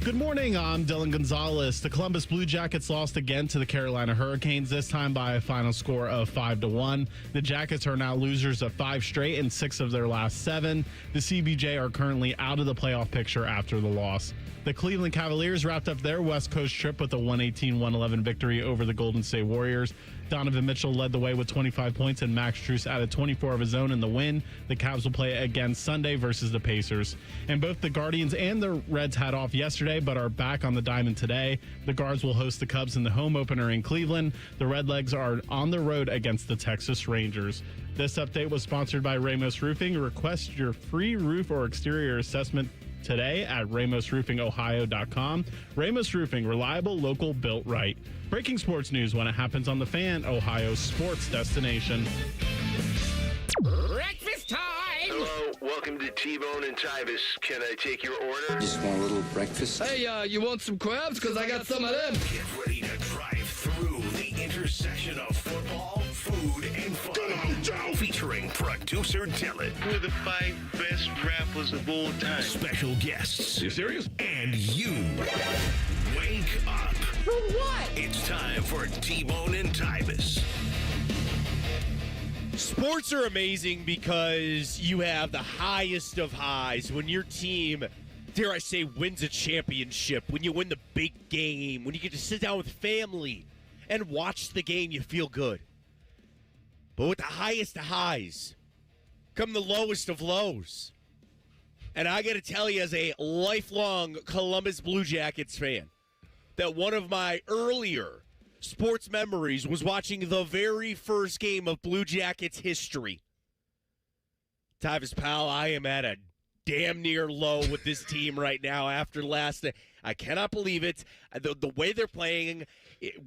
Good morning, I'm Dylan Gonzalez. The Columbus Blue Jackets lost again to the Carolina Hurricanes, this time by a final score of 5-1. The Jackets are now losers of 5 straight and 6 of their last 7. The CBJ are currently out of the playoff picture after the loss. The Cleveland Cavaliers wrapped up their West Coast trip with a 118-111 victory over the Golden State Warriors. Donovan Mitchell led the way with 25 points, and Max Strus added 24 of his own in the win. The Cavs will play again Sunday versus the Pacers. And both the Guardians and the Reds had off yesterday, but are back on the diamond today. The Guards will host the Cubs in the home opener in Cleveland. The Redlegs are on the road against the Texas Rangers. This update was sponsored by Ramos Roofing. Request your free roof or exterior assessment today at RamosRoofingOhio.com. Ramos Roofing, reliable, local, built right. Breaking sports news when it happens on The Fan, Ohio's sports destination. Breakfast time! Hello, welcome to T-Bone and Tyvis. Can I take your order? Just want a little breakfast. Hey, you want some crabs? Because I got some of them. Get ready to drive through the intersection of football, food, and fun. Come on, Joe! Featuring producer Dylan. We're the 5 best rappers of all time. Special guests. You serious? And you. Wake up. For what? It's time for T-Bone and Tyvis. Sports are amazing because you have the highest of highs when your team, dare I say, wins a championship, when you win the big game, when you get to sit down with family and watch the game, you feel good. But with the highest of highs come the lowest of lows. And I got to tell you, as a lifelong Columbus Blue Jackets fan, that one of my earlier sports memories was watching the very first game of Blue Jackets history. Tyvis, pal, I am at a damn near low with this team right now after last night. I cannot believe it. The way they're playing,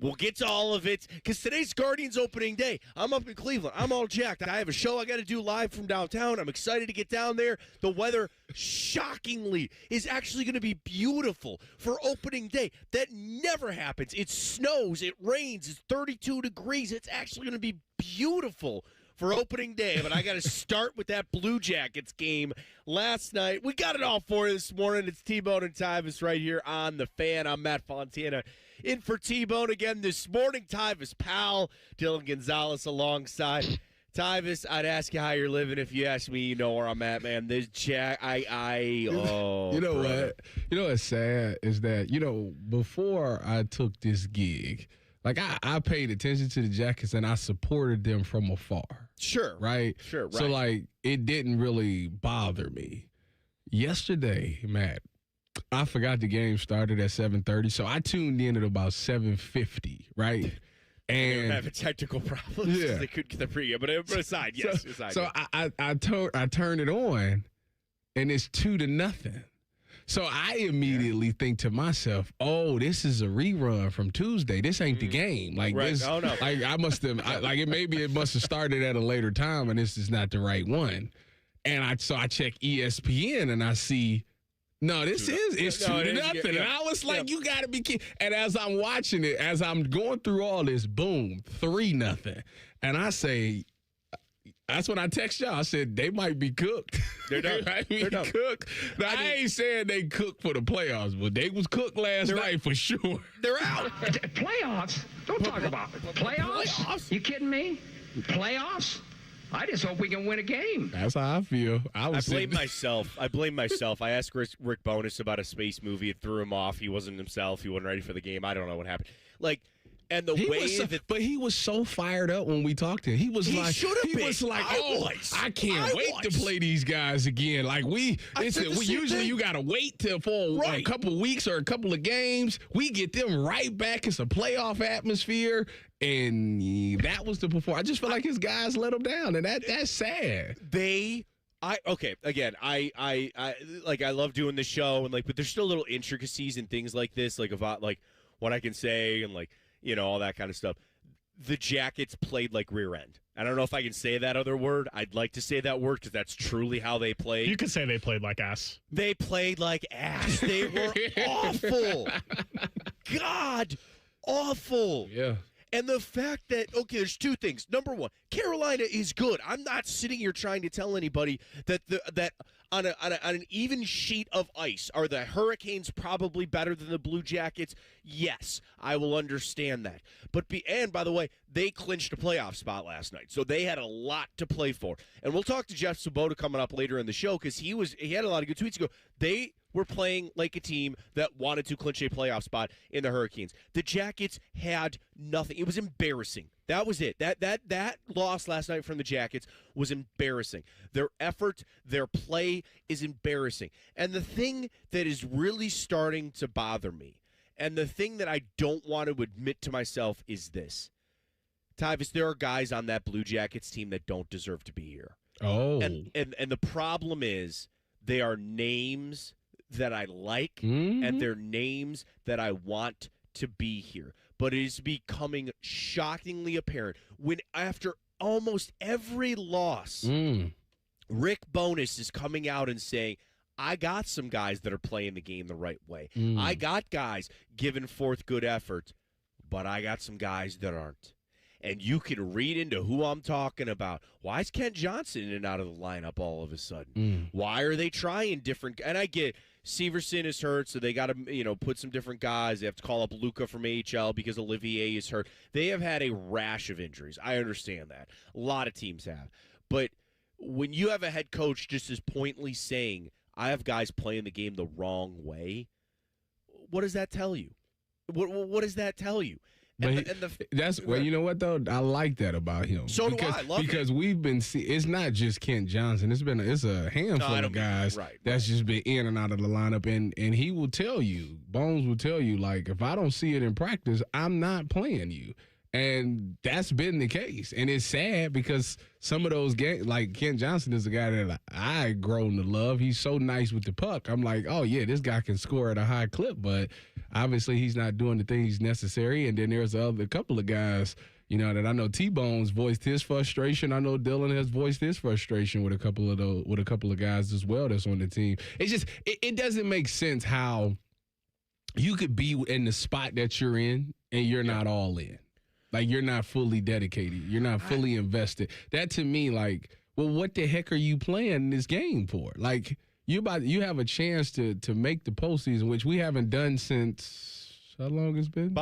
we'll get to all of it, because today's Guardians opening day. I'm up in Cleveland. I'm all jacked. I have a show I got to do live from downtown. I'm excited to get down there. The weather, shockingly, is actually going to be beautiful for opening day. That never happens. It snows. It rains. It's 32 degrees. It's actually going to be beautiful for opening day, but I got to start with that Blue Jackets game last night. We got it all for you this morning. It's T-Bone and Tyvis right here on The Fan. I'm Matt Fontana in for T-Bone again this morning. Tyvis, pal, Dylan Gonzalez alongside. Tyvis, I'd ask you how you're living if you ask me. You know where I'm at, man. This Jack, You know what? You know what's sad is that, before I took this gig, like, I paid attention to the Jackets and I supported them from afar. Sure. Right? Sure, right. So, like, it didn't really bother me. Yesterday, Matt, I forgot the game started at 7:30, so I tuned in at about 7:50, right? They were And having technical problems because they couldn't get the pregame. But aside, yes. So I turned it on, and it's 2-0. So I immediately think to myself, "Oh, this is a rerun from Tuesday. This ain't the game. Like right. this. Oh, no. Like I must have. Maybe it must have started at a later time, and this is not the right one." And I check ESPN, and I see, no, it's 2-0. And I was like, "You got to be kidding!" And as I'm watching it, as I'm going through all this, boom, 3-0, and I say. That's when I text y'all. I said, they might be cooked. They're done. They're done. Cooked. Now, I ain't saying they cooked for the playoffs, but they was cooked last night for sure. They're out. Playoffs? Don't talk about it. Playoffs? You kidding me? Playoffs? I just hope we can win a game. That's how I feel. I blame myself. I asked Rick Bonus about a space movie. It threw him off. He wasn't himself. He wasn't ready for the game. I don't know what happened. And the but he was so fired up when we talked to him. He was like, I can't wait to play these guys again. Like usually you gotta wait for a couple weeks or a couple of games. We get them right back. It's a playoff atmosphere, and that was the performance. I just feel like his guys let him down, and that's sad. I love doing the show, and but there's still little intricacies and things like this, about what I can say and all that kind of stuff. The Jackets played like rear end. I don't know if I can say that other word. I'd like to say that word because that's truly how they played. You could say they played like ass. They played like ass. They were awful. God, awful. Yeah. And the fact that, there's two things. Number one, Carolina is good. I'm not sitting here trying to tell anybody that on an even sheet of ice, are the Hurricanes probably better than the Blue Jackets? Yes, I will understand that. And by the way, they clinched a playoff spot last night, so they had a lot to play for. And we'll talk to Jeff Svoboda coming up later in the show because he had a lot of good tweets ago. They were playing like a team that wanted to clinch a playoff spot in the Hurricanes. The Jackets had nothing. It was embarrassing. That was it. That loss last night from the Jackets was embarrassing. Their effort, their play is embarrassing. And the thing that is really starting to bother me, and the thing that I don't want to admit to myself is this. Tyvis, there are guys on that Blue Jackets team that don't deserve to be here. Oh. And the problem is they are names that I like, and they're names that I want to be here. But it is becoming shockingly apparent when after almost every loss, Rick Bowness is coming out and saying, I got some guys that are playing the game the right way. I got guys giving forth good effort, but I got some guys that aren't. And you can read into who I'm talking about. Why is Kent Johnson in and out of the lineup all of a sudden? Why are they trying different? And I get Severson is hurt, so they got to put some different guys. They have to call up Luka from AHL because Olivier is hurt. They have had a rash of injuries. I understand that. A lot of teams have. But when you have a head coach just as pointedly saying, I have guys playing the game the wrong way, what does that tell you? What does that tell you? You know what though? I like that about him. So do I. Love because we've been it's not just Kent Johnson. It's a handful of guys that's just been in and out of the lineup, and he will tell you, Bones will tell you, like, if I don't see it in practice, I'm not playing you. And that's been the case. And it's sad because some of those games, like Kent Johnson is a guy that I grown to love. He's so nice with the puck. I'm like, oh, yeah, this guy can score at a high clip, but obviously he's not doing the things necessary. And then there's a couple of guys, that I know T-Bone's voiced his frustration. I know Dylan has voiced his frustration with a couple of guys as well that's on the team. It's just it doesn't make sense how you could be in the spot that you're in and you're not all in. Like, you're not fully dedicated. You're not fully invested. That, to me, like, well, what the heck are you playing this game for? Like, you have a chance to make the postseason, which we haven't done since, how long it's been?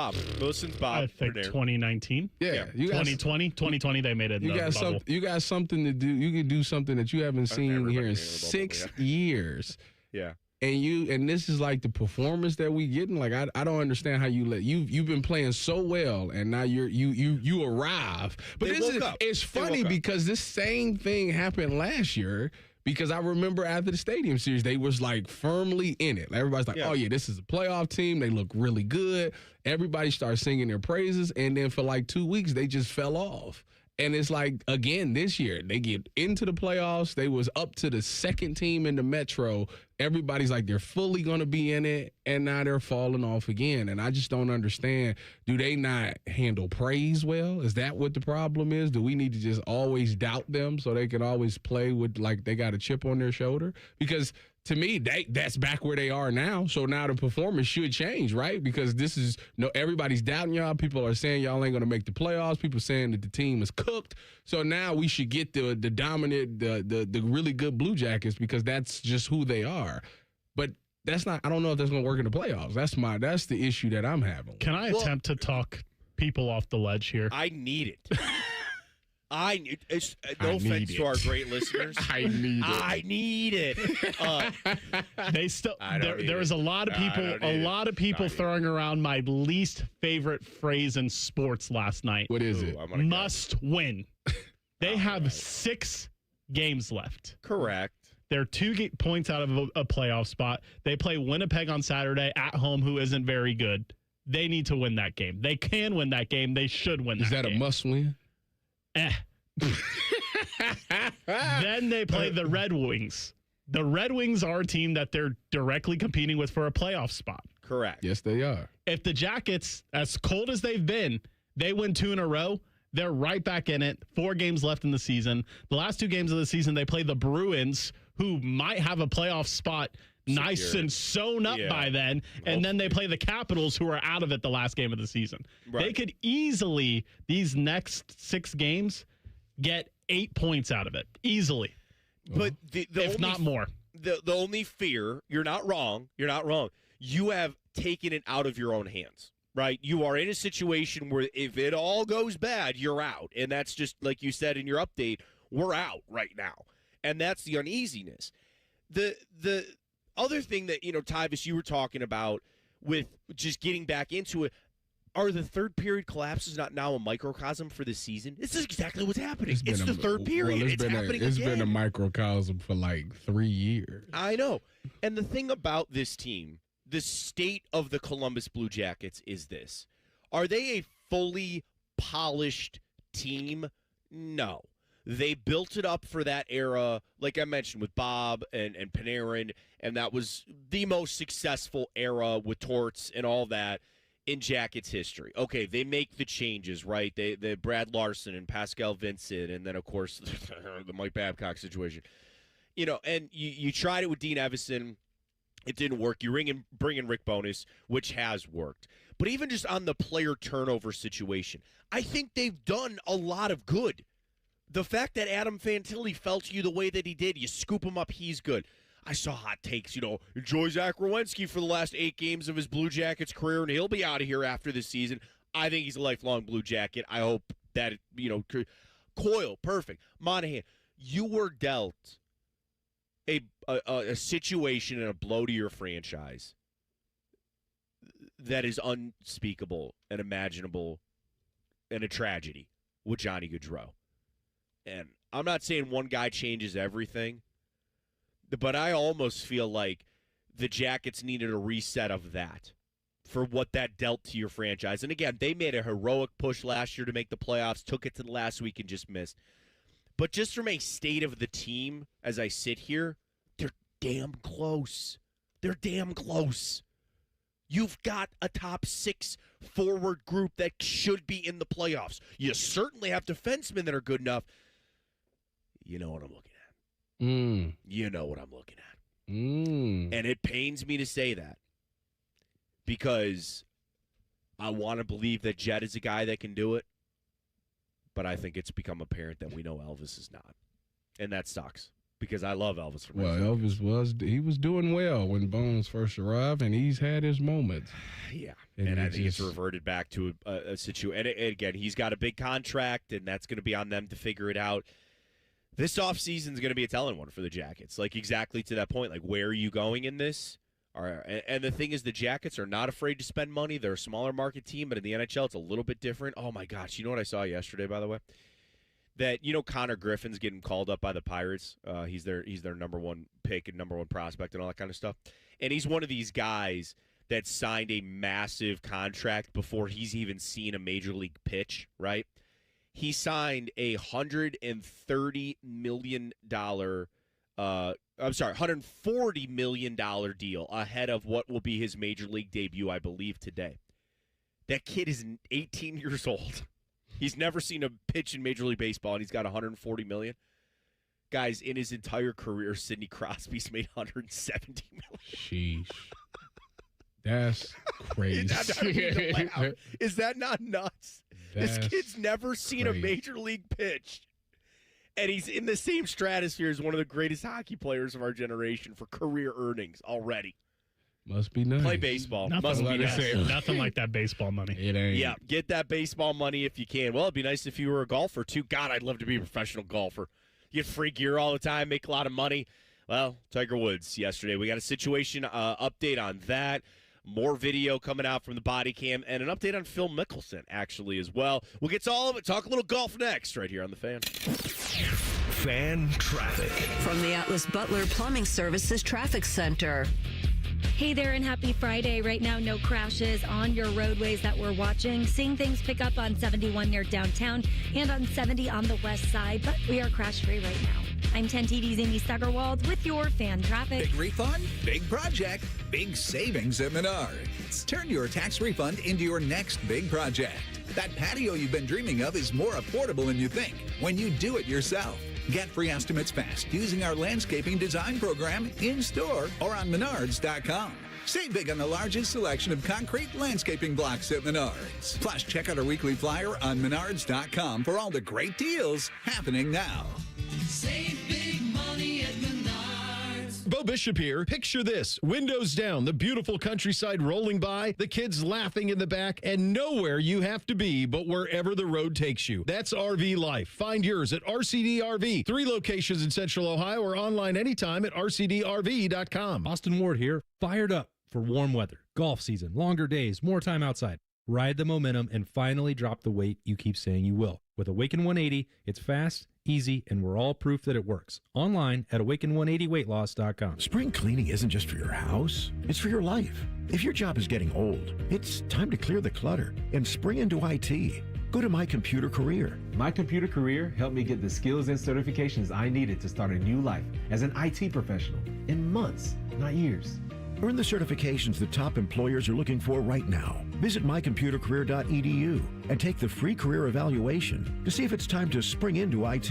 Since Bob. I think 2019. Yeah. 2020, they made it. You got something to do. You can do something that you haven't seen here in 6 years. Yeah. And this is like the performance that we getting. Like, I don't understand how you've been playing so well, and now you arrive. But it's funny because this same thing happened last year. Because I remember after the Stadium Series, they was like firmly in it. Everybody's like, oh yeah, this is a playoff team. They look really good. Everybody starts singing their praises, and then for like 2 weeks, they just fell off. And it's like, again, this year, they get into the playoffs. They was up to the second team in the Metro. Everybody's like, they're fully going to be in it, and now they're falling off again. And I just don't understand. Do they not handle praise well? Is that what the problem is? Do we need to just always doubt them so they can always play with, like, they got a chip on their shoulder? Because to me, that's back where they are now. So now the performance should change, right? Because everybody's doubting y'all. People are saying y'all ain't going to make the playoffs. People saying that the team is cooked. So now we should get the dominant, the really good Blue Jackets because that's just who they are. But that's not. I don't know if that's going to work in the playoffs. That's the issue that I'm having. Can I attempt to talk people off the ledge here? I need it. No offense to our great listeners. I need it. There was a lot of people throwing around my least favorite phrase in sports last night. What is it? Must win. They have 6 games left. Correct. They're 2 points out of a playoff spot. They play Winnipeg on Saturday at home, who isn't very good. They need to win that game. They can win that game. They should win that game. Is that a must win? Then they play the Red Wings. The Red Wings are a team that they're directly competing with for a playoff spot. Correct. Yes, they are. If the Jackets, as cold as they've been, they win 2 in a row, they're right back in it. 4 games left in the season. The last 2 games of the season, they play the Bruins, who might have a playoff spot nice and sewn up by then. And then they play the Capitals, who are out of it the last game of the season. Right. They could easily, these next 6 games, get 8 points out of it. Easily. But if not more. the only fear, you're not wrong. You have taken it out of your own hands, right? You are in a situation where if it all goes bad, you're out. And that's just like you said in your update, we're out right now. And that's the uneasiness. The other thing that, Tyvis, you were talking about with just getting back into it, are the third period collapses not now a microcosm for the season? This is exactly what's happening. It's the third period. It's happening again. It's been a microcosm for like 3 years. I know. And the thing about this team, the state of the Columbus Blue Jackets is this. Are they a fully polished team? No. They built it up for that era, like I mentioned, with Bob and Panarin, and that was the most successful era with Torts and all that in Jackets history. Okay, they make the changes, right? They Brad Larson and Pascal Vincent, and then, of course, the Mike Babcock situation. And you tried it with Dean Evison. It didn't work. You bring in Rick Bowness, which has worked. But even just on the player turnover situation, I think they've done a lot of good. The fact that Adam Fantilli fell to you the way that he did, you scoop him up, he's good. I saw hot takes, enjoy Zach Werenski for the last 8 games of his Blue Jackets career, and he'll be out of here after this season. I think he's a lifelong Blue Jacket. I hope that, Coyle, perfect. Monahan, you were dealt a situation and a blow to your franchise that is unspeakable and imaginable and a tragedy with Johnny Gaudreau. And I'm not saying one guy changes everything, but I almost feel like the Jackets needed a reset of that for what that dealt to your franchise. And again, they made a heroic push last year to make the playoffs, took it to the last week and just missed. But just from a state of the team, as I sit here, they're damn close. They're damn close. You've got a top 6 forward group that should be in the playoffs. You certainly have defensemen that are good enough. You know what I'm looking at. You know what I'm looking at. And it pains me to say that because I want to believe that Jed is a guy that can do it, but I think it's become apparent that we know Elvis is not. And that sucks because I love Elvis. Elvis was doing well when Bones first arrived, and he's had his moments. Yeah, and I think it's reverted back to a situation. And again, he's got a big contract, and that's going to be on them to figure it out. This offseason is going to be a telling one for the Jackets. Like, exactly to that point. Like, where are you going in this? And the thing is, the Jackets are not afraid to spend money. They're a smaller market team, but in the NHL, it's a little bit different. Oh, my gosh. You know what I saw yesterday, by the way? That, Connor Griffin's getting called up by the Pirates. He's their number one pick and number one prospect and all that kind of stuff. And he's one of these guys that signed a massive contract before he's even seen a major league pitch, right? He signed a $140 million deal ahead of what will be his major league debut, I believe, today. That kid is 18 years old. He's never seen a pitch in Major League Baseball, and he's got $140 million. Guys, in his entire career, Sidney Crosby's made $170 million. Sheesh. That's crazy. Is that not nuts? This kid's never seen a major league pitch, and he's in the same stratosphere as one of the greatest hockey players of our generation for career earnings already. Must be nice. Play baseball. Nothing Nothing like that baseball money. It ain't. Yeah, get that baseball money if you can. Well, it'd be nice if you were a golfer, too. God, I'd love to be a professional golfer. You get free gear all the time, make a lot of money. Well, Tiger Woods yesterday. We got a situation update on that. More video coming out from the body cam, and an update on Phil Mickelson, actually, as well. We'll get to all of it. Talk a little golf next, right here on The Fan. Fan traffic. From the Atlas Butler Plumbing Services Traffic Center. Hey there, and happy Friday. Right now, no crashes on your roadways that we're watching. Seeing things pick up on 71 near downtown and on 70 on the west side, but we are crash-free right now. I'm 10 TV's Amy Stuggerwald with your fan traffic. Big refund, big project, big savings at Menards. Turn your tax refund into your next big project. That patio you've been dreaming of is more affordable than you think when you do it yourself. Get free estimates fast using our landscaping design program in-store or on Menards.com. Save big on the largest selection of concrete landscaping blocks at Menards. Plus, check out our weekly flyer on Menards.com for all the great deals happening now. Save big money at Menards. Bo Bishop here. Picture this. Windows down, the beautiful countryside rolling by, the kids laughing in the back, and nowhere you have to be but wherever the road takes you. That's RV life. Find yours at RCD RV. 3 locations in Central Ohio or online anytime at rcdrv.com. Austin Ward here. Fired up for warm weather, golf season, longer days, more time outside. Ride the momentum and finally drop the weight you keep saying you will. With Awaken 180, it's fast, easy, and we're all proof that it works. Online at awaken180weightloss.com. Spring cleaning isn't just for your house, it's for your life. If your job is getting old, it's time to clear the clutter and spring into IT. Go to My Computer Career. My Computer Career helped me get the skills and certifications I needed to start a new life as an IT professional in months, not years. Earn the certifications the top employers are looking for right now. Visit mycomputercareer.edu and take the free career evaluation to see if it's time to spring into IT.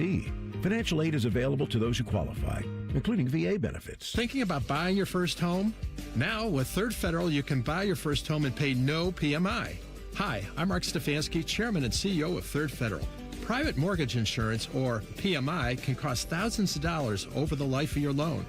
Financial aid is available to those who qualify, including VA benefits. Thinking about buying your first home? Now, with Third Federal, you can buy your first home and pay no PMI. Hi, I'm Mark Stefanski, Chairman and CEO of Third Federal. Private mortgage insurance, or PMI, can cost thousands of dollars over the life of your loan.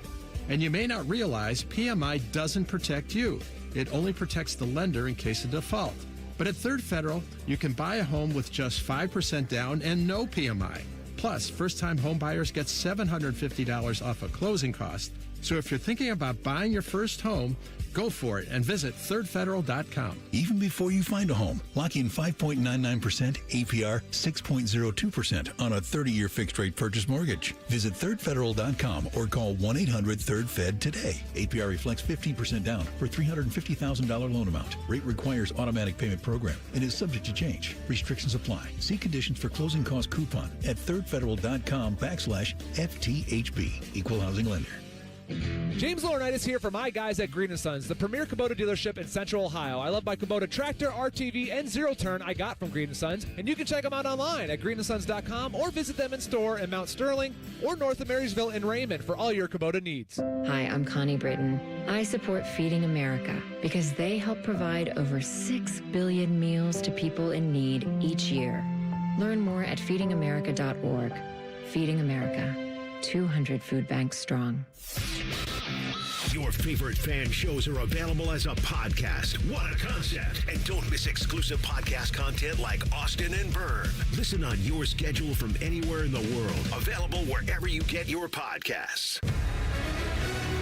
And you may not realize PMI doesn't protect you. It only protects the lender in case of default. But at Third Federal, you can buy a home with just 5% down and no PMI. Plus, first-time home buyers get $750 off a closing cost. So if you're thinking about buying your first home, go for it and visit thirdfederal.com. Even before you find a home, lock in 5.99% APR, 6.02% on a 30-year fixed-rate purchase mortgage. Visit thirdfederal.com or call 1-800-3rd-FED today. APR reflects 15% down for $350,000 loan amount. Rate requires automatic payment program and is subject to change. Restrictions apply. See conditions for closing cost coupon at thirdfederal.com/FTHB. Equal housing lender. James Laurinaitis here for my guys at Green & Sons, the premier Kubota dealership in Central Ohio. I love my Kubota tractor, RTV, and zero-turn I got from Green & Sons, and you can check them out online at greenandsons.com or visit them in store in Mount Sterling or north of Marysville in Raymond for all your Kubota needs. Hi, I'm Connie Britton. I support Feeding America because they help provide over 6 billion meals to people in need each year. Learn more at feedingamerica.org. Feeding America, 200 food banks strong. Your favorite fan shows are available as a podcast. What a concept! And don't miss exclusive podcast content like Austin and Byrne. Listen on your schedule from anywhere in the world. Available wherever you get your podcasts.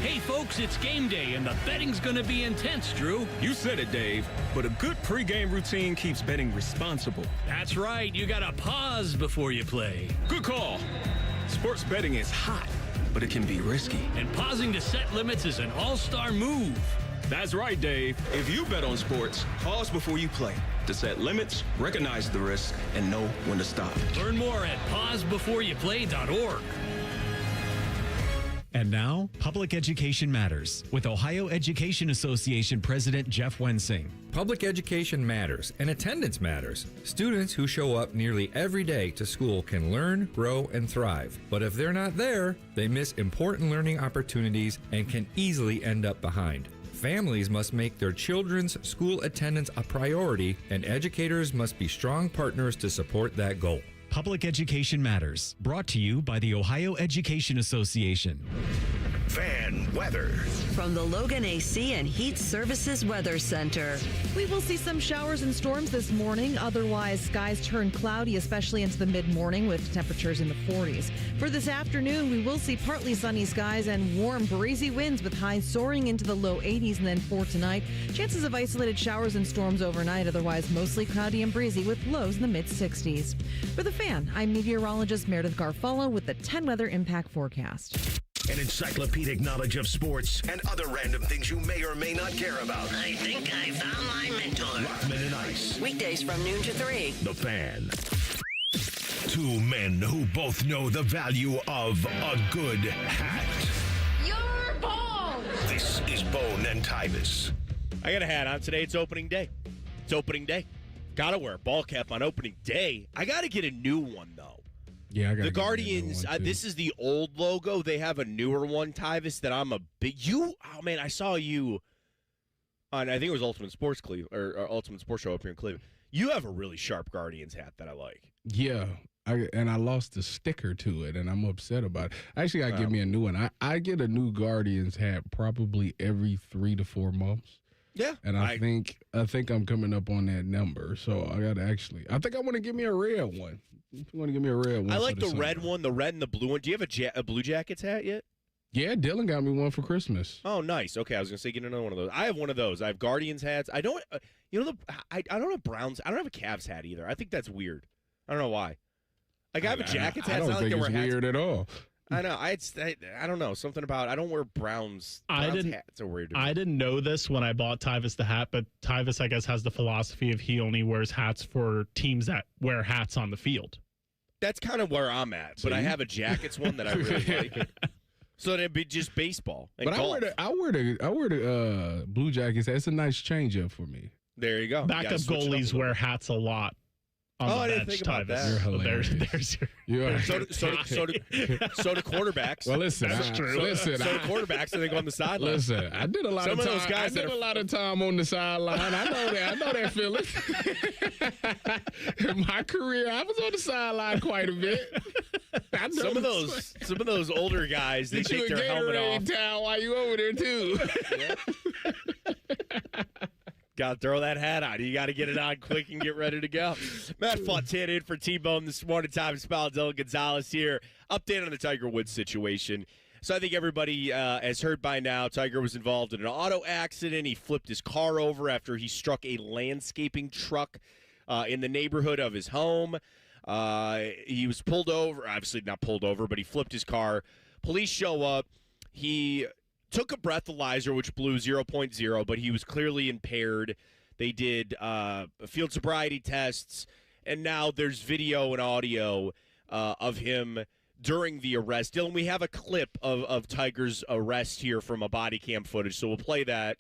Hey folks, it's game day and the betting's gonna be intense, Drew. You said it, Dave, but a good pregame routine keeps betting responsible. That's right, you gotta pause before you play. Good call. Sports betting is hot, but it can be risky. And pausing to set limits is an all-star move. That's right, Dave. If you bet on sports, pause before you play to set limits, recognize the risk, and know when to stop. Learn more at pausebeforeyouplay.org. And now, Public Education Matters with Ohio Education Association President Jeff Wensing. Public education matters, and attendance matters. Students who show up nearly every day to school can learn, grow, and thrive. But if they're not there, they miss important learning opportunities and can easily end up behind. Families must make their children's school attendance a priority, and educators must be strong partners to support that goal. Public Education Matters, brought to you by the Ohio Education Association. Fan weather. From the Logan AC and Heat Services Weather Center. We will see some showers and storms this morning. Otherwise, skies turn cloudy, especially into the mid-morning with temperatures in the 40s. For this afternoon, we will see partly sunny skies and warm, breezy winds with highs soaring into the low 80s. And then for tonight, chances of isolated showers and storms overnight. Otherwise, mostly cloudy and breezy with lows in the mid-60s. For the Fan, I'm meteorologist Meredith Garfalo with the 10 Weather Impact Forecast. An encyclopedic knowledge of sports and other random things you may or may not care about. I think I found my mentor. Rockman and Ice. Weekdays from noon to 3. The Fan. Two men who both know the value of a good hat. You're bald! This is Bone and Tyvis. I got a hat on today. It's opening day. It's opening day. Gotta wear a ball cap on opening day. I gotta get a new one, though. Yeah, I got the Guardians. This is the old logo. They have a newer one, Tyvis. That I'm a big. Oh man, I saw you on. I think it was Ultimate Sports Cleveland or Ultimate Sports Show up here in Cleveland. You have a really sharp Guardians hat that I like. Yeah, I lost the sticker to it, and I'm upset about it. I actually got to give me a new one. I get a new Guardians hat probably every 3 to 4 months. Yeah, and I think I'm coming up on that number. So I got to I think I want to give me a red one. You want to give me a red one? I like the red one, the red and the blue one. Do you have a Blue Jackets hat yet? Yeah, Dylan got me one for Christmas. Oh, nice. Okay, I was gonna say get another one of those. I have one of those. I have Guardians hats. I don't, I don't have Browns. I don't have a Cavs hat either. I think that's weird. I don't know why. Like I have a Jackets hat. I don't think it's weird at all. I know. I don't know something about. I don't wear Browns. Hats are weird. I didn't know this when I bought Tyvis the hat, but Tyvis, I guess, has the philosophy of he only wears hats for teams that wear hats on the field. That's kind of where I'm at. But I have a Jackets one that I really like. So it'd be just baseball and but golf. I wear the Blue Jackets. That's a nice change up for me. There you go. Backup goalies wear hats a lot. I didn't think about that. You're hilarious. So do quarterbacks. Well, listen, that's true. Listen, so do quarterbacks, and they go on the sideline. Listen, I did a lot of time. Those guys I did a lot of time on the sideline. I know that feeling. In my career, I was on the sideline quite a bit. Some of those older guys, they take their helmet off. Towel while you over there too. Got to throw that hat on. You got to get it on quick and get ready to go. Matt Fontana in for T-Bone this morning. Tyvis Dylan Gonzalez here. Update on the Tiger Woods situation. So I think everybody has heard by now, Tiger was involved in an auto accident. He flipped his car over after he struck a landscaping truck in the neighborhood of his home. He was pulled over. Obviously not pulled over, but he flipped his car. Police show up. He took a breathalyzer, which blew 0.0, but he was clearly impaired. They did field sobriety tests, and now there's video and audio of him during the arrest. Dylan, we have a clip of Tiger's arrest here from a body cam footage, so we'll play that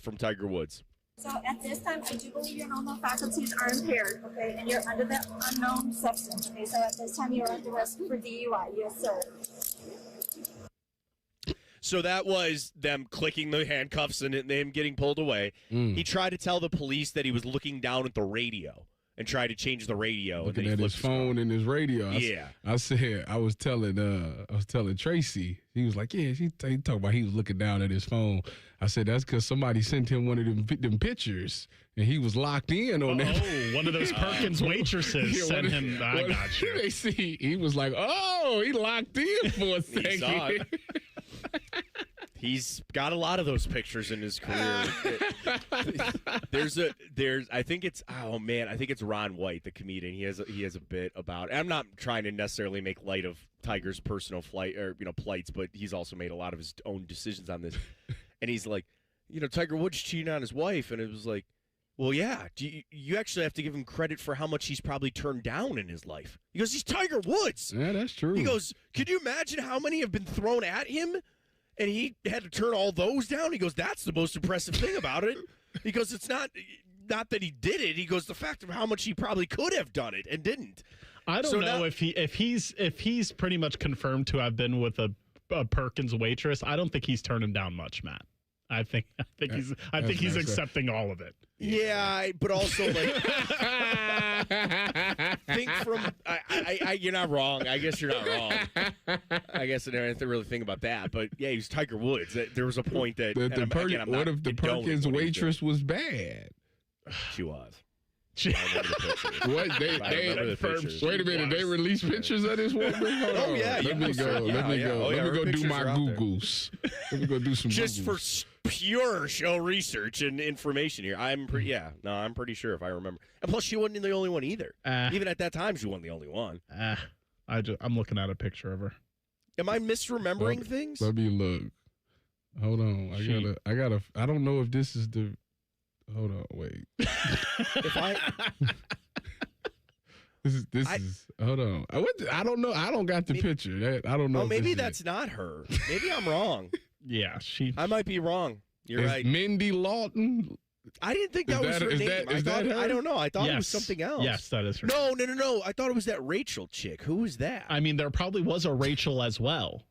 from Tiger Woods. So at this time, I do believe your normal faculties are impaired, okay, and you're under the unknown substance, okay? So at this time, you're under arrest for DUI, yes, sir. So that was them clicking the handcuffs and him getting pulled away. He tried to tell the police that he was looking down at the radio and tried to change the radio. Looking at his phone and his radio. Yeah. I was telling Tracy. He was like, yeah, he talked about he was looking down at his phone. I said, that's because somebody sent him one of them pictures, and he was locked in on that. Oh, one of those Perkins waitresses sent him. I got you. They see, he was like, oh, he locked in for a second. He saw it. He's got a lot of those pictures in his career. I think it's Ron White, the comedian. He has a bit about. I'm not trying to necessarily make light of Tiger's personal plights, but he's also made a lot of his own decisions on this. And he's like, Tiger Woods cheating on his wife, and it was like, well, yeah. You actually have to give him credit for how much he's probably turned down in his life. He goes, he's Tiger Woods. Yeah, that's true. He goes, could you imagine how many have been thrown at him? And he had to turn all those down. He goes, that's the most impressive thing about it. He goes, it's not that he did it. He goes, the fact of how much he probably could have done it and didn't. I don't know if he's pretty much confirmed to have been with a Perkins waitress. I don't think he's turning down much, Matt. I think he's accepting all of it. Yeah, but also like think from you're not wrong. I guess you're not wrong. I guess I don't have to really think about that. But yeah, he was Tiger Woods. There was a point that what if the Perkins waitress was bad? She was. What wait a minute, they released pictures of this woman? Oh yeah, let me go do my Googles. Let me go do some just Googles. For pure show research and information here. I'm pretty sure if I remember. And plus, she wasn't the only one either. Even at that time, she wasn't the only one. I'm looking at a picture of her. Am I misremembering things? Let me look. Hold on. I don't know if this is the. Hold on, wait. If I this is hold on. I don't know. I don't got the picture. I don't know. Oh, maybe that's not her. Maybe I'm wrong. Yeah, I might be wrong. You're right. Mindy Lawton. I didn't think that was her name. I don't know. I thought it was something else. Yes, that is her. No. I thought it was that Rachel chick. Who was that? I mean, there probably was a Rachel as well.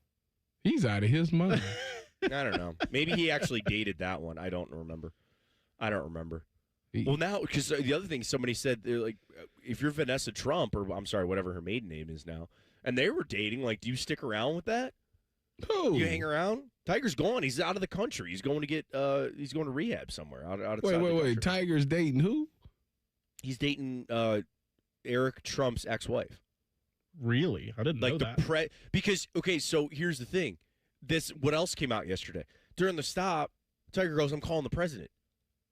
He's out of his mind. I don't know. Maybe he actually dated that one. I don't remember. Well, now, because the other thing somebody said, they're like, if you're Vanessa Trump, or I'm sorry, whatever her maiden name is now, and they were dating, like, do you stick around with that? Who? You hang around? Tiger's gone. He's out of the country. He's going to get. He's going to rehab somewhere. Wait. Tiger's dating who? He's dating Eric Trump's ex-wife. Really? I didn't know that. Because so here's the thing. What else came out yesterday? During the stop, Tiger goes, "I'm calling the president."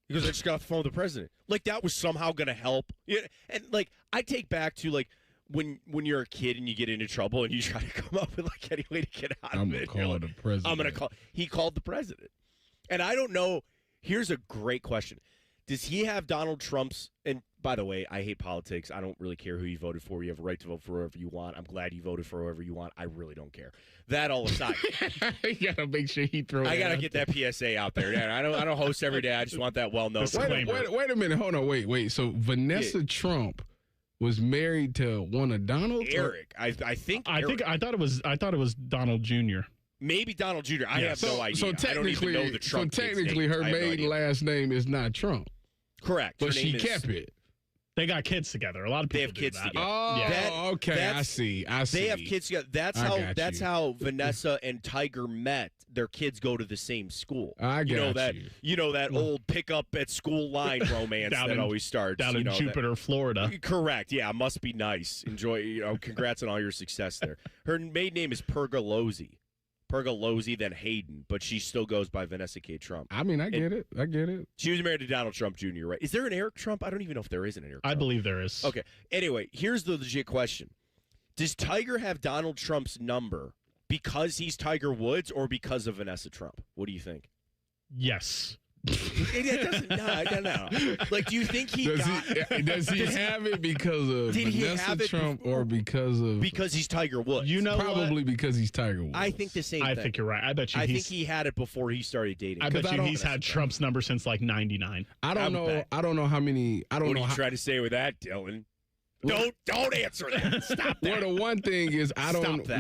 He goes, "I just got off the phone with the president." Like, that was somehow going to help. Yeah, and like, I take back to like when you're a kid and you get into trouble and you try to come up with like any way to get out of it. I'm gonna call the president. I'm gonna call. He called the president, and I don't know. Here's a great question: does he have Donald Trump's? And by the way, I hate politics. I don't really care who you voted for. You have a right to vote for whoever you want. I'm glad you voted for whoever you want. I really don't care. That all aside, you gotta make sure he throws. I gotta get that PSA out there. Yeah, I don't host every day. I just want that well known. Wait a minute. Hold on. Wait. So Vanessa Trump was married to one of Donald's? Eric. I think. I thought it was Donald Jr. Maybe Donald Jr. I have no idea. So technically, I don't even know the Trump her maiden last name is not Trump. Correct. But she kept it. They got kids together. A lot of people have kids together. Oh, okay. I see. They have kids together. That's how Vanessa and Tiger met. Their kids go to the same school. You know that old pickup at school line romance that always starts down in Jupiter, Florida. Correct. Yeah, must be nice. Enjoy. Congrats on all your success there. Her maiden name is Pergolozzi, then Hayden, but she still goes by Vanessa K. Trump. I mean, I get it. She was married to Donald Trump Jr., right? Is there an Eric Trump? I don't even know if there is an Eric Trump. I believe there is. Okay. Anyway, here's the legit question. Does Tiger have Donald Trump's number because he's Tiger Woods or because of Vanessa Trump? What do you think? Yes. No. Like, do you think does he have it because of Vanessa Trump or because he's Tiger Woods? Probably because he's Tiger Woods. I think the same thing. I think you're right. I bet you. I think he had it before he started dating. I bet you he's had Trump's number since like '99. I don't know. I don't know how many. I don't know. What are you trying to say with that, Dylan? Don't answer that. Stop that. Well, the one thing is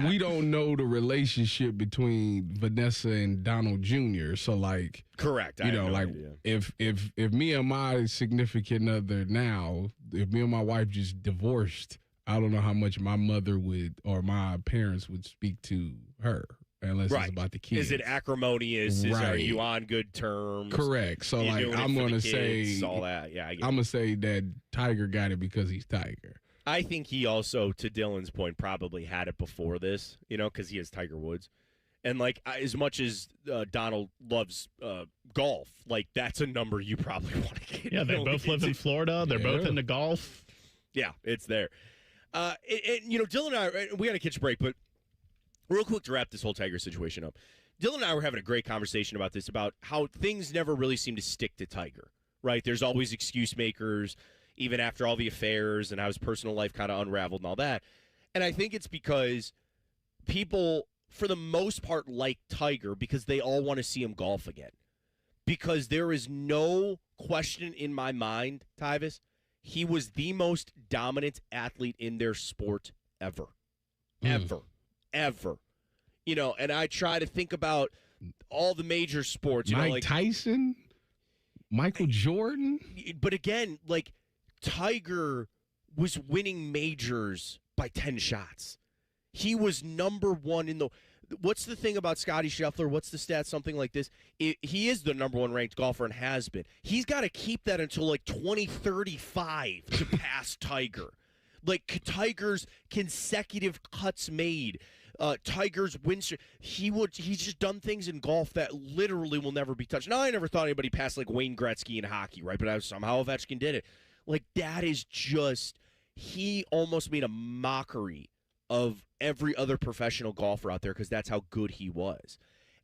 we don't know the relationship between Vanessa and Donald Jr. So like, correct. If me and my significant other now, if me and my wife just divorced, I don't know how much my mother would or my parents would speak to her. Unless it's about the kids. Is it acrimonious? Are you on good terms? Correct. So like I'm gonna say all that. Yeah, I'm gonna say that Tiger got it because he's Tiger. I think he also, to Dylan's point, probably had it before this, because he is Tiger Woods. And like as much as Donald loves golf, like that's a number you probably want to get. Yeah, they both live in Florida. They're both into golf. Yeah, it's there. Dylan and I, we got to catch a break, but real quick to wrap this whole Tiger situation up. Dylan and I were having a great conversation about this, about how things never really seem to stick to Tiger, right? There's always excuse makers, even after all the affairs and how his personal life kind of unraveled and all that. And I think it's because people, for the most part, like Tiger because they all want to see him golf again. Because there is no question in my mind, Tyvis, he was the most dominant athlete in their sport ever. Ever. And I try to think about all the major sports. Mike Tyson, Michael Jordan. But again, like Tiger was winning majors by 10 shots. He was number one in the. What's the thing about Scotty Scheffler? What's the stat? Something like this. He is the number one ranked golfer and has been. He's got to keep that until like 2035 to pass Tiger. Like Tiger's consecutive cuts made. Tiger's win streak. He's just done things in golf that literally will never be touched. Now, I never thought anybody passed like Wayne Gretzky in hockey, right? But somehow Ovechkin did it. Like, that is just, he almost made a mockery of every other professional golfer out there because that's how good he was.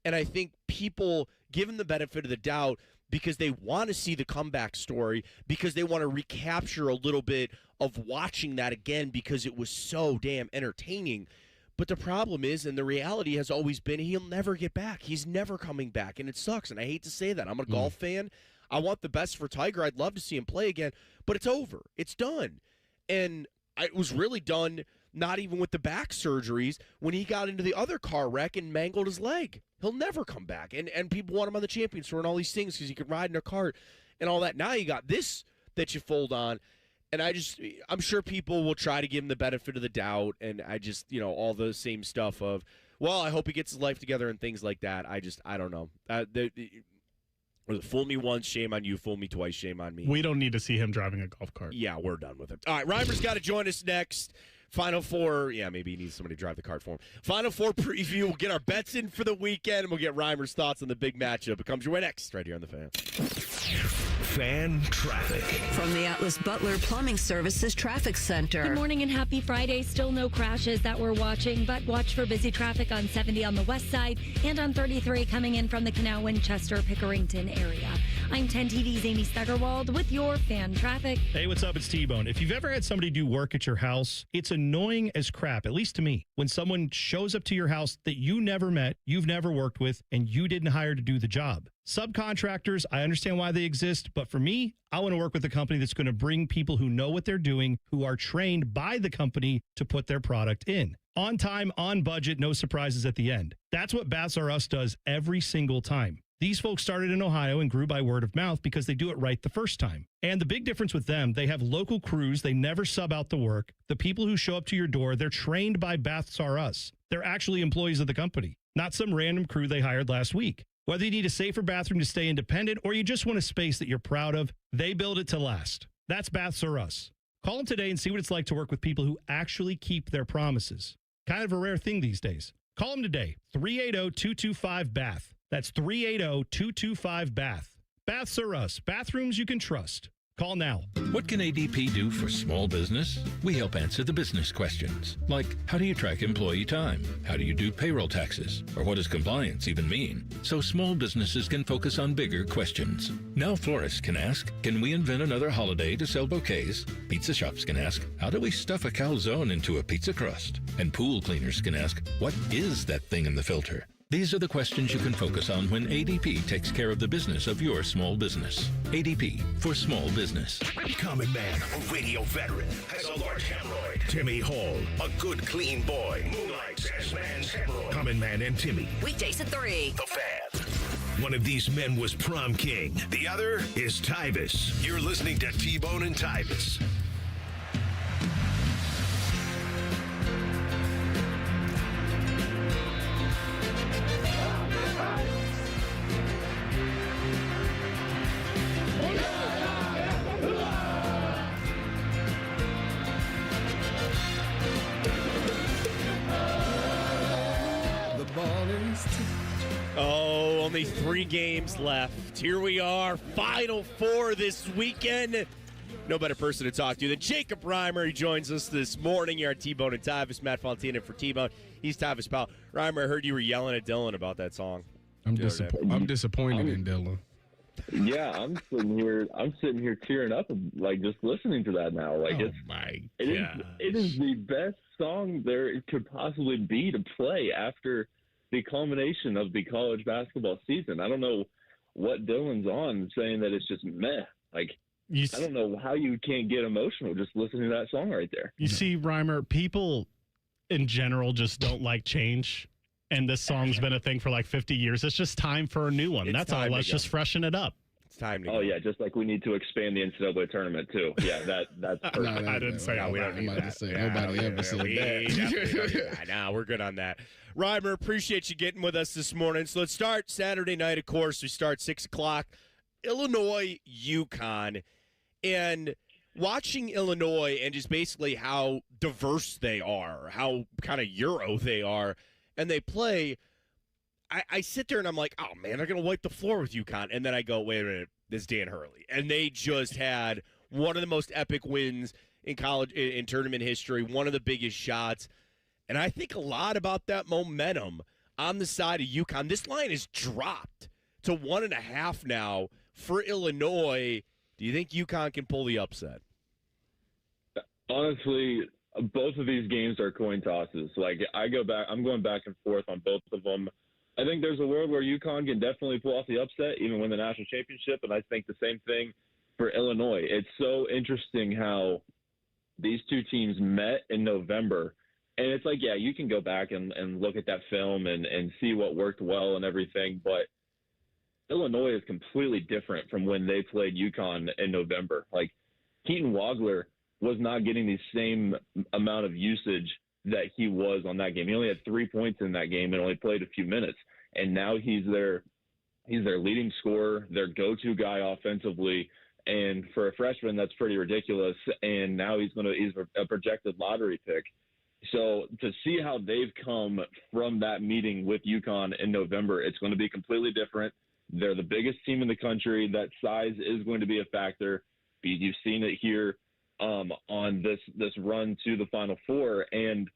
And I think people give him the benefit of the doubt because they want to see the comeback story, because they want to recapture a little bit of watching that again because it was so damn entertaining. But the problem is, and the reality has always been, he'll never get back. He's never coming back, and it sucks. And I hate to say that. I'm a golf fan. I want the best for Tiger. I'd love to see him play again, but it's over. It's done. And it was really done not even with the back surgeries when he got into the other car wreck and mangled his leg. He'll never come back. And people want him on the Champions Tour and all these things because he can ride in a cart. and all that. Now you got this that you fold on. And I'm sure people will try to give him the benefit of the doubt. And all the same stuff of, well, I hope he gets his life together and things like that. I don't know. Fool me once, shame on you. Fool me twice, shame on me. We don't need to see him driving a golf cart. Yeah, we're done with him. All right, Reimer's got to join us next. Final Four. Yeah, maybe he needs somebody to drive the cart for him. Final Four preview. We'll get our bets in for the weekend, and we'll get Reimer's thoughts on the big matchup. It comes your way next, right here on The Fan. Fan traffic. From the Atlas Butler Plumbing Services Traffic Center. Good morning and happy Friday. Still no crashes that we're watching, but watch for busy traffic on 70 on the west side and on 33 coming in from the Canal Winchester Pickerington area. I'm 10 TV's Amy Steigerwald with your fan traffic. Hey, what's up? It's T-Bone. If you've ever had somebody do work at your house, it's annoying as crap, at least to me, when someone shows up to your house that you never met, you've never worked with, and you didn't hire to do the job. Subcontractors, I understand why they exist, but for me, I want to work with a company that's going to bring people who know what they're doing, who are trained by the company to put their product in. On time, on budget, no surprises at the end. That's what Baths R Us does every single time. These folks started in Ohio and grew by word of mouth because they do it right the first time. And the big difference with them, they have local crews. They never sub out the work. The people who show up to your door, they're trained by Baths R Us. They're actually employees of the company, not some random crew they hired last week. Whether you need a safer bathroom to stay independent or you just want a space that you're proud of, they build it to last. That's Baths R Us. Call them today and see what it's like to work with people who actually keep their promises. Kind of a rare thing these days. Call them today, 380-225-BATH. That's 380-225-BATH. Baths R Us. Bathrooms you can trust. Call now. What can ADP do for small business? We help answer the business questions, like how do you track employee time? How do you do payroll taxes? Or what does compliance even mean? So small businesses can focus on bigger questions. Now florists can ask, can we invent another holiday to sell bouquets? Pizza shops can ask, how do we stuff a calzone into a pizza crust? And pool cleaners can ask, what is that thing in the filter? These are the questions you can focus on when ADP takes care of the business of your small business. ADP for small business. Common man, a radio veteran, has a large hemorrhoid. Timmy Hall, a good, clean boy, moonlights as man's hemorrhoid. Common Man and Timmy. Weekdays at 3. The Fan. One of these men was prom king. The other is Tyvis. You're listening to T-Bone and Tyvis. Oh, only 3 games left. Here we are, Final Four this weekend. No better person to talk to than Jacob Reimer. He joins us this morning here on T-Bone and Tyvis. Matt Fontina for T-Bone. He's Tyvis' pal. Reimer, I heard you were yelling at Dylan about that song. I'm disappointed in Dylan. Yeah, I'm sitting here tearing up, like just listening to that now. Like it is the best song there could possibly be to play after the culmination of the college basketball season. I don't know what Dylan's on saying that it's just meh. Like I don't know how you can't get emotional just listening to that song right there. You see, Reimer, people in general just don't like change. And this song's been a thing for like 50 years. It's just time for a new one. That's all. Let's just freshen it up. It's time to go. Yeah, just like we need to expand the NCAA tournament too. Yeah, that's perfect. I didn't say we don't need that. Nobody ever said that. Nah, we're good on that. Reimer, appreciate you getting with us this morning. So let's start Saturday night, of course. We start 6 o'clock. Illinois, UConn. And watching Illinois and just basically how diverse they are, how kind of Euro they are, and they play, I sit there and I'm like, oh, man, they're going to wipe the floor with UConn. And then I go, wait a minute, this is Dan Hurley. And they just had one of the most epic wins in college, in tournament history, one of the biggest shots. And I think a lot about that momentum on the side of UConn. This line is dropped to 1.5 now for Illinois. Do you think UConn can pull the upset? Honestly, both of these games are coin tosses. Like I'm going back and forth on both of them. I think there's a world where UConn can definitely pull off the upset, even win the national championship. And I think the same thing for Illinois. It's so interesting how these two teams met in November. And it's like, yeah, you can go back and look at that film and see what worked well and everything. But Illinois is completely different from when they played UConn in November. Like, Keaton Wagler was not getting the same amount of usage that he was on that game. He only had 3 points in that game and only played a few minutes. And now he's their leading scorer, their go-to guy offensively. And for a freshman, that's pretty ridiculous. And now he's a projected lottery pick. So to see how they've come from that meeting with UConn in November, it's going to be completely different. They're the biggest team in the country. That size is going to be a factor. You've seen it here on this run to the Final Four. And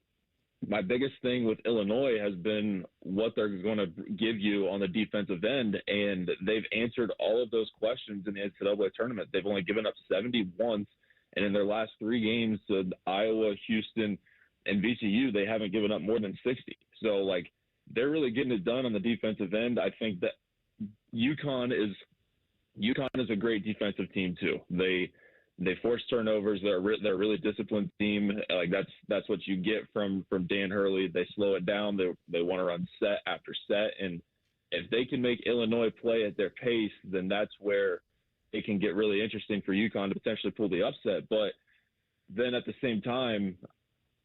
my biggest thing with Illinois has been what they're going to give you on the defensive end. And they've answered all of those questions in the NCAA tournament. They've only given up 70 once. And in their last 3 games to Iowa, Houston, and VCU, they haven't given up more than 60. So, like, they're really getting it done on the defensive end. I think that UConn is a great defensive team too. They force turnovers. They're a really disciplined team. Like, that's what you get from Dan Hurley. They slow it down. They want to run set after set, and if they can make Illinois play at their pace, then that's where it can get really interesting for UConn to potentially pull the upset. But then at the same time,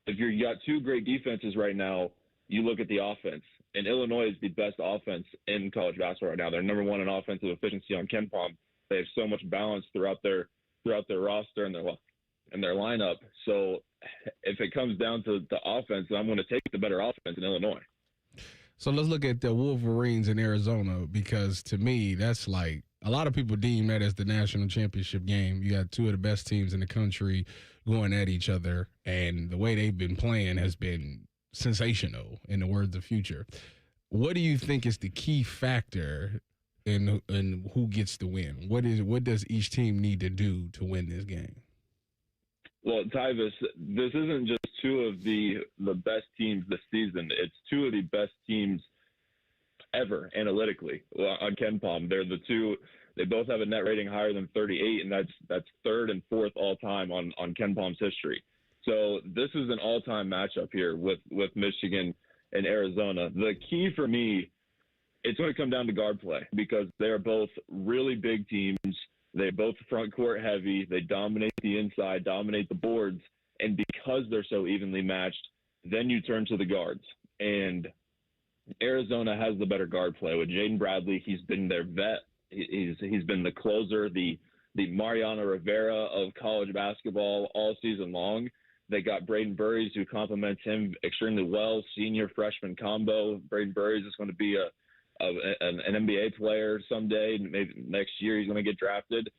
if you got 2 great defenses right now, you look at the offense, and Illinois is the best offense in college basketball right now. They're number 1 in offensive efficiency on KenPom. They have so much balance throughout their roster and their lineup. So if it comes down to the offense, I'm going to take the better offense in Illinois. So let's look at the Wolverines in Arizona, because to me, that's like, a lot of people deem that as the national championship game. You got 2 of the best teams in the country going at each other, and the way they've been playing has been sensational, in the words of Future. What do you think is the key factor in who gets the win? What does each team need to do to win this game? Well, Tyvis, this isn't just 2 of the best teams this season. It's 2 of the best teams ever analytically on KenPom. They're the 2. They both have a net rating higher than 38, and that's 3rd and 4th all time on KenPom's history. So this is an all-time matchup here with Michigan and Arizona. The key for me, it's going to come down to guard play, because they are both really big teams. They're both front court heavy. They dominate the inside, dominate the boards. And because they're so evenly matched, then you turn to the guards. And Arizona has the better guard play with Jaden Bradley. He's been their vet. He's been the closer, the Mariano Rivera of college basketball all season long. They got Braden Burries, who complements him extremely well. Senior freshman combo. Braden Burries is going to be an NBA player someday. Maybe next year he's going to get drafted.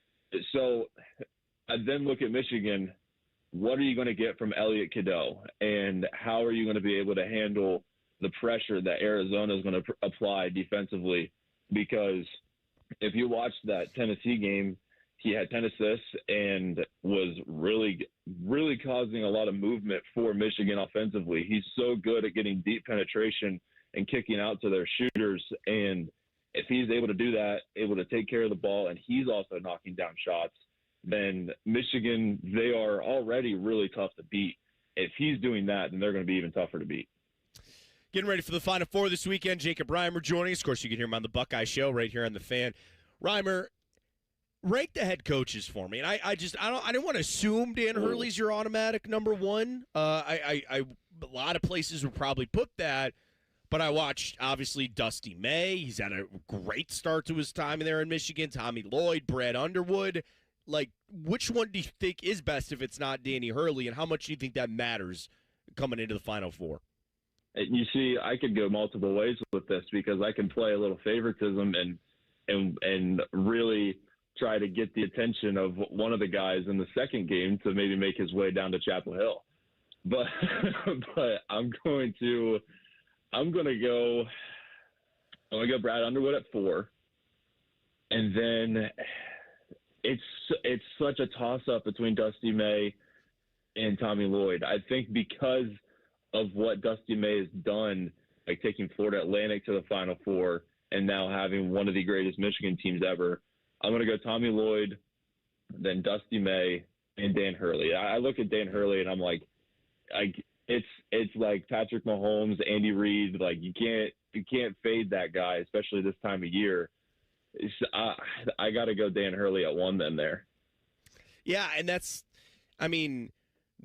So I then look at Michigan. What are you going to get from Elliot Cadeau? And how are you going to be able to handle the pressure that Arizona is going to apply defensively? Because if you watch that Tennessee game, he had 10 assists and was really, really causing a lot of movement for Michigan offensively. He's so good at getting deep penetration and kicking out to their shooters. And if he's able to do that, able to take care of the ball, and he's also knocking down shots, then Michigan, they are already really tough to beat. If he's doing that, then they're going to be even tougher to beat. Getting ready for the Final Four this weekend. Jacob Reimer joining us. Of course, you can hear him on the Buckeye Show right here on The Fan. Reimer, rank the head coaches for me. And I didn't want to assume Dan Hurley's your automatic number 1. A lot of places would probably put that. But I watched, obviously, Dusty May. He's had a great start to his time there in Michigan. Tommy Lloyd, Brad Underwood. Like, which one do you think is best if it's not Danny Hurley, and how much do you think that matters coming into the Final Four? You see, I could go multiple ways with this, because I can play a little favoritism and really try to get the attention of one of the guys in the second game to maybe make his way down to Chapel Hill. But I'm going to go Brad Underwood at 4, and then it's such a toss-up between Dusty May and Tommy Lloyd. I think because of what Dusty May has done, like taking Florida Atlantic to the Final Four and now having one of the greatest Michigan teams ever, I'm going to go Tommy Lloyd, then Dusty May, and Dan Hurley. I look at Dan Hurley and I'm like, it's like Patrick Mahomes, Andy Reid. Like, you can't fade that guy, especially this time of year. I got to go Dan Hurley at 1 then there. Yeah, and that's, I mean,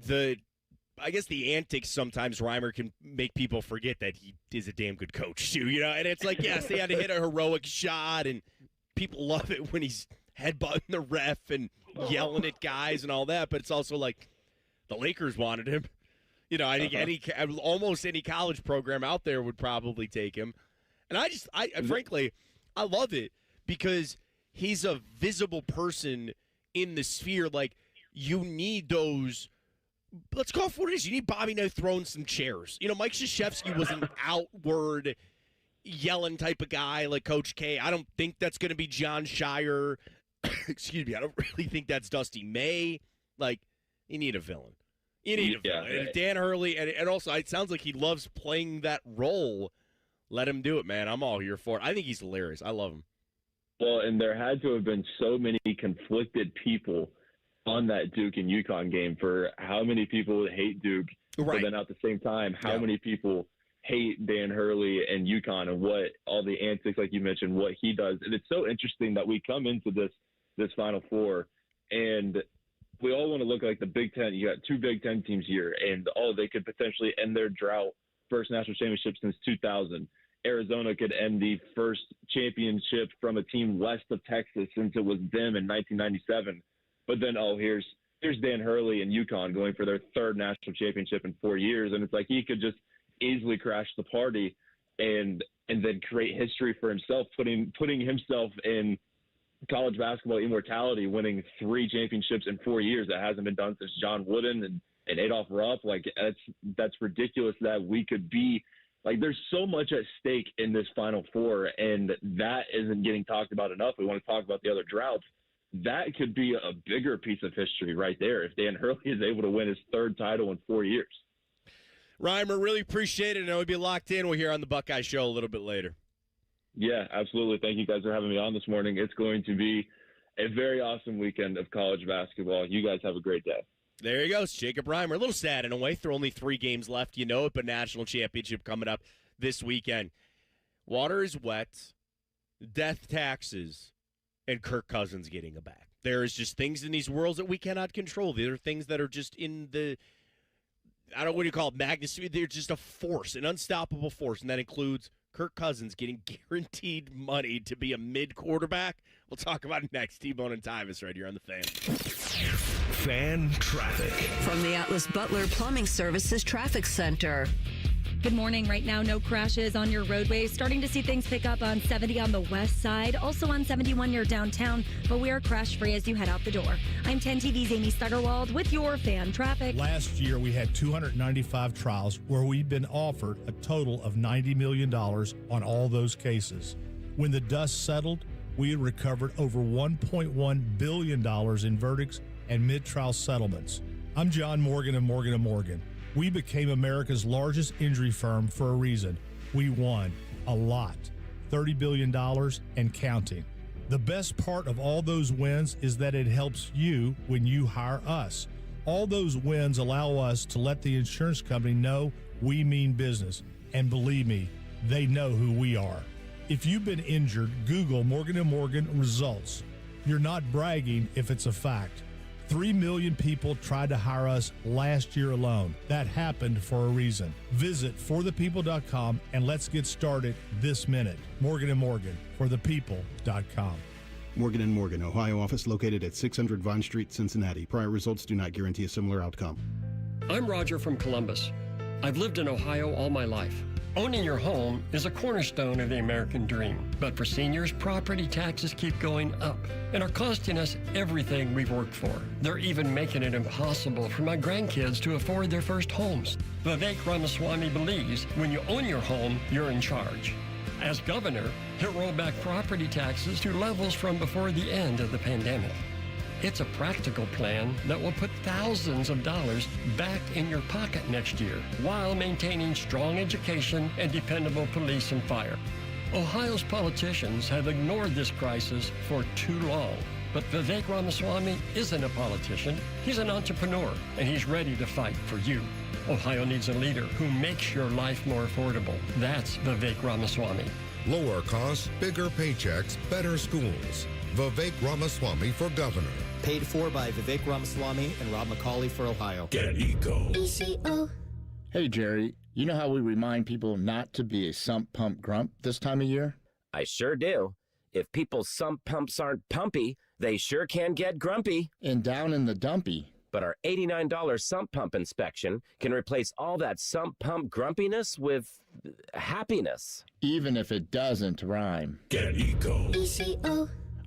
I guess the antics sometimes Reimer can make people forget that he is a damn good coach too, and it's like, yes, they had to hit a heroic shot, and people love it when he's headbutting the ref and yelling at guys and all that, but it's also like the Lakers wanted him. I think almost any college program out there would probably take him. And frankly, I love it because he's a visible person in the sphere. Like, you need those, let's call it what it is. You need Bobby Knight throwing some chairs. Mike Krzyzewski was an outward yelling type of guy like Coach K. I don't think that's going to be John Shire. Excuse me. I don't really think that's Dusty May. Like, you need a villain. You need a villain. And Dan Hurley, and also it sounds like he loves playing that role. Let him do it, man. I'm all here for it. I think he's hilarious. I love him. Well, and there had to have been so many conflicted people on that Duke and UConn game for how many people hate Duke, but then at the same time, how many people hate Dan Hurley and UConn and what all the antics, like you mentioned, what he does. And it's so interesting that we come into this Final Four and we all want to look like the Big Ten. You got 2 Big Ten teams here, and they could potentially end their drought, first national championship since 2000. Arizona could end the first championship from a team west of Texas since it was them in 1997. But then, here's Dan Hurley and UConn going for their 3rd national championship in 4 years, and it's like he could just easily crash the party and then create history for himself, putting himself in college basketball immortality, winning 3 championships in 4 years. That hasn't been done since John Wooden and Adolph Rupp. Like, that's ridiculous that we could be like, there's so much at stake in this Final Four, and that isn't getting talked about enough. We want to talk about the other droughts. That could be a bigger piece of history right there if Dan Hurley is able to win his 3rd title in 4 years. Reimer, really appreciate it. And we'll be locked in. We'll hear on the Buckeye Show a little bit later. Yeah, absolutely. Thank you guys for having me on this morning. It's going to be a very awesome weekend of college basketball. You guys have a great day. There he goes, Jacob Reimer. A little sad in a way. There are only 3 games left, but national championship coming up this weekend. Water is wet, death taxes, and Kirk Cousins getting a back. There is just things in these worlds that we cannot control. There are things that are just in the, I don't know what you call it, magnitude. They're just a force, an unstoppable force, and that includes Kirk Cousins getting guaranteed money to be a mid-quarterback. We'll talk about it next. T-Bone and Tyvis right here on The Fan. Fan traffic. From the Atlas Butler Plumbing Services Traffic Center. Good morning. Right now, no crashes on your roadways. Starting to see things pick up on 70 on the west side, also on 71 near downtown, but we are crash-free as you head out the door. I'm 10 TV's Amy Stuggerwald with your fan traffic. Last year, we had 295 trials where we've been offered a total of $90 million on all those cases. When the dust settled, we had recovered over $1.1 billion in verdicts and mid-trial settlements. I'm John Morgan of Morgan & Morgan. We became America's largest injury firm for a reason. We won a lot, $30 billion and counting. The best part of all those wins is that it helps you when you hire us. All those wins allow us to let the insurance company know we mean business. And believe me, they know who we are. If you've been injured, Google Morgan & Morgan results. You're not bragging if it's a fact. 3 million people tried to hire us last year alone. That happened for a reason. Visit forthepeople.com and let's get started this minute. Morgan & Morgan, forthepeople.com. Morgan & Morgan, Ohio office located at 600 Vine Street, Cincinnati. Prior results do not guarantee a similar outcome. I'm Roger from Columbus. I've lived in Ohio all my life. Owning your home is a cornerstone of the American dream. But for seniors, property taxes keep going up and are costing us everything we've worked for. They're even making it impossible for my grandkids to afford their first homes. Vivek Ramaswamy believes when you own your home, you're in charge. As governor, he'll roll back property taxes to levels from before the end of the pandemic. It's a practical plan that will put thousands of dollars back in your pocket next year while maintaining strong education and dependable police and fire. Ohio's politicians have ignored this crisis for too long. But Vivek Ramaswamy isn't a politician. He's an entrepreneur, and he's ready to fight for you. Ohio needs a leader who makes your life more affordable. That's Vivek Ramaswamy. Lower costs, bigger paychecks, better schools. Vivek Ramaswamy for governor. Paid for by Vivek Ramaswamy and Rob McCauley for Ohio. Get Eco. Hey, Jerry, you know how we remind people not to be a sump pump grump this time of year? I sure do. If people's sump pumps aren't pumpy, they sure can get grumpy. And down in the dumpy. But our $89 sump pump inspection can replace all that sump pump grumpiness with happiness. Even if it doesn't rhyme. Get Eco.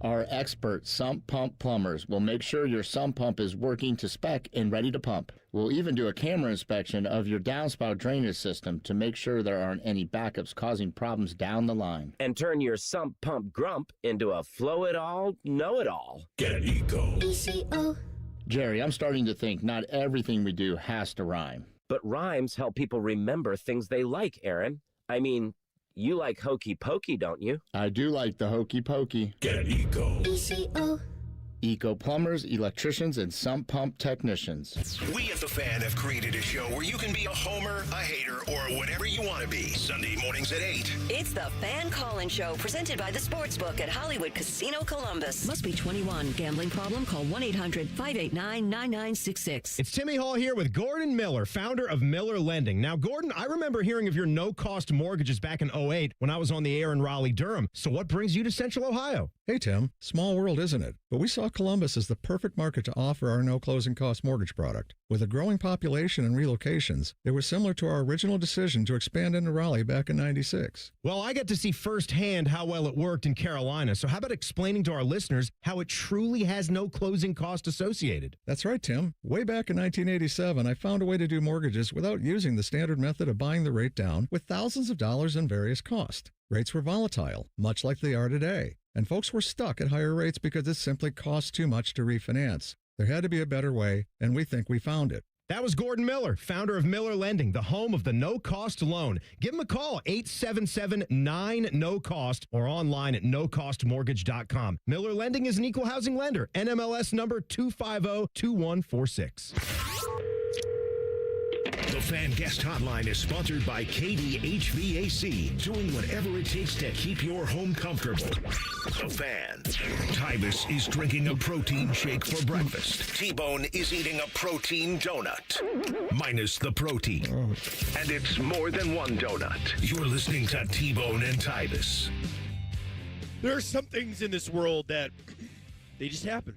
Our expert sump pump plumbers will make sure your sump pump is working to spec and ready to pump. We'll even do a camera inspection of your downspout drainage system to make sure there aren't any backups causing problems down the line. And turn your sump pump grump into a flow-it-all, know-it-all. Get Eco. Jerry, I'm starting to think not everything we do has to rhyme. But rhymes help people remember things they like, Aaron. I mean, you like hokey pokey, don't you? I do like the hokey pokey. Get Eco. Eco plumbers, electricians, and sump pump technicians. We at The Fan have created a show where you can be a homer, a hater, or whatever you want to be. Sunday mornings at 8. It's the Fan Call-In Show, presented by the Sportsbook at Hollywood Casino Columbus. Must be 21. Gambling problem? Call 1-800-589-9966. It's Timmy Hall here with Gordon Miller, founder of Miller Lending. Now, Gordon, I remember hearing of your no-cost mortgages back in 2008 when I was on the air in Raleigh-Durham. So what brings you to Central Ohio? Hey, Tim. Small world, isn't it? But we saw Columbus as the perfect market to offer our no-closing cost mortgage product. With a growing population and relocations, it was similar to our original decision to expand into Raleigh back in '96. Well, I get to see firsthand how well it worked in Carolina, so how about explaining to our listeners how it truly has no closing cost associated? That's right, Tim. Way back in 1987, I found a way to do mortgages without using the standard method of buying the rate down with thousands of dollars in various costs. Rates were volatile, much like they are today. And folks were stuck at higher rates because it simply costs too much to refinance. There had to be a better way, and we think we found it. That was Gordon Miller, founder of Miller Lending, the home of the no-cost loan. Give him a call, 877-9-NO-COST, or online at nocostmortgage.com. Miller Lending is an equal housing lender. NMLS number 250-2146. The Fan Guest Hotline is sponsored by KDHVAC, doing whatever it takes to keep your home comfortable. The Fan. Tyvis is drinking a protein shake for breakfast. T-Bone is eating a protein donut, minus the protein. And it's more than one donut. You're listening to T-Bone and Tyvis. There are some things in this world that they just happen.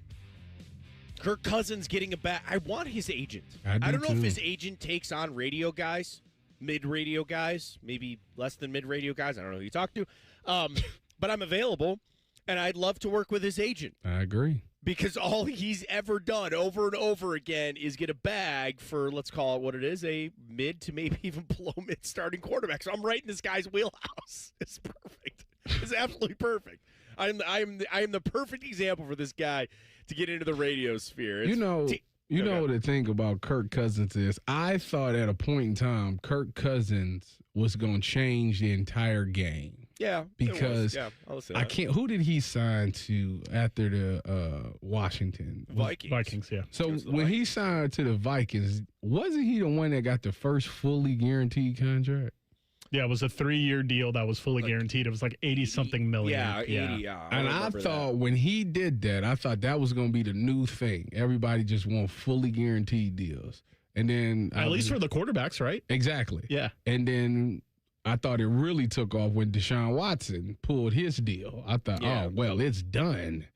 Kirk Cousins getting a bat. I want his agent. I don't know if his agent takes on radio guys, mid-radio guys, maybe less than mid-radio guys. I don't know who you talk to. But I'm available, and I'd love to work with his agent. I agree. Because all he's ever done over and over again is get a bag for, let's call it what it is, a mid to maybe even below mid starting quarterback. So I'm right in this guy's wheelhouse. It's perfect. It's absolutely perfect. I am the perfect example for this guy to get into the radio sphere. You know what the thing about Kirk Cousins is? I thought at a point in time Kirk Cousins was going to change the entire game. Yeah, because I'll say I that. can't. Who did he sign to after the Washington Vikings? Yeah. So when he signed to the Vikings, wasn't he the one that got the first fully guaranteed contract? Yeah, it was a 3-year deal that was fully guaranteed. It was like 80-something million. Yeah, 80. And I thought when he did that, I thought that was going to be the new thing. Everybody just want fully guaranteed deals. And then at least for the quarterbacks, right? Exactly. Yeah. And then I thought it really took off when Deshaun Watson pulled his deal. I thought, oh, well, it's done.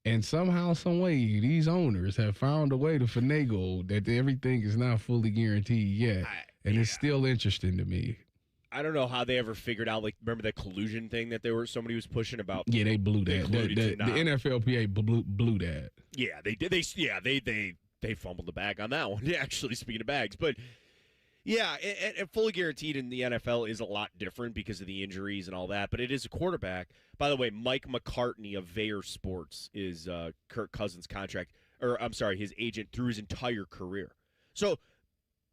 And somehow, some way, these owners have found a way to finagle that everything is not fully guaranteed yet. And it's still interesting to me. I don't know how they ever figured out. Like, remember the collusion thing that somebody was pushing about? Yeah, they blew that. The NFLPA blew that. Yeah, they did. They fumbled the bag on that one. Actually, speaking of bags, but yeah, and fully guaranteed in the NFL is a lot different because of the injuries and all that. But it is a quarterback. By the way, Mike McCartney of Vayer Sports is Kirk Cousins' contract, or I'm sorry, his agent through his entire career. So,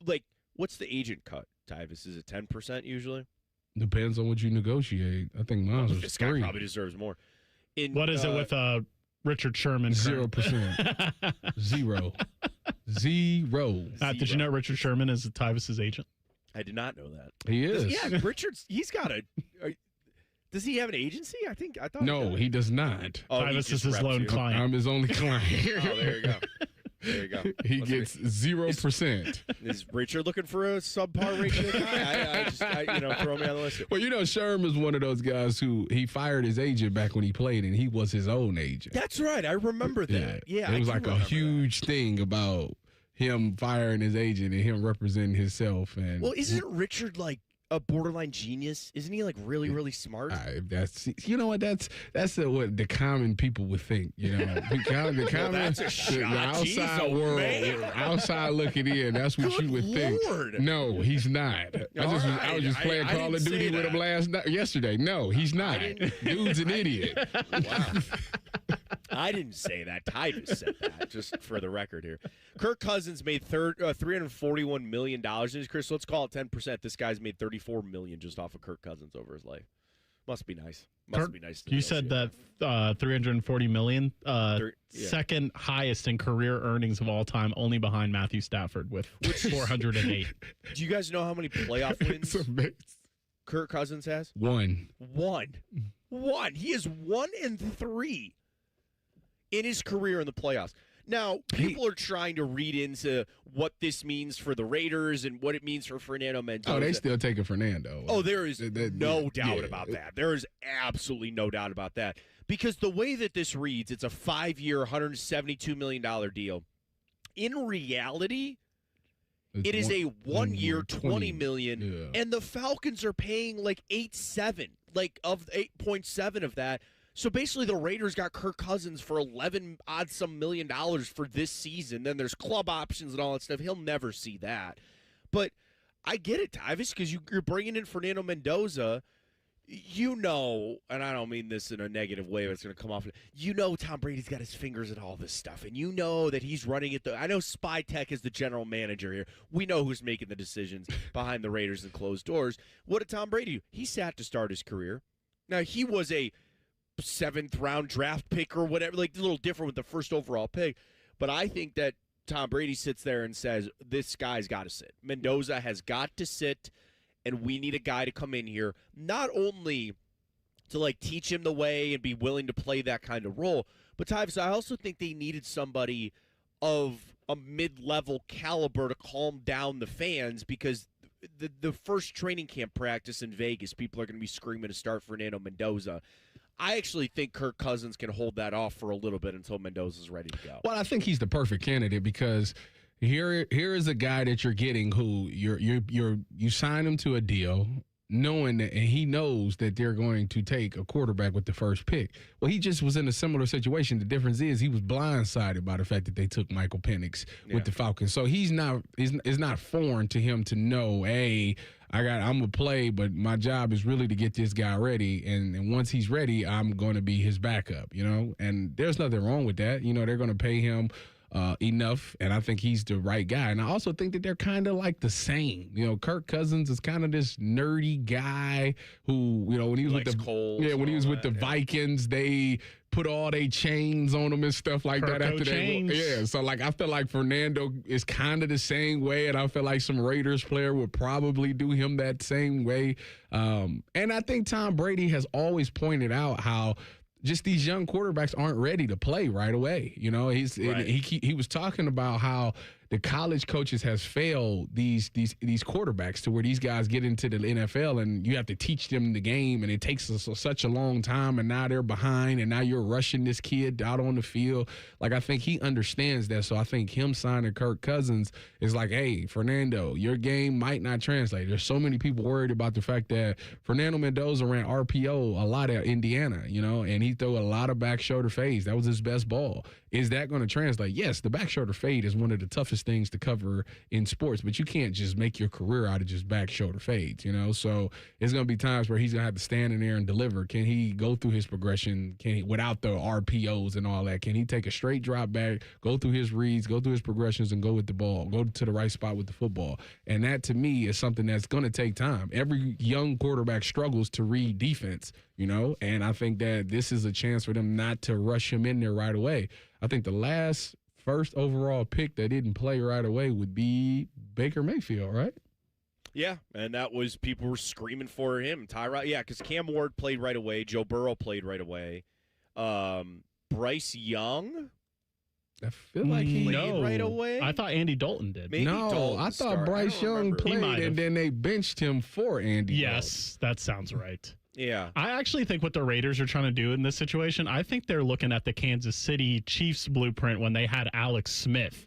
like, what's the agent cut? Tyvis, is it 10% usually? Depends on what you negotiate. I think mine was this 3. guy probably deserves more. What is it with Richard Sherman? 0%. Zero. Did you know Richard Sherman is Tyvis's agent? I did not know that. He is. Yeah, Richard's. He's got a. Does he have an agency? I thought. No, he does not. Oh, Tyvis is his lone client. I'm his only client. Oh, there you go. There you go. He gets 0%. Is Richard looking for a subpar ratio guy? I throw me on the list. Well, Sherm is one of those guys who he fired his agent back when he played, and he was his own agent. That's right. I remember that. Yeah, it was like a huge thing about him firing his agent and him representing himself. And well, isn't Richard like a borderline genius? Isn't he like really, really smart? That's what the common people would think. The common that's a shot. the outside world, outside looking in. That's what you would think. No, he's not. I was just playing Call of Duty with him yesterday. No, he's not. Dude's an idiot. Wow. I didn't say that. Tyvis said that, just for the record here. Kirk Cousins made $341 million in his career, so let's call it 10%. This guy's made $34 million just off of Kirk Cousins over his life. Must be nice. Be nice. You said that $340 million, second highest in career earnings of all time, only behind Matthew Stafford with 408. Do you guys know how many playoff wins Kirk Cousins has? One. He is 1-3 in his career in the playoffs. Now, people are trying to read into what this means for the Raiders and what it means for Fernando Mendoza. Oh, they still taking Fernando. Oh, there is no doubt about that. There is absolutely no doubt about that. Because the way that this reads, it's a 5-year, $172 million deal. In reality, it is a 1-year, $20 million, and the Falcons are paying like 8.7, like of 8.7 of that. So basically, the Raiders got Kirk Cousins for $11-odd-some million for this season. Then there's club options and all that stuff. He'll never see that. But I get it, Tyvis, because you're bringing in Fernando Mendoza. And I don't mean this in a negative way, but it's going to come off. Tom Brady's got his fingers in all this stuff, and that he's running it. I know Spy Tech is the general manager here. We know who's making the decisions behind the Raiders and closed doors. What did Tom Brady do? He sat to start his career. Now, he was a 7th-round draft pick or whatever, like a little different with the first overall pick. But I think that Tom Brady sits there and says, this guy's got to sit. Mendoza has got to sit, and we need a guy to come in here, not only to teach him the way and be willing to play that kind of role, but Tyvis, I also think they needed somebody of a mid-level caliber to calm down the fans, because the first training camp practice in Vegas, people are going to be screaming to start Fernando Mendoza. I actually think Kirk Cousins can hold that off for a little bit until Mendoza's ready to go. Well, I think he's the perfect candidate, because here is a guy that you're getting who you sign him to a deal knowing that, and he knows that they're going to take a quarterback with the first pick. Well, he just was in a similar situation. The difference is he was blindsided by the fact that they took Michael Penix with the Falcons. So it's not foreign to him to know, hey, I'm going to play, but my job is really to get this guy ready. And once he's ready, I'm going to be his backup, and there's nothing wrong with that. They're going to pay him enough, and I think he's the right guy. And I also think that they're kind of like the same. Kirk Cousins is kind of this nerdy guy who, when he was with the Vikings, they put all their chains on him and stuff like that after chains. Yeah, so I feel like Fernando is kind of the same way, and I feel like some Raiders player would probably do him that same way. And I think Tom Brady has always pointed out how just these young quarterbacks aren't ready to play right away. He was talking about how the college coaches has failed these quarterbacks to where these guys get into the NFL and you have to teach them the game, and it takes such a long time, and now they're behind, and now you're rushing this kid out on the field. I think he understands that. So I think him signing Kirk Cousins is like, hey, Fernando, your game might not translate. There's so many people worried about the fact that Fernando Mendoza ran RPO a lot at Indiana, and he threw a lot of back shoulder fades. That was his best ball. Is that going to translate? Yes, the back shoulder fade is one of the toughest things to cover in sports, but you can't just make your career out of just back shoulder fades, So it's going to be times where he's going to have to stand in there and deliver. Can he go through his progression? Can he, without the RPOs and all that, can he take a straight drop back, go through his reads, go through his progressions, and go with the ball, go to the right spot with the football? And that, to me, is something that's going to take time. Every young quarterback struggles to read defense, and I think that this is a chance for them not to rush him in there right away. I think the first overall pick that didn't play right away would be Baker Mayfield, right? Yeah, and that was people were screaming for him. Tyrod, yeah, because Cam Ward played right away. Joe Burrow played right away. Bryce Young, I feel like he played right away. I thought Andy Dalton did. Maybe Dalton I thought started. Bryce Young played, and then they benched him for Andy. Yes, that sounds right. Yeah. I actually think what the Raiders are trying to do in this situation, I think they're looking at the Kansas City Chiefs blueprint when they had Alex Smith.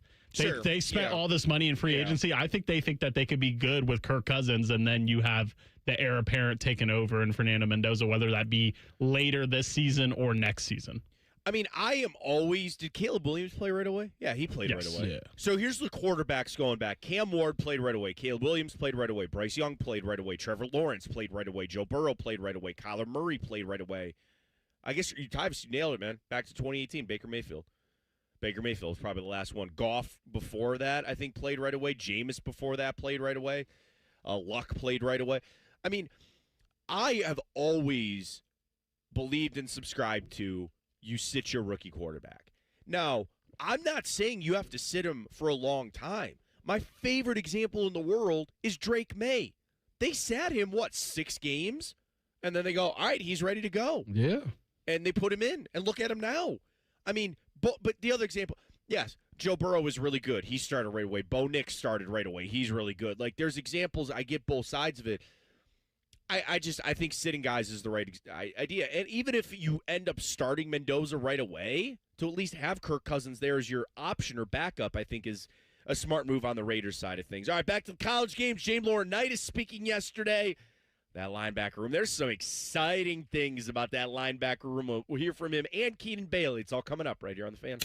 They spent all this money in free agency. I think they think that they could be good with Kirk Cousins, and then you have the heir apparent taken over in Fernando Mendoza, whether that be later this season or next season. I mean, I am always. Did Caleb Williams play right away? Yeah, he played right away. Yeah. So here's the quarterbacks going back. Cam Ward played right away. Caleb Williams played right away. Bryce Young played right away. Trevor Lawrence played right away. Joe Burrow played right away. Kyler Murray played right away. I guess Tyvis, you nailed it, man. Back to 2018, Baker Mayfield. Baker Mayfield was probably the last one. Goff before that, I think, played right away. Jameis before that played right away. Luck played right away. I mean, I have always believed and subscribed to you sit your rookie quarterback. Now, I'm not saying you have to sit him for a long time. My favorite example in the world is Drake May. They sat him, 6 games? And then they go, all right, he's ready to go. Yeah. And they put him in, and look at him now. I mean, but the other example, yes, Joe Burrow was really good. He started right away. Bo Nix started right away. He's really good. Like, there's examples. I get both sides of it. I think sitting guys is the right idea. And even if you end up starting Mendoza right away, to at least have Kirk Cousins there as your option or backup, I think is a smart move on the Raiders side of things. All right, back to the college games. James Laurinaitis speaking yesterday. That linebacker room. There's some exciting things about that linebacker room. We'll hear from him and Keenan Bailey. It's all coming up right here on The Fan.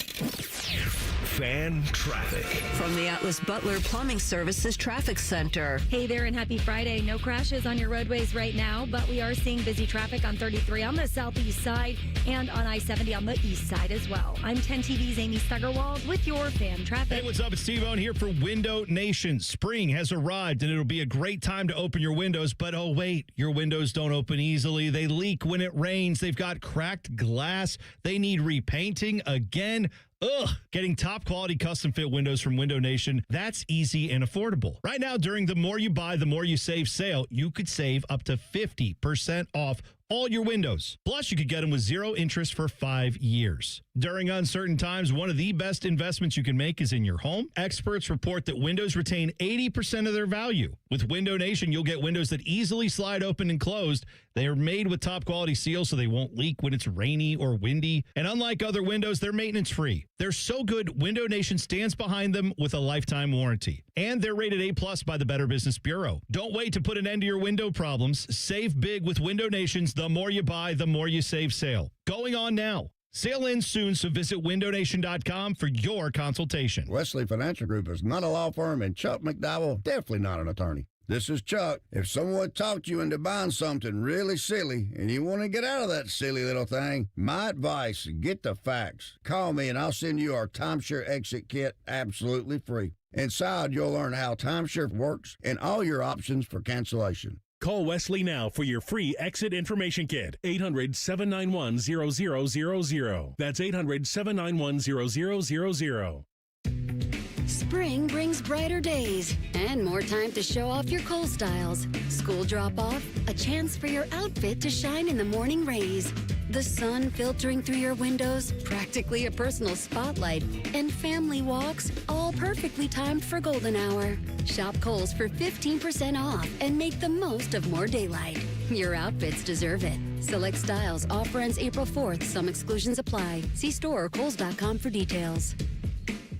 Fan traffic. From the Atlas Butler Plumbing Services Traffic Center. Hey there and happy Friday. No crashes on your roadways right now, but we are seeing busy traffic on 33 on the southeast side and on I-70 on the east side as well. I'm 10 TV's Amy Stuggerwald with your Fan Traffic. Hey, what's up? It's Steve-O here for Window Nation. Spring has arrived, and it'll be a great time to open your windows, but oh wait, your windows don't open easily. They leak when it rains. They've got cracked glass. They need repainting again. Ugh, getting top quality custom fit windows from Window Nation, that's easy and affordable. Right now, during the More You Buy, the More You Save sale, you could save up to 50% off all your windows. Plus, you could get them with 0 interest for 5 years. During uncertain times, one of the best investments you can make is in your home. Experts report that windows retain 80% of their value. With Window Nation, you'll get windows that easily slide open and closed. They are made with top quality seals so they won't leak when it's rainy or windy. And unlike other windows, they're maintenance free. They're so good, Window Nation stands behind them with a lifetime warranty. And they're rated A+ by the Better Business Bureau. Don't wait to put an end to your window problems. Save big with Window Nation's The More You Buy, The More You Save sale. Going on now. Sale ends soon, so visit windownation.com for your consultation. Wesley Financial Group is not a law firm, and Chuck McDowell, definitely not an attorney. This is Chuck. If someone talked you into buying something really silly and you want to get out of that silly little thing, my advice, get the facts. Call me and I'll send you our timeshare exit kit absolutely free. Inside, you'll learn how timeshare works and all your options for cancellation. Call Wesley now for your free exit information kit. 800-791-0000. That's 800-791-0000. Spring brings brighter days and more time to show off your Kohl styles. School drop-off, a chance for your outfit to shine in the morning rays. The sun filtering through your windows, practically a personal spotlight. And family walks, all perfectly timed for golden hour. Shop Kohl's for 15% off and make the most of more daylight. Your outfits deserve it. Select styles. Offer ends April 4th. Some exclusions apply. See store or Kohls.com for details.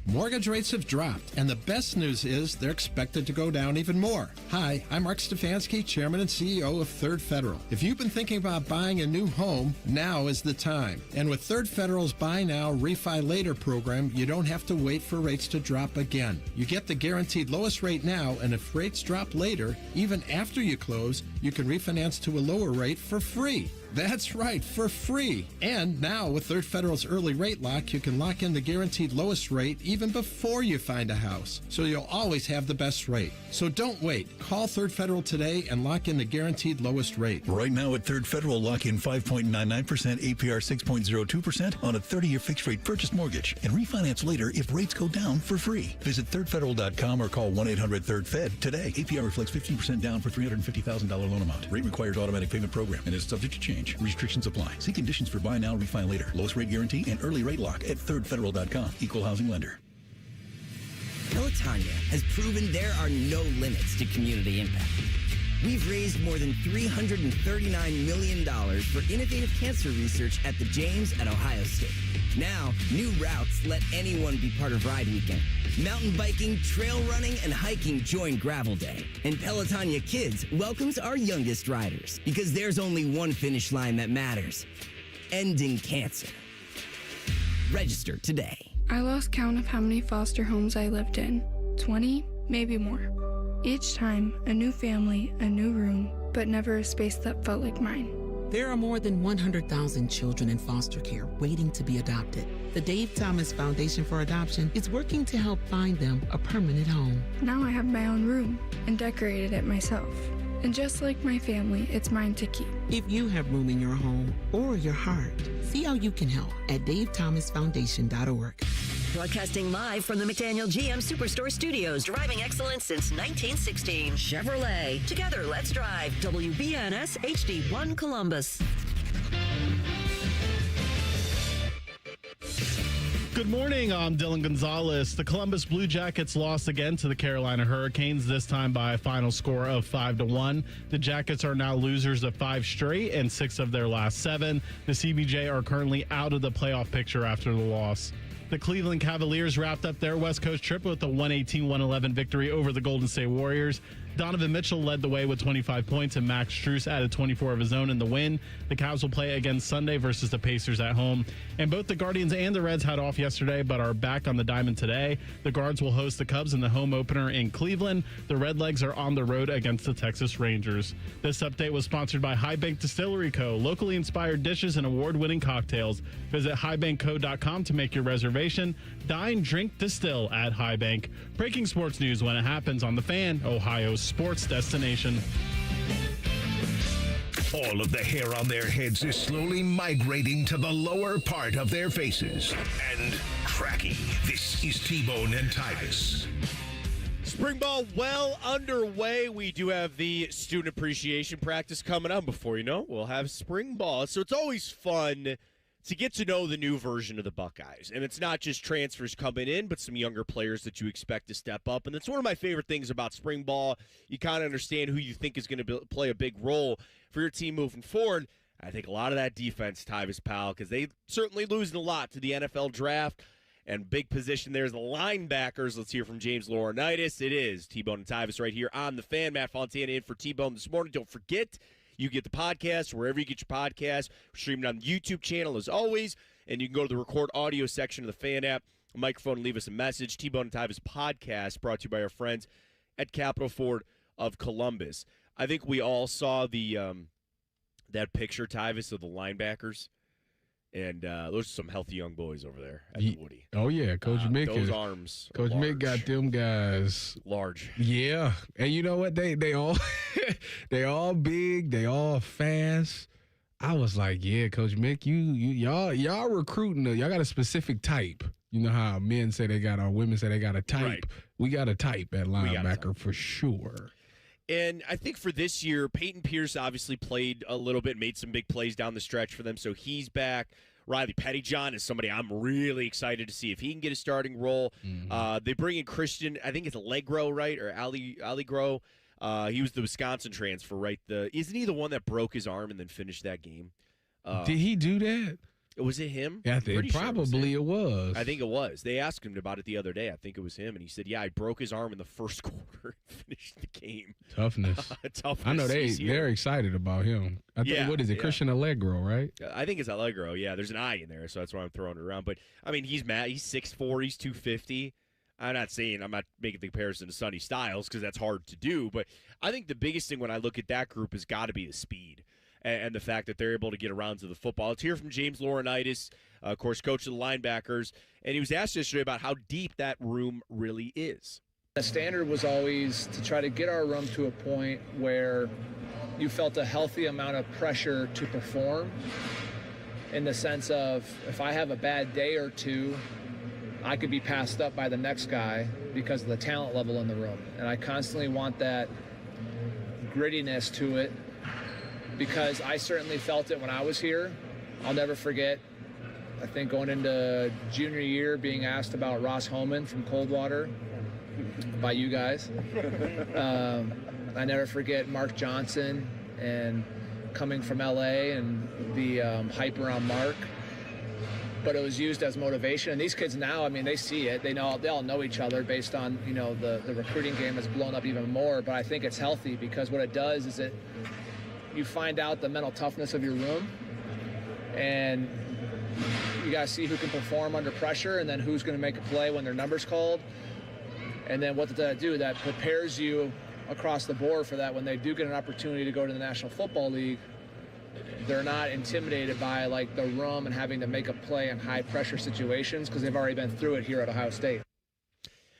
Mortgage rates have dropped, and the best news is they're expected to go down even more. Hi, I'm Mark Stefanski, Chairman and CEO of Third Federal. If you've been thinking about buying a new home, now is the time. And with Third Federal's Buy Now, Refi Later program, you don't have to wait for rates to drop again. You get the guaranteed lowest rate now, and if rates drop later, even after you close, you can refinance to a lower rate for free. That's right, for free. And now with Third Federal's early rate lock, you can lock in the guaranteed lowest rate even before you find a house. So you'll always have the best rate. So don't wait. Call Third Federal today and lock in the guaranteed lowest rate. Right now at Third Federal, lock in 5.99% APR 6.02% on a 30-year fixed rate purchase mortgage and refinance later if rates go down for free. Visit thirdfederal.com or call 1-800-3rd-FED today. APR reflects 15% down for $350,000 loan amount. Rate requires automatic payment program and is subject to change. Restrictions apply. See conditions for buy now, refi later. Lowest rate guarantee and early rate lock at thirdfederal.com. Equal housing lender. Pelotonia has proven there are no limits to community impact. We've raised more than $339 million for innovative cancer research at the James at Ohio State. Now, new routes let anyone be part of Ride Weekend. Mountain biking, trail running, and hiking join Gravel Day. And Pelotonia Kids welcomes our youngest riders because there's only one finish line that matters: ending cancer. Register today. I lost count of how many foster homes I lived in. 20, maybe more. Each time, a new family, a new room, but never a space that felt like mine. There are more than 100,000 children in foster care waiting to be adopted. The Dave Thomas Foundation for Adoption is working to help find them a permanent home. Now I have my own room and decorated it myself. And just like my family, it's mine to keep. If you have room in your home or your heart, see how you can help at davethomasfoundation.org. Broadcasting live from the McDaniel GM Superstore Studios. Driving excellence since 1916. Chevrolet. Together, let's drive. WBNS HD1 Columbus. Good morning, I'm Dylan Gonzalez. The Columbus Blue Jackets lost again to the Carolina Hurricanes, this time by a final score of 5-1. The Jackets are now losers of 5 straight and 6 of their last 7. The CBJ are currently out of the playoff picture after the loss. The Cleveland Cavaliers wrapped up their West Coast trip with a 118-111 victory over the Golden State Warriors. Donovan Mitchell led the way with 25 points, and Max Strus added 24 of his own in the win. The Cavs will play again Sunday versus the Pacers at home. And both the Guardians and the Reds had off yesterday, but are back on the diamond today. The Guards will host the Cubs in the home opener in Cleveland. The Redlegs are on the road against the Texas Rangers. This update was sponsored by High Bank Distillery Co., locally inspired dishes and award-winning cocktails. Visit highbankco.com to make your reservation. Dine, drink, distill at High Bank. Breaking sports news when it happens on The Fan, Ohio's sports destination. All of the hair on their heads is slowly migrating to the lower part of their faces. And cracking. This is T-Bone and Tyvis. Spring ball well underway. We do have the student appreciation practice coming up. Before you know, we'll have spring ball. So it's always fun to get to know the new version of the Buckeyes. And it's not just transfers coming in, but some younger players that you expect to step up. And that's one of my favorite things about spring ball. You kind of understand who you think is going to play a big role for your team moving forward. I think a lot of that defense, Tyvis, pal, because they certainly losing a lot to the NFL draft. And big position there is the linebackers. Let's hear from James Laurinaitis. It is T-Bone and Tyvis right here on The Fan. Matt Fontana in for T-Bone this morning. Don't forget, you get the podcast wherever you get your podcast. We're streaming on the YouTube channel as always. And you can go to the record audio section of the Fan app, a microphone, and leave us a message. T-Bone and Tyvis podcast brought to you by our friends at Capital Ford of Columbus. I think we all saw the that picture, Tyvis, of the linebackers. And those are some healthy young boys over there at the Woody. Oh, yeah. Coach Mick. Those arms. Coach Mick got them guys. Large. Yeah. And you know what? They all they all big. They all fast. I was like, yeah, Coach Mick, y'all recruiting. Y'all got a specific type. You know how men say they got, or women say they got a type. Right. We got a type at linebacker for sure. And I think for this year, Peyton Pierce obviously played a little bit, made some big plays down the stretch for them, so he's back. Riley Pettyjohn is somebody I'm really excited to see if he can get a starting role. Mm-hmm. They bring in Christian, I think it's Allegro, right, or Allegro. He was the Wisconsin transfer, right? Isn't he the one that broke his arm and then finished that game? Did he do that? Was it him? Yeah, probably it was. I think it was. They asked him about it the other day. I think it was him, and he said, "Yeah, I broke his arm in the first quarter and finished the game." Toughness. Toughness. I know they're excited about him. I think, what is it, Christian Allegro, right? I think it's Allegro. Yeah, there's an I in there, so that's why I'm throwing it around. But I mean, he's 6'4", he's 250. I'm not making the comparison to Sonny Styles because that's hard to do. But I think the biggest thing when I look at that group has got to be the speed. and the fact that they're able to get around to the football. Let's hear from James Laurinaitis, of course, coach of the linebackers, and he was asked yesterday about how deep that room really is. The standard was always to try to get our room to a point where you felt a healthy amount of pressure to perform, in the sense of if I have a bad day or two, I could be passed up by the next guy because of the talent level in the room. And I constantly want that grittiness to it, because I certainly felt it when I was here. I'll never forget, I think going into junior year, being asked about Ross Holman from Coldwater by you guys. I never forget Mark Johnson and coming from LA and the hype around Mark. But it was used as motivation. And these kids now, I mean, they see it. They all know each other based on, the recruiting game has blown up even more. But I think it's healthy, because what it does is you find out the mental toughness of your room, and you got to see who can perform under pressure, and then who's going to make a play when their number's called. And then what does that do? That prepares you across the board for that. When they do get an opportunity to go to the National Football League, they're not intimidated by like the room and having to make a play in high pressure situations, because they've already been through it here at Ohio State.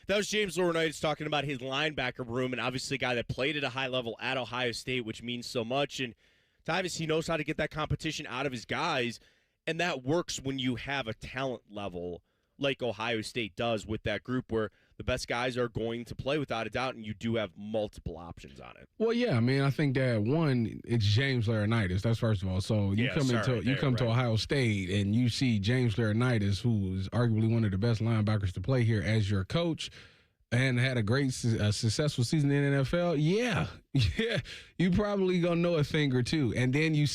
That was James Laurinaitis talking about his linebacker room, and obviously a guy that played at a high level at Ohio State, which means so much. And Tyvis, he knows how to get that competition out of his guys, and that works when you have a talent level like Ohio State does with that group, where the best guys are going to play without a doubt, and you do have multiple options on it. Well, yeah, I mean, I think that one, it's James Laurinaitis. That's first of all. So you come to Ohio State and you see James Laurinaitis, who is arguably one of the best linebackers to play here, as your coach, and had a great, successful season in the NFL. Yeah, you probably gonna know a thing or two. And then you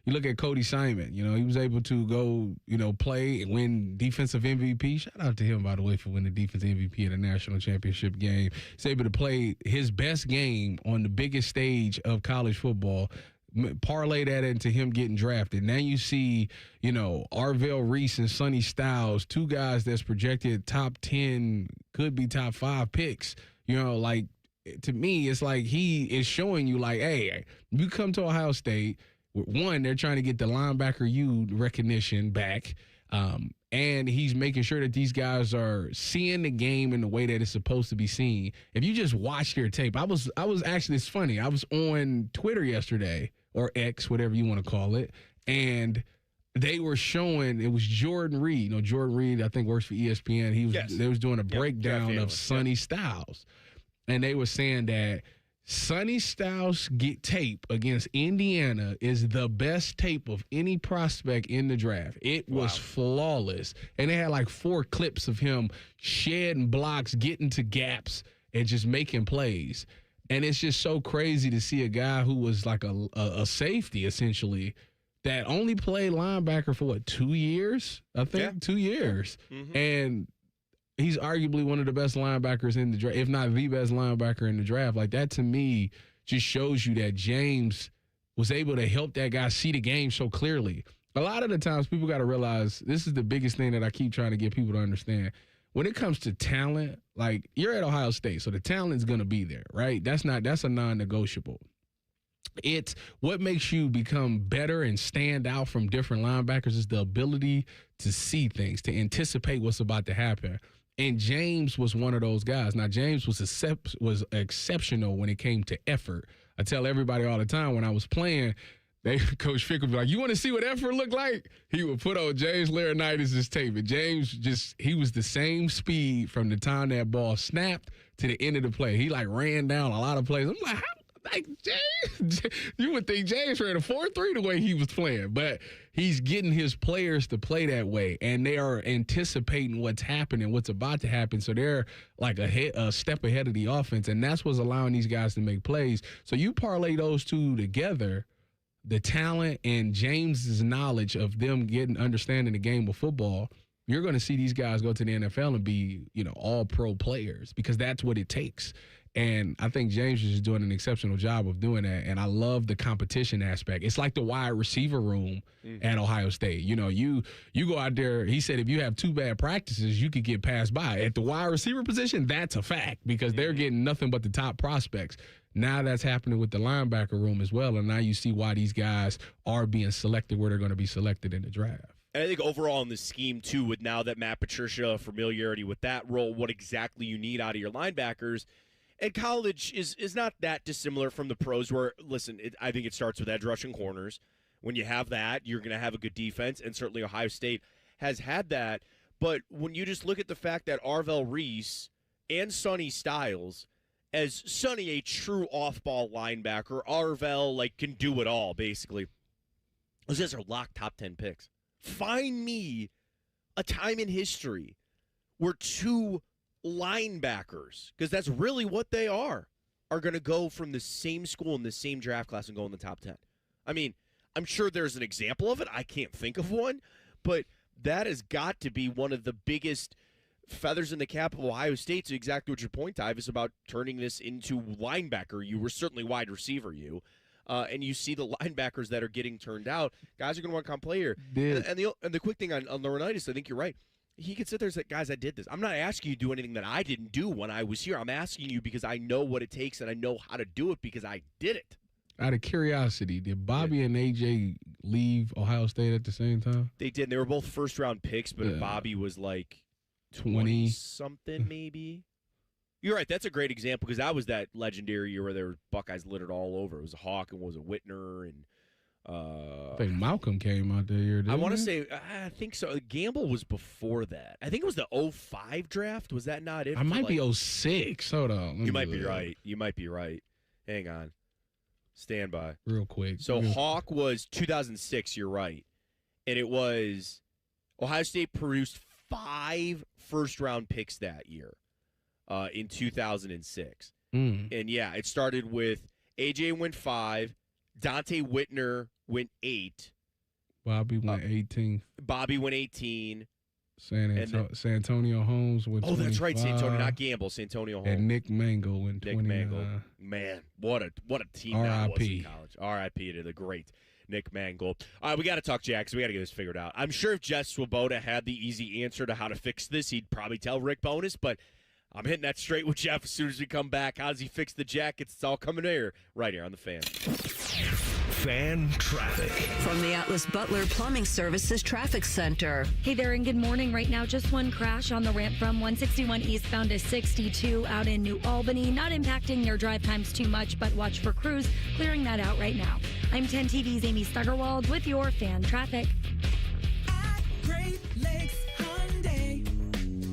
look at Cody Simon. He was able to go, play and win defensive MVP. Shout out to him, by the way, for winning the defensive MVP at a national championship game. He's able to play his best game on the biggest stage of college football. Parlay that into him getting drafted. Now you see, Arvell Reese and Sonny Styles, two guys that's projected top 10, could be top 5 picks. To me, it's like he is showing you, like, hey, you come to Ohio State. One, they're trying to get the linebacker recognition back. And he's making sure that these guys are seeing the game in the way that it's supposed to be seen. If you just watch their tape, I was actually, it's funny. I was on Twitter yesterday, or X, whatever you want to call it, and they were showing, it was Jordan Reed. Jordan Reed, I think, works for ESPN. They was doing a breakdown of Sonny Styles, and they were saying that Sonny Styles tape against Indiana is the best tape of any prospect in the draft. It was flawless. And they had like 4 clips of him shedding blocks, getting to gaps, and just making plays. And it's just so crazy to see a guy who was like a safety, essentially, that only played linebacker for, 2 years? I think 2 years. Yeah. Mm-hmm. And he's arguably one of the best linebackers in the draft, if not the best linebacker in the draft. Like, that to me just shows you that James was able to help that guy see the game so clearly. A lot of the times people got to realize, this is the biggest thing that I keep trying to get people to understand. When it comes to talent, like, you're at Ohio State, so the talent's going to be there, right? That's a non-negotiable. It's what makes you become better and stand out from different linebackers is the ability to see things, to anticipate what's about to happen. And James was one of those guys. Now, James was exceptional when it came to effort. I tell everybody all the time when I was playing, Coach Fick would be like, you want to see what effort looked like? He would put on James Laurinaitis' tape. And James he was the same speed from the time that ball snapped to the end of the play. He ran down a lot of plays. I'm like, how? Like, James, you would think James ran a 4.3 the way he was playing, but he's getting his players to play that way, and they are anticipating what's happening, what's about to happen, so they're like a step ahead of the offense, and that's what's allowing these guys to make plays. So you parlay those two together, the talent and James's knowledge of them understanding the game of football, you're going to see these guys go to the NFL and be, all pro players, because that's what it takes. And I think James is doing an exceptional job of doing that. And I love the competition aspect. It's like the wide receiver room at Ohio State. You know, you go out there. He said if you have 2 bad practices, you could get passed by. At the wide receiver position, that's a fact because they're getting nothing but the top prospects. Now that's happening with the linebacker room as well. And now you see why these guys are being selected where they're going to be selected in the draft. And I think overall in the scheme, too, with now that Matt Patricia, familiarity with that role, what exactly you need out of your linebackers. And college is not that dissimilar from the pros where, listen, I think it starts with edge rush and corners. When you have that, you're going to have a good defense, and certainly Ohio State has had that. But when you just look at the fact that Arvell Reese and Sonny Styles, as Sonny a true off-ball linebacker, Arvell can do it all, basically. Those guys are locked top 10 picks. Find me a time in history where 2 linebackers, because that's really what they are going to go from the same school in the same draft class and go in the top 10. I mean, I'm sure there's an example of it. I can't think of one, but that has got to be one of the biggest feathers in the cap of Ohio State. So exactly what your point, Tyvis, about turning this into linebacker. You were certainly wide receiver, and you see the linebackers that are getting turned out. Guys are going to want to come play here. And the quick thing on Laurinaitis, I think you're right. He could sit there and say, guys, I did this. I'm not asking you to do anything that I didn't do when I was here. I'm asking you because I know what it takes and I know how to do it because I did it. Out of curiosity, did Bobby and AJ leave Ohio State at the same time? They did. They were both first-round picks, but Bobby was 20-something maybe. You're right. That's a great example because that was that legendary year where there were Buckeyes littered all over. It was a Hawk and was a Whitner and I think Malcolm came out that year. I want to say, I think so. Gamble was before that. I think it was the 05 draft. Was that not it? I might be 06. Hold on. You might be right. You might be right. Hang on. Stand by. Real quick. So Hawk was 2006. You're right. And it was Ohio State produced 5 first-round picks that year in 2006. And, yeah, it started with AJ went 5. Dante Whitner went 8. Bobby went 18. Bobby went 18. Santonio Holmes went 25. Oh, that's right. Santonio, not Gamble. Santonio Holmes. And Nick Mango went 29. Nick Mango. Man, what a team that was in college. R.I.P. to the great Nick Mangold. All right, we got to talk Jacks. We got to get this figured out. I'm sure if Jeff Swoboda had the easy answer to how to fix this, he'd probably tell Rick Bowness, but I'm hitting that straight with Jeff as soon as we come back. How does he fix the Jackets? It's all coming here, right here on The Fan. Fan traffic. From the Atlas Butler Plumbing Services Traffic Center. Hey there, and good morning. Right now, just one crash on the ramp from 161 eastbound to 62 out in New Albany. Not impacting your drive times too much, but watch for crews clearing that out right now. I'm 10 TV's Amy Stuggerwald with your fan traffic. At Great Lakes Hyundai,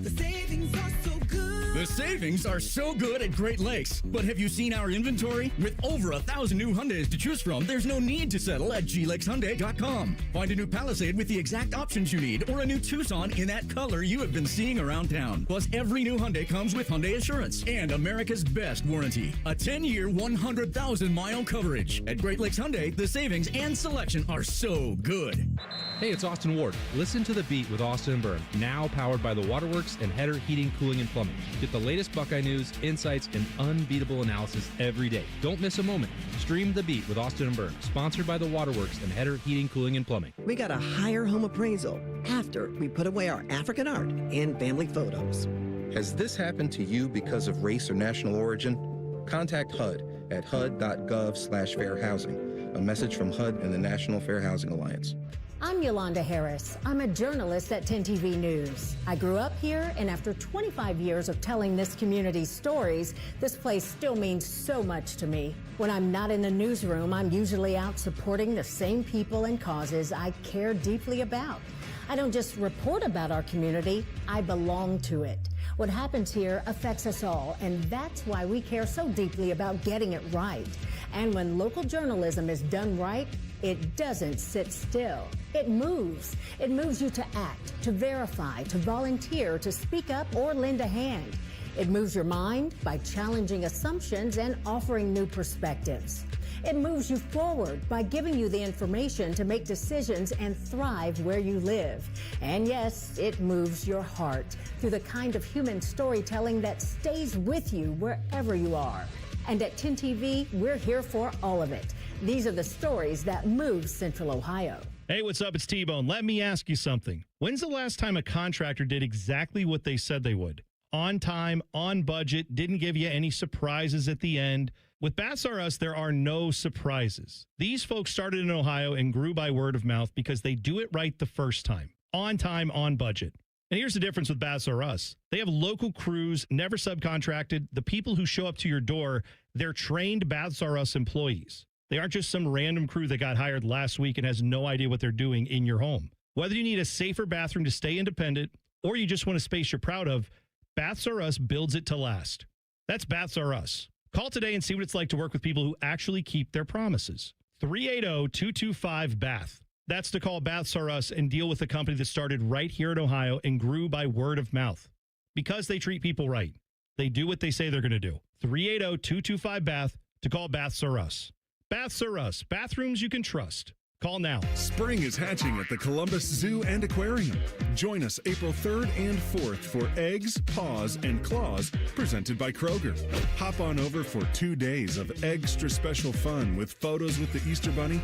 the savings are so good. The savings are so good at Great Lakes. But have you seen our inventory? With over 1,000 new Hyundais to choose from, there's no need to settle at glakeshyundai.com. Find a new Palisade with the exact options you need, or a new Tucson in that color you have been seeing around town. Plus, every new Hyundai comes with Hyundai Assurance and America's best warranty. A 10-year, 100,000-mile coverage. At Great Lakes Hyundai, the savings and selection are so good. Hey, it's Austin Ward. Listen to The Beat with Austin and Byrne, now powered by the Waterworks and Header Heating, Cooling, and Plumbing. Get the latest Buckeye news, insights, and unbeatable analysis every day. Don't miss a moment. Stream The Beat with Austin and Byrne, sponsored by the Waterworks and Header Heating, Cooling, and Plumbing. We got a higher home appraisal after we put away our African art and family photos. Has this happened to you because of race or national origin? Contact HUD at hud.gov/fair housing. A message from HUD and the National Fair Housing Alliance. I'm Yolanda Harris. I'm a journalist at 10 TV News. I grew up here, and after 25 years of telling this community's stories, this place still means so much to me. When I'm not in the newsroom, I'm usually out supporting the same people and causes I care deeply about. I don't just report about our community, I belong to it. What happens here affects us all, and that's why we care so deeply about getting it right. And when local journalism is done right, it doesn't sit still. It moves. It moves you to act, to verify, to volunteer, to speak up or lend a hand. It moves your mind by challenging assumptions and offering new perspectives. It moves you forward by giving you the information to make decisions and thrive where you live. And yes, it moves your heart through the kind of human storytelling that stays with you wherever you are. And at 10 TV, we're here for all of it. These are the stories that move Central Ohio. Hey, what's up? It's T-Bone. Let me ask you something. When's the last time a contractor did exactly what they said they would? On time, on budget, didn't give you any surprises at the end. With Baths R Us, there are no surprises. These folks started in Ohio and grew by word of mouth because they do it right the first time. On time, on budget. And here's the difference with Baths R Us. They have local crews, never subcontracted. The people who show up to your door, they're trained Baths R Us employees. They aren't just some random crew that got hired last week and has no idea what they're doing in your home. Whether you need a safer bathroom to stay independent or you just want a space you're proud of, Baths R Us builds it to last. That's Baths R Us. Call today and see what it's like to work with people who actually keep their promises. 380-225-BATH. That's to call Baths R Us and deal with a company that started right here in Ohio and grew by word of mouth. Because they treat people right. They do what they say they're going to do. 380-225-BATH to call Baths R Us. Baths R Us. Bathrooms you can trust. Call now. Spring is hatching at the Columbus Zoo and Aquarium. Join us April 3rd and 4th for Eggs, Paws, and Claws, presented by Kroger. Hop on over for 2 days of extra special fun with photos with the Easter Bunny.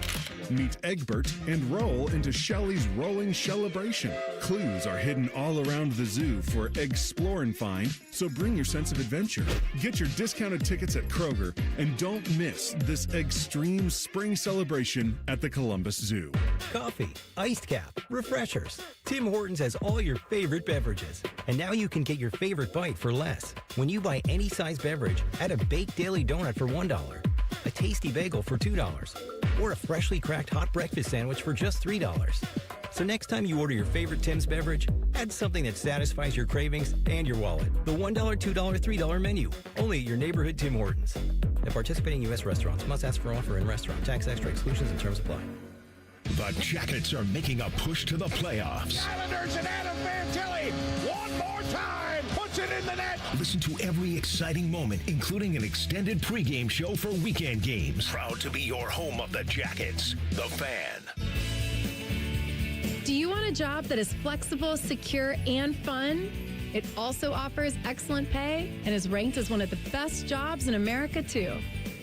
Meet Egbert and roll into Shelley's Rolling Shellebration. Clues are hidden all around the zoo for Explore and Find, so bring your sense of adventure. Get your discounted tickets at Kroger and don't miss this extreme spring celebration at the Columbus Zoo. Coffee, iced cap, refreshers. Tim Hortons has all your favorite beverages. And now you can get your favorite bite for less. When you buy any size beverage, add a baked daily donut for $1, a tasty bagel for $2, or a freshly cracked hot breakfast sandwich for just $3. So next time you order your favorite Tim's beverage, add something that satisfies your cravings and your wallet. The $1, $2, $3 menu. Only at your neighborhood Tim Hortons. At participating U.S. restaurants, must ask for offer in restaurant. Tax extra exclusions and terms apply. The Jackets are making a push to the playoffs. The Islanders and Adam Fantilli, one more time, puts it in the net. Listen to every exciting moment, including an extended pregame show for weekend games. Proud to be your home of the Jackets, The Fan. Do you want a job that is flexible, secure, and fun? It also offers excellent pay and is ranked as one of the best jobs in America, too.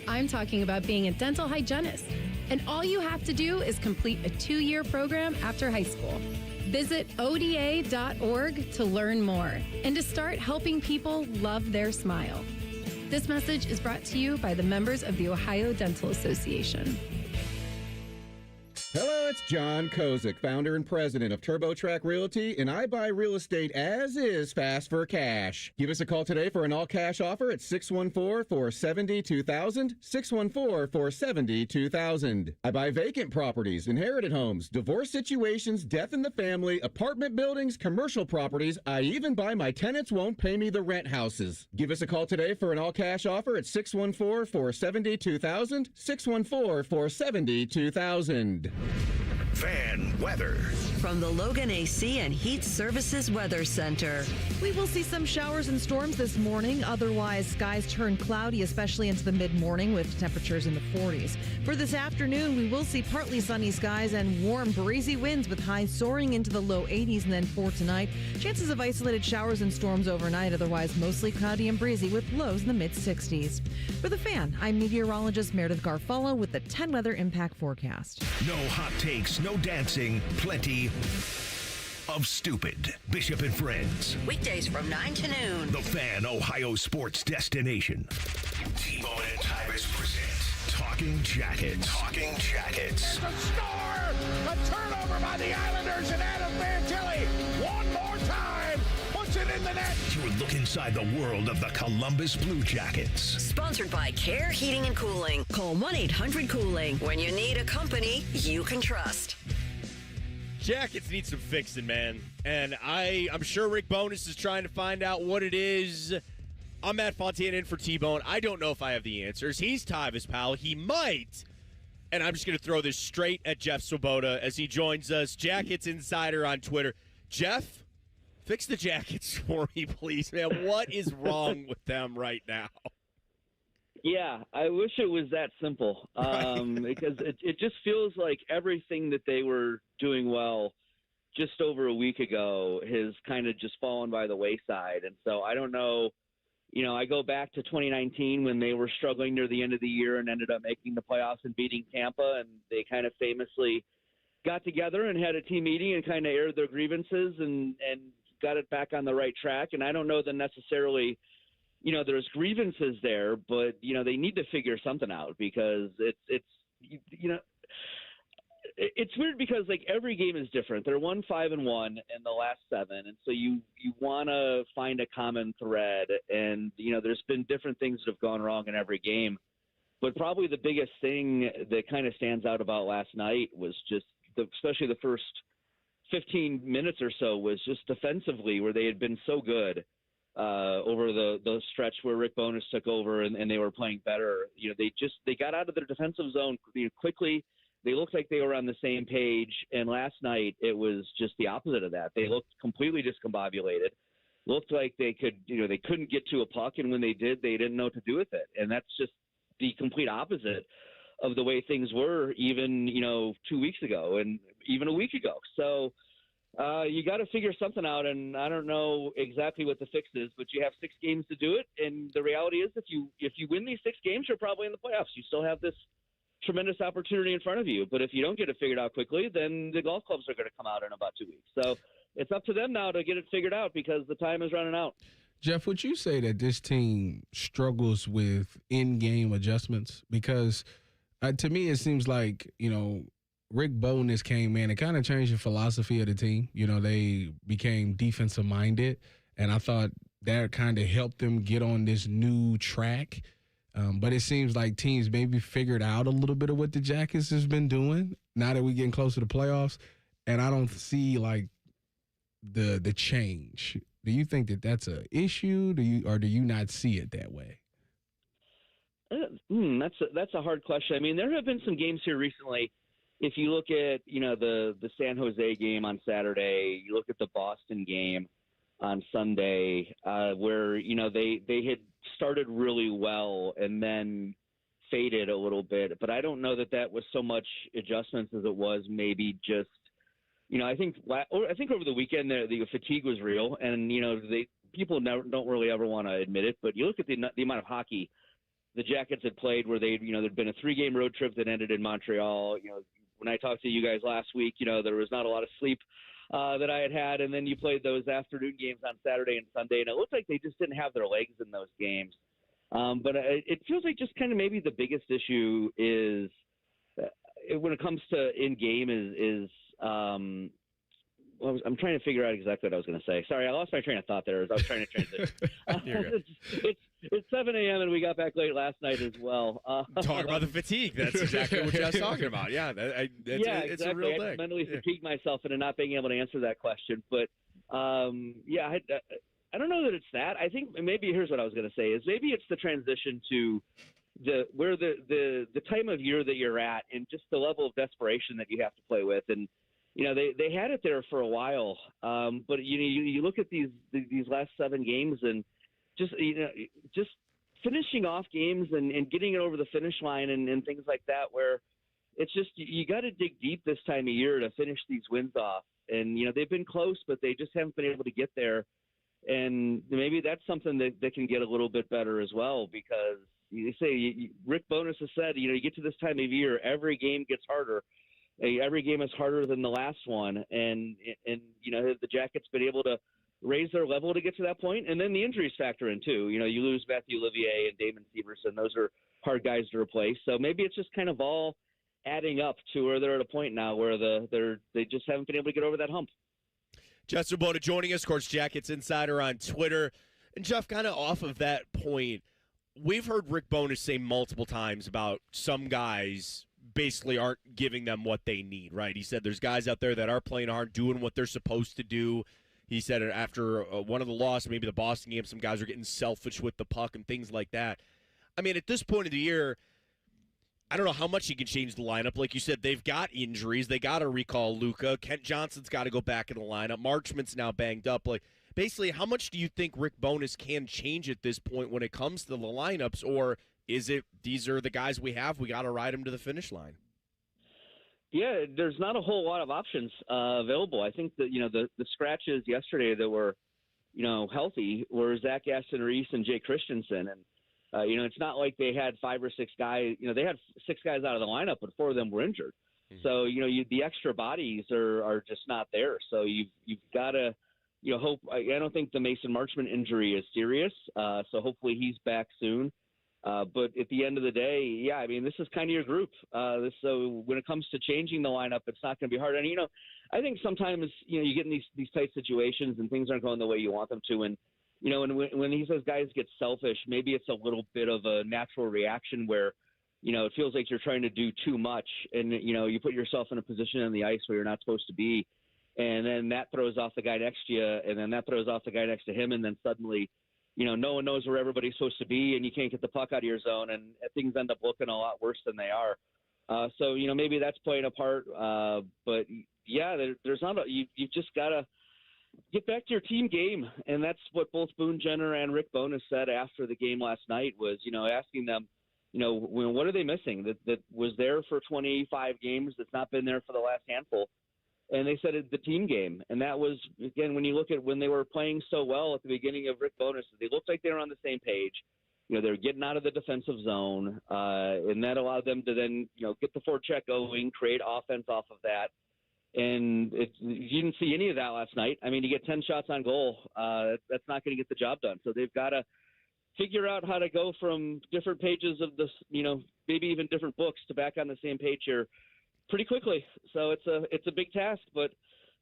I'm talking about being a dental hygienist. And all you have to do is complete a 2-year program after high school. Visit ODA.org to learn more and to start helping people love their smile. This message is brought to you by the members of the Ohio Dental Association. Hello, it's John Kozik, founder and president of TurboTrack Realty, and I buy real estate as is, fast for cash. Give us a call today for an all-cash offer at 614-470-2000, 614-470-2000. I buy vacant properties, inherited homes, divorce situations, death in the family, apartment buildings, commercial properties. I even buy my tenants won't pay me the rent houses. Give us a call today for an all-cash offer at 614-470-2000, 614-470-2000. Fan weather. From the Logan AC and Heat Services Weather Center. We will see some showers and storms this morning. Otherwise, skies turn cloudy, especially into the mid-morning with temperatures in the 40s. For this afternoon, we will see partly sunny skies and warm, breezy winds with highs soaring into the low 80s. And then for tonight, chances of isolated showers and storms overnight. Otherwise, mostly cloudy and breezy with lows in the mid-60s. For The Fan, I'm meteorologist Meredith Garfalo with the 10 Weather Impact Forecast. No hot takes, no dancing, plenty of stupid. Bishop and Friends. Weekdays from 9 to noon. The Fan, Ohio sports destination. T-Bone and Tyvis present Talking Jackets. Talking Jackets. There's a score! A turnover by the Islanders and Adam Fantilli. One more time, puts it in the net. Your look inside the world of the Columbus Blue Jackets. Sponsored by Care Heating and Cooling. Call 1-800-COOLING when you need a company you can trust. Jackets need some fixing, man. And I'm sure Rick Bowness is trying to find out what it is. I'm Matt Fontaine in for T-Bone. I don't know if I have the answers. He's Tyvis Powell. He might. And I'm just going to throw this straight at Jeff Swoboda as he joins us. Jackets Insider on Twitter. Jeff, fix the Jackets for me, please, man. What is wrong with them right now? Yeah, I wish it was that simple because it just feels like everything that they were doing well just over a week ago has kind of just fallen by the wayside. And so I don't know, I go back to 2019 when they were struggling near the end of the year and ended up making the playoffs and beating Tampa, and they kind of famously got together and had a team meeting and kind of aired their grievances and got it back on the right track. And I don't know that necessarily – there's grievances there, but, they need to figure something out because it's weird because, like, every game is different. They're 1-5-1 in the last 7, and so you want to find a common thread. And, there's been different things that have gone wrong in every game. But probably the biggest thing that kind of stands out about last night was just, especially the first 15 minutes or so, was just defensively where they had been so good. Over the stretch where Rick Bowness took over and they were playing better. They got out of their defensive zone quickly. They looked like they were on the same page. And last night it was just the opposite of that. They looked completely discombobulated. Looked like they couldn't get to a puck, and when they did, they didn't know what to do with it. And that's just the complete opposite of the way things were even 2 weeks ago and even a week ago. So. You got to figure something out, and I don't know exactly what the fix is, but you have 6 games to do it. And the reality is, if you win these 6 games, you're probably in the playoffs. You still have this tremendous opportunity in front of you. But if you don't get it figured out quickly, then the golf clubs are going to come out in about 2 weeks. So it's up to them now to get it figured out because the time is running out. Jeff, would you say that this team struggles with in-game adjustments? Because to me, it seems like, Rick Bowness came in and kind of changed the philosophy of the team. They became defensive minded, and I thought that kind of helped them get on this new track. But it seems like teams maybe figured out a little bit of what the Jackets has been doing now that we're getting closer to playoffs, and I don't see like the change. Do you think that that's an issue? Do you not see it that way? That's a hard question. I mean, there have been some games here recently. If you look at, the San Jose game on Saturday, you look at the Boston game on Sunday, where, they had started really well and then faded a little bit. But I don't know that was so much adjustments as it was maybe just, I think over the weekend the fatigue was real, and, people don't really ever want to admit it. But you look at the amount of hockey the Jackets had played where there'd been a 3-game road trip that ended in Montreal. When I talked to you guys last week, there was not a lot of sleep that I had, and then you played those afternoon games on Saturday and Sunday, and it looked like they just didn't have their legs in those games. But it feels like just kind of maybe the biggest issue is when it comes to in-game is I'm trying to figure out exactly what I was going to say. Sorry, I lost my train of thought there as I was trying to transition. It's 7 a.m. and we got back late last night as well. Talk about the fatigue. That's exactly what I was talking about. Yeah, it's exactly. a real I thing. mentally fatigued myself into not being able to answer that question. But, I don't know that it's that. I think maybe here's what I was going to say is maybe it's the transition to the time of year that you're at and just the level of desperation that you have to play with. And, they had it there for a while, but you look at these last 7 games and just finishing off games and getting it over the finish line and things like that, where it's just you got to dig deep this time of year to finish these wins off. And they've been close, but they just haven't been able to get there. And maybe that's something that can get a little bit better as well, because Rick Bowness has said, you get to this time of year, every game gets harder. Every game is harder than the last one, and the Jackets been able to raise their level to get to that point, and then the injuries factor in too. You lose Matthew Olivier and Damon Severson; those are hard guys to replace. So maybe it's just kind of all adding up to where they're at a point now where they just haven't been able to get over that hump. Jeff Svoboda joining us, Course Jackets Insider on Twitter, and Jeff, kind of off of that point, we've heard Rick Bowness say multiple times about some guys basically aren't giving them what they need, right? He said there's guys out there that are playing hard, doing what they're supposed to do. He said after one of the losses, maybe the Boston game, some guys are getting selfish with the puck and things like that. I mean, at this point of the year, I don't know how much he can change the lineup. Like you said, they've got injuries. They got to recall Luka. Kent Johnson's got to go back in the lineup. Marchman's now banged up. Like, basically, how much do you think Rick Bowness can change at this point when it comes to the lineups, or is it these are the guys we have? We got to ride them to the finish line. Yeah, there's not a whole lot of options available. I think that, the scratches yesterday that were, healthy were Zach Aston-Reese and Jay Christensen. And, it's not like they had 5 or 6 guys. They had 6 guys out of the lineup, but 4 of them were injured. Mm-hmm. So, the extra bodies are just not there. So you've got to, hope. I don't think the Mason Marchman injury is serious. So hopefully he's back soon. But at the end of the day, yeah, I mean, this is kind of your group. So when it comes to changing the lineup, it's not going to be hard. And, I think sometimes, you get in these tight situations and things aren't going the way you want them to. And, when he says guys get selfish, maybe it's a little bit of a natural reaction where, it feels like you're trying to do too much. And, you put yourself in a position on the ice where you're not supposed to be. And then that throws off the guy next to you. And then that throws off the guy next to him. And then suddenly, no one knows where everybody's supposed to be, and you can't get the puck out of your zone, and things end up looking a lot worse than they are. So, maybe that's playing a part. But, yeah, there's not you've just got to get back to your team game, and that's what both Boone Jenner and Rick Bowness said after the game last night was, asking them, what are they missing that was there for 25 games that's not been there for the last handful? And they said it's the team game. And that was, again, when you look at when they were playing so well at the beginning of Rick Bowness, they looked like they were on the same page. They were getting out of the defensive zone, and that allowed them to then, get the forecheck going, create offense off of that. And you didn't see any of that last night. I mean, you get 10 shots on goal. That's not going to get the job done. So they've got to figure out how to go from different pages of this, maybe even different books to back on the same page here pretty quickly. So it's a big task, but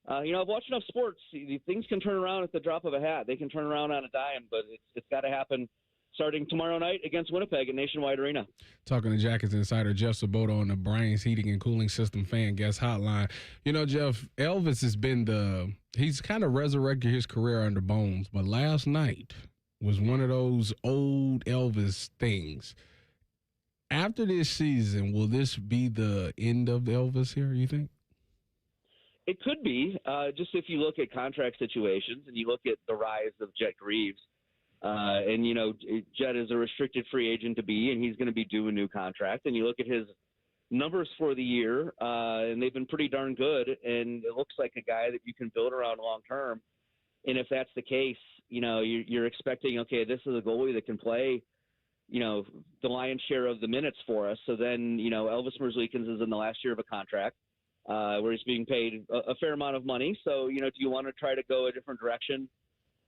I've watched enough sports. Things can turn around at the drop of a hat. They can turn around on a dime, but it's got to happen starting tomorrow night against Winnipeg at Nationwide Arena. Talking to Jackets insider Jeff Sabota on the Brains Heating and Cooling System fan guest hotline. Jeff, Elvis has been he's kind of resurrected his career under Bones, but last night was one of those old Elvis things. After this season, will this be the end of Elvis here, you think? It could be. Just if you look at contract situations and you look at the rise of Jet Greaves, and, Jet is a restricted free agent to be, and he's going to be due a new contract. And you look at his numbers for the year, and they've been pretty darn good, and it looks like a guy that you can build around long term. And if that's the case, you're expecting, okay, this is a goalie that can play the lion's share of the minutes for us. So then, Elvis Merzlikins is in the last year of a contract where he's being paid a fair amount of money. So, do you want to try to go a different direction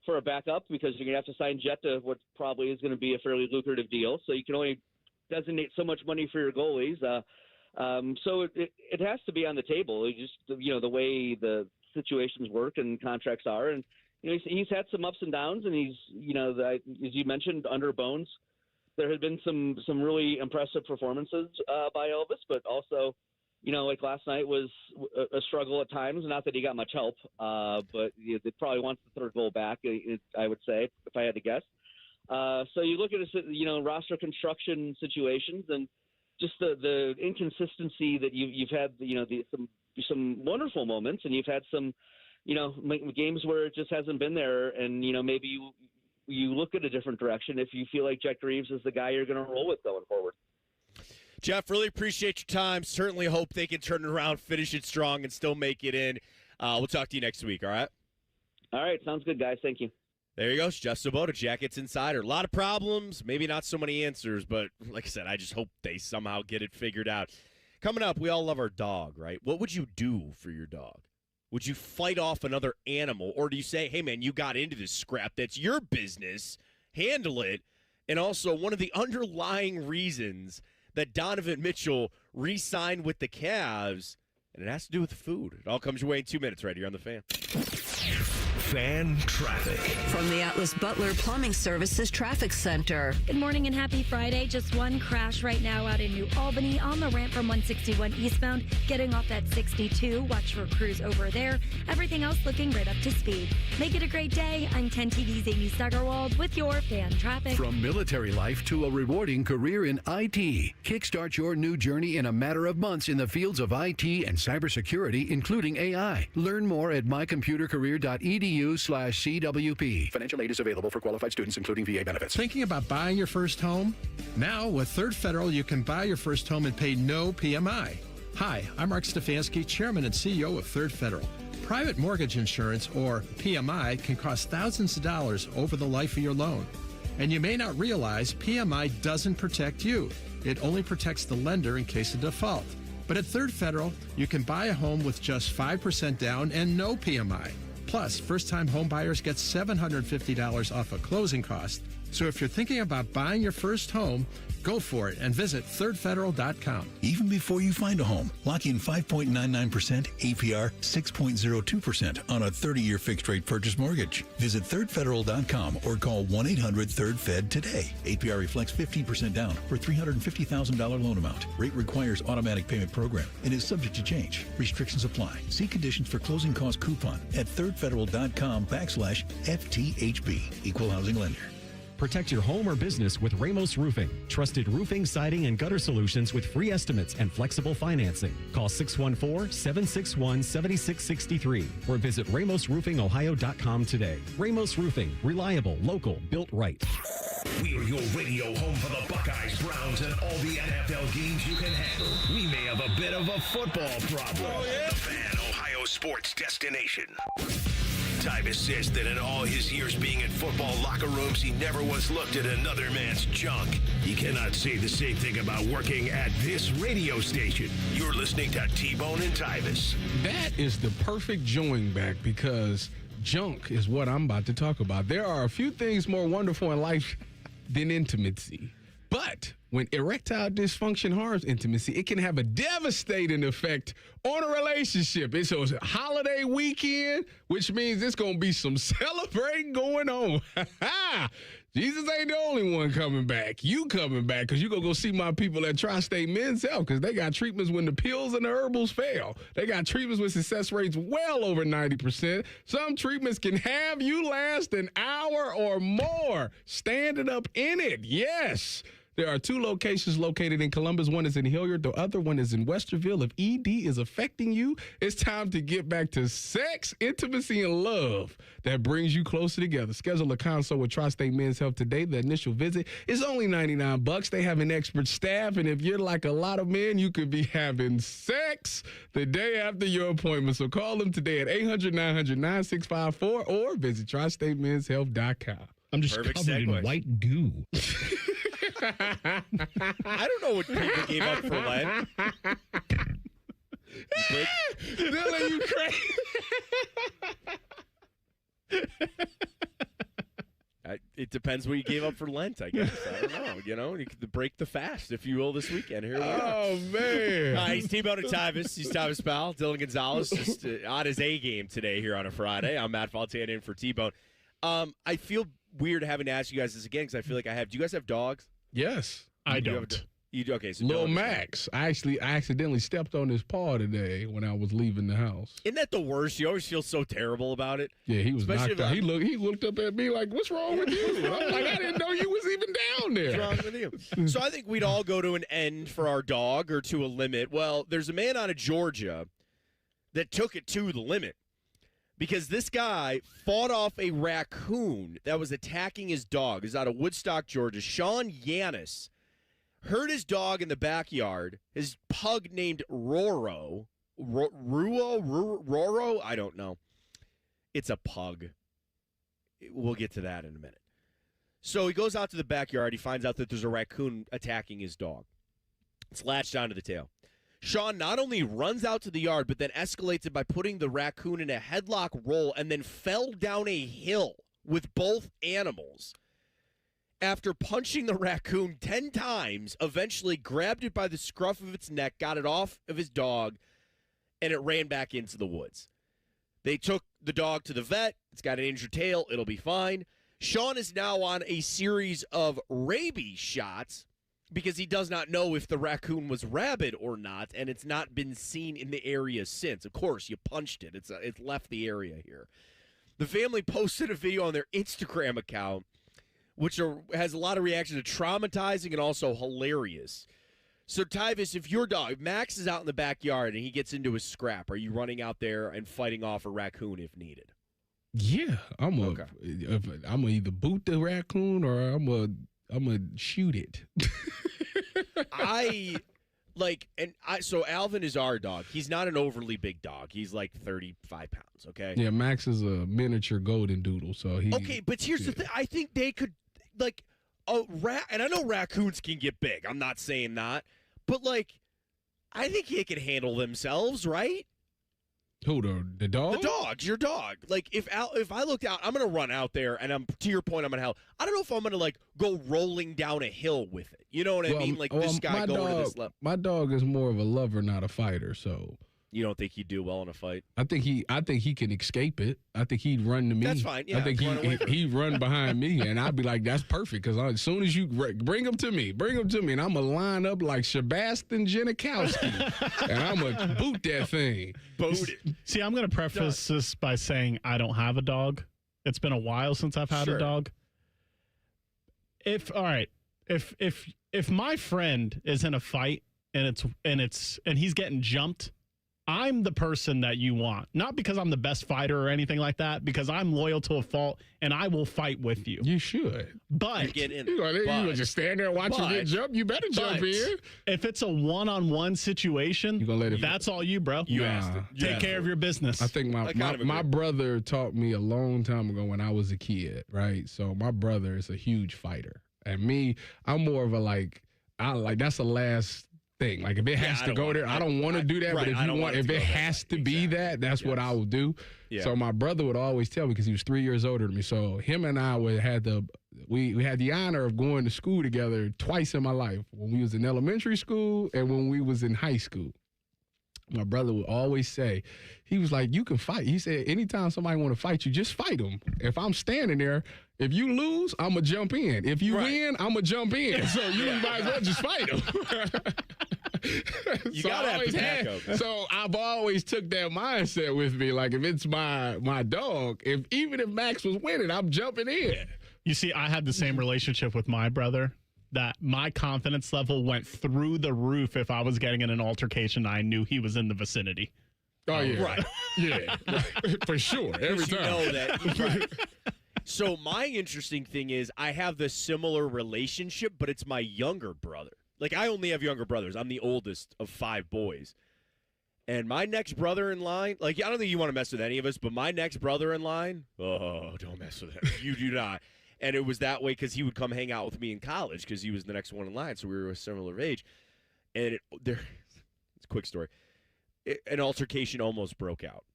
for a backup? Because you're going to have to sign Jet to what probably is going to be a fairly lucrative deal. So you can only designate so much money for your goalies. So it has to be on the table. It just, the way the situations work and contracts are. And, he's had some ups and downs, and he's, as you mentioned, under Bones, there had been some really impressive performances by Elvis, but also, like last night was a struggle at times. Not that he got much help, but he probably wants the third goal back, I would say, if I had to guess. So you look at roster construction situations and just the inconsistency that you've had. Some wonderful moments, and you've had some games where it just hasn't been there, and maybe you look at a different direction if you feel like Jack Reeves is the guy you're going to roll with going forward. Jeff, really appreciate your time. Certainly hope they can turn it around, finish it strong, and still make it in. We'll talk to you next week, all right? All right, sounds good, guys. Thank you. There you go, Jeff Sabota, Jackets Insider. A lot of problems, maybe not so many answers, but like I said, I just hope they somehow get it figured out. Coming up, we all love our dog, right? What would you do for your dog? Would you fight off another animal, or do you say, hey, man, you got into this scrap. That's your business. Handle it. And also, one of the underlying reasons that Donovan Mitchell re-signed with the Cavs, and it has to do with the food. It all comes your way in 2 minutes right here on The Fan. Fan traffic. From the Atlas Butler Plumbing Services Traffic Center. Good morning and happy Friday. Just one crash right now out in New Albany on the ramp from 161 eastbound, getting off at 62. Watch for crews over there. Everything else looking right up to speed. Make it a great day. I'm 10 TV's Amy Steigerwald with your fan traffic. From military life to a rewarding career in IT, kickstart your new journey in a matter of months in the fields of IT and cybersecurity, including AI. Learn more at mycomputercareer.edu edu.edu/CWP. Financial aid is available for qualified students, including VA benefits. Thinking about buying your first home? Now, with Third Federal, you can buy your first home and pay no PMI. Hi, I'm Mark Stefanski, Chairman and CEO of Third Federal. Private mortgage insurance, or PMI, can cost thousands of dollars over the life of your loan. And you may not realize PMI doesn't protect you. It only protects the lender in case of default. But at Third Federal, you can buy a home with just 5% down and no PMI. Plus, first-time home buyers get $750 off a closing cost. So if you're thinking about buying your first home, go for it and visit thirdfederal.com. Even before you find a home, lock in 5.99% APR, 6.02% on a 30-year fixed-rate purchase mortgage. Visit thirdfederal.com or call 1-800-3rd-FED today. APR reflects 15% down for $350,000 loan amount. Rate requires automatic payment program and is subject to change. Restrictions apply. See conditions for closing cost coupon at thirdfederal.com/FTHB. Equal housing lender. Protect your home or business with Ramos Roofing. Trusted roofing, siding, and gutter solutions with free estimates and flexible financing. Call 614-761-7663 or visit RamosRoofingOhio.com today. Ramos Roofing. Reliable, local, built right. We are your radio home for the Buckeyes, Browns, and all the NFL games you can handle. We may have a bit of a football problem. Oh, yeah? The Fan Ohio sports destination. Tyvis says that in all his years being in football locker rooms, he never once looked at another man's junk. He cannot say the same thing about working at this radio station. You're listening to T-Bone and Tyvis. That is the perfect join back because junk is what I'm about to talk about. There are a few things more wonderful in life than intimacy. But when erectile dysfunction harms intimacy, it can have a devastating effect on a relationship. It's a holiday weekend, which means it's going to be some celebrating going on. Jesus ain't the only one coming back. You coming back because you're going to go see my people at Tri-State Men's Health because they got treatments when the pills and the herbals fail. They got treatments with success rates well over 90%. Some treatments can have you last an hour or more. Standing up in it, yes. There are 2 locations located in Columbus. One is in Hilliard. The other one is in Westerville. If ED is affecting you, it's time to get back to sex, intimacy, and love that brings you closer together. Schedule a consult with Tri-State Men's Health today. The initial visit is only $99. They have an expert staff, and if you're like a lot of men, you could be having sex the day after your appointment. So call them today at 800-900-9654 or visit tristatemenshealth.com. I'm just Perfect covered segue. in white goo. I don't know what people gave up for Lent. Dylan, you crazy. It depends what you gave up for Lent, I guess. I don't know. You could break the fast, if you will, this weekend. Here we are. Oh, man. He's T-Bone and Tyvis. He's Tyvis Powell. Dylan Gonzalez just on his A game today here on a Friday. I'm Matt Fontaine in for T-Bone. I feel weird having to ask you guys this again because I feel like I have. Do you guys have dogs? Yes. I don't. You do? Okay. So Lil Max. I accidentally stepped on his paw today when I was leaving the house. Isn't that the worst? You always feel so terrible about it. Yeah, he was Especially knocked out. He looked up at me like, "What's wrong with you?" I'm like, "I didn't know you was even down there." What's wrong with you? So I think we'd all go to an end for our dog or to a limit. Well, there's a man out of Georgia that took it to the limit because this guy fought off a raccoon that was attacking his dog. He's out of Woodstock, Georgia. Sean Yanis hurt his dog in the backyard. His pug named Roro. Roro? I don't know. It's a pug. We'll get to that in a minute. So he goes out to the backyard. He finds out that there's a raccoon attacking his dog. It's latched onto the tail. Sean not only runs out to the yard, but then escalates it by putting the raccoon in a headlock roll and then fell down a hill with both animals. After punching the raccoon 10 times, eventually grabbed it by the scruff of its neck, got it off of his dog, and it ran back into the woods. They took the dog to the vet. It's got an injured tail. It'll be fine. Sean is now on a series of rabies shots because he does not know if the raccoon was rabid or not, and it's not been seen in the area since. Of course, you punched it. It's left the area here. The family posted a video on their Instagram account, which has a lot of reaction to traumatizing and also hilarious. So, Tyvis, if your dog, Max is out in the backyard and he gets into a scrap, are you running out there and fighting off a raccoon if needed? Yeah, I'm gonna either boot the raccoon or I'm gonna shoot it. So Alvin is our dog. He's not an overly big dog. He's like 35 pounds, okay? Yeah, Max is a miniature golden doodle, so he. Okay, but here's the thing. I think they could, like, and I know raccoons can get big. I'm not saying that. But, like, I think they can handle themselves, right? Who, the dog? The dog's your dog. Like, if I looked out, I'm going to run out there, and to your point, I'm going to help. I don't know if I'm going to, like, go rolling down a hill with it. You know what I mean? Like, this guy going to this level. My dog is more of a lover, not a fighter, so. You don't think he'd do well in a fight? I think he can escape it. I think he'd run to me. That's fine. Yeah, I think he'd run behind me, and I'd be like, "That's perfect." Because as soon as you bring him to me, and I'm gonna line up like Sebastian Janikowski, and I'm gonna boot that thing. Boot it. See, I'm gonna preface this by saying I don't have a dog. It's been a while since I've had a dog. If my friend is in a fight and he's getting jumped, I'm the person that you want. Not because I'm the best fighter or anything like that, because I'm loyal to a fault and I will fight with you. You should. But you gonna just stand there and watch him get jumped? You better jump in. If it's a one-on-one situation, you gonna let it that's all you, bro. You asked it. Take care of your business. I think my brother taught me a long time ago when I was a kid, right? So my brother is a huge fighter. And me, I'm more of a that's the last thing. Like if it has to go there, I don't want to do that. But if it has to be that, that's what I will do. Yeah. So my brother would always tell me because he was 3 years older than me. So him and I we had the honor of going to school together twice in my life. When we was in elementary school and when we was in high school. My brother would always say, he was like, you can fight. He said, anytime somebody want to fight you, just fight them. If I'm standing there, if you lose, I'm going to jump in. If you win, I'm going to jump in. So you might as well just fight them. You got to have the backup. So I've always took that mindset with me. Like if it's my dog, even if Max was winning, I'm jumping in. You see, I had the same relationship with my brother. That my confidence level went through the roof if I was getting in an altercation. I knew he was in the vicinity. Oh, yeah. Right. Yeah, for sure. Every time. You know that. Right. So my interesting thing is I have this similar relationship, but it's my younger brother. Like, I only have younger brothers. I'm the oldest of 5 boys. And my next brother in line, like, I don't think you want to mess with any of us, but my next brother in line, don't mess with him. You do not. And it was that way because he would come hang out with me in college because he was the next one in line, so we were a similar age. And it's a quick story. An altercation almost broke out.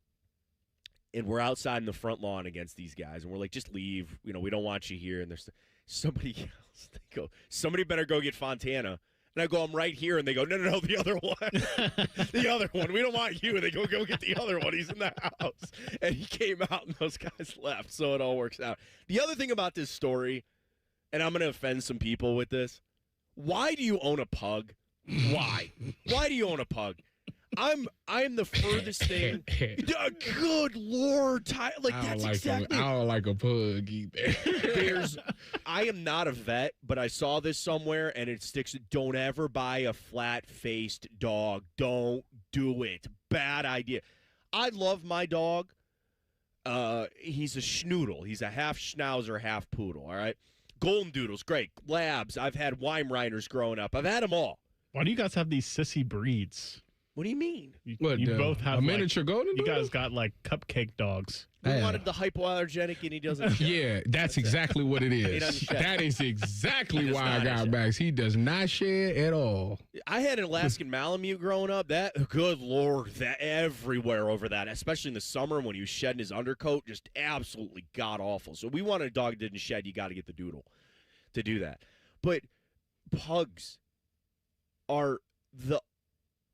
And we're outside in the front lawn against these guys, and we're like, just leave. You know, we don't want you here. And there's somebody else. They go, somebody better go get Fontana. And I go, I'm right here. And they go, no, the other one. The other one. We don't want you. And they go get the other one. He's in the house. And he came out, and those guys left. So it all works out. The other thing about this story, and I'm going to offend some people with this, why do you own a pug? Why? Why do you own a pug? I'm the furthest thing. Good Lord, like that's exactly. I don't like a pug either. I am not a vet, but I saw this somewhere, and it sticks. Don't ever buy a flat-faced dog. Don't do it. Bad idea. I love my dog. He's a schnoodle. He's a half schnauzer, half poodle. All right. Golden doodles, great. Labs. I've had Weimaraner's growing up. I've had them all. Why do you guys have these sissy breeds? What do you mean? You both have a miniature golden doodle? You guys got like cupcake dogs. He wanted the hypoallergenic, and he doesn't shed. Yeah, that's exactly what it is. That is exactly why I got Max. He does not shed at all. I had an Alaskan Malamute growing up. That, good Lord, that everywhere over that, especially in the summer when he was shedding his undercoat, just absolutely god-awful. So we wanted a dog that didn't shed. You got to get the doodle to do that. But pugs are the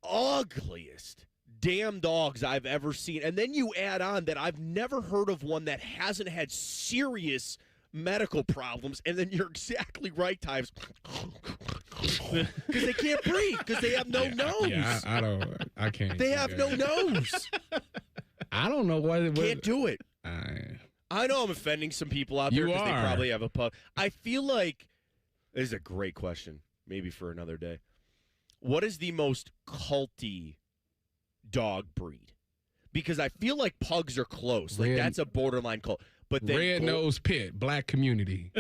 ugliest damn dogs I've ever seen. And then you add on that I've never heard of one that hasn't had serious medical problems. And then you're exactly right, Tyvis. Because they can't breathe, because they have no nose. Yeah, I can't. They have no nose. I don't know why they can't do it. I know I'm offending some people out there because they probably have a pug. I feel like this is a great question, maybe for another day. What is the most culty dog breed? because I feel like pugs are close. Like, that's a borderline cult. But then red-nosed pit, black community.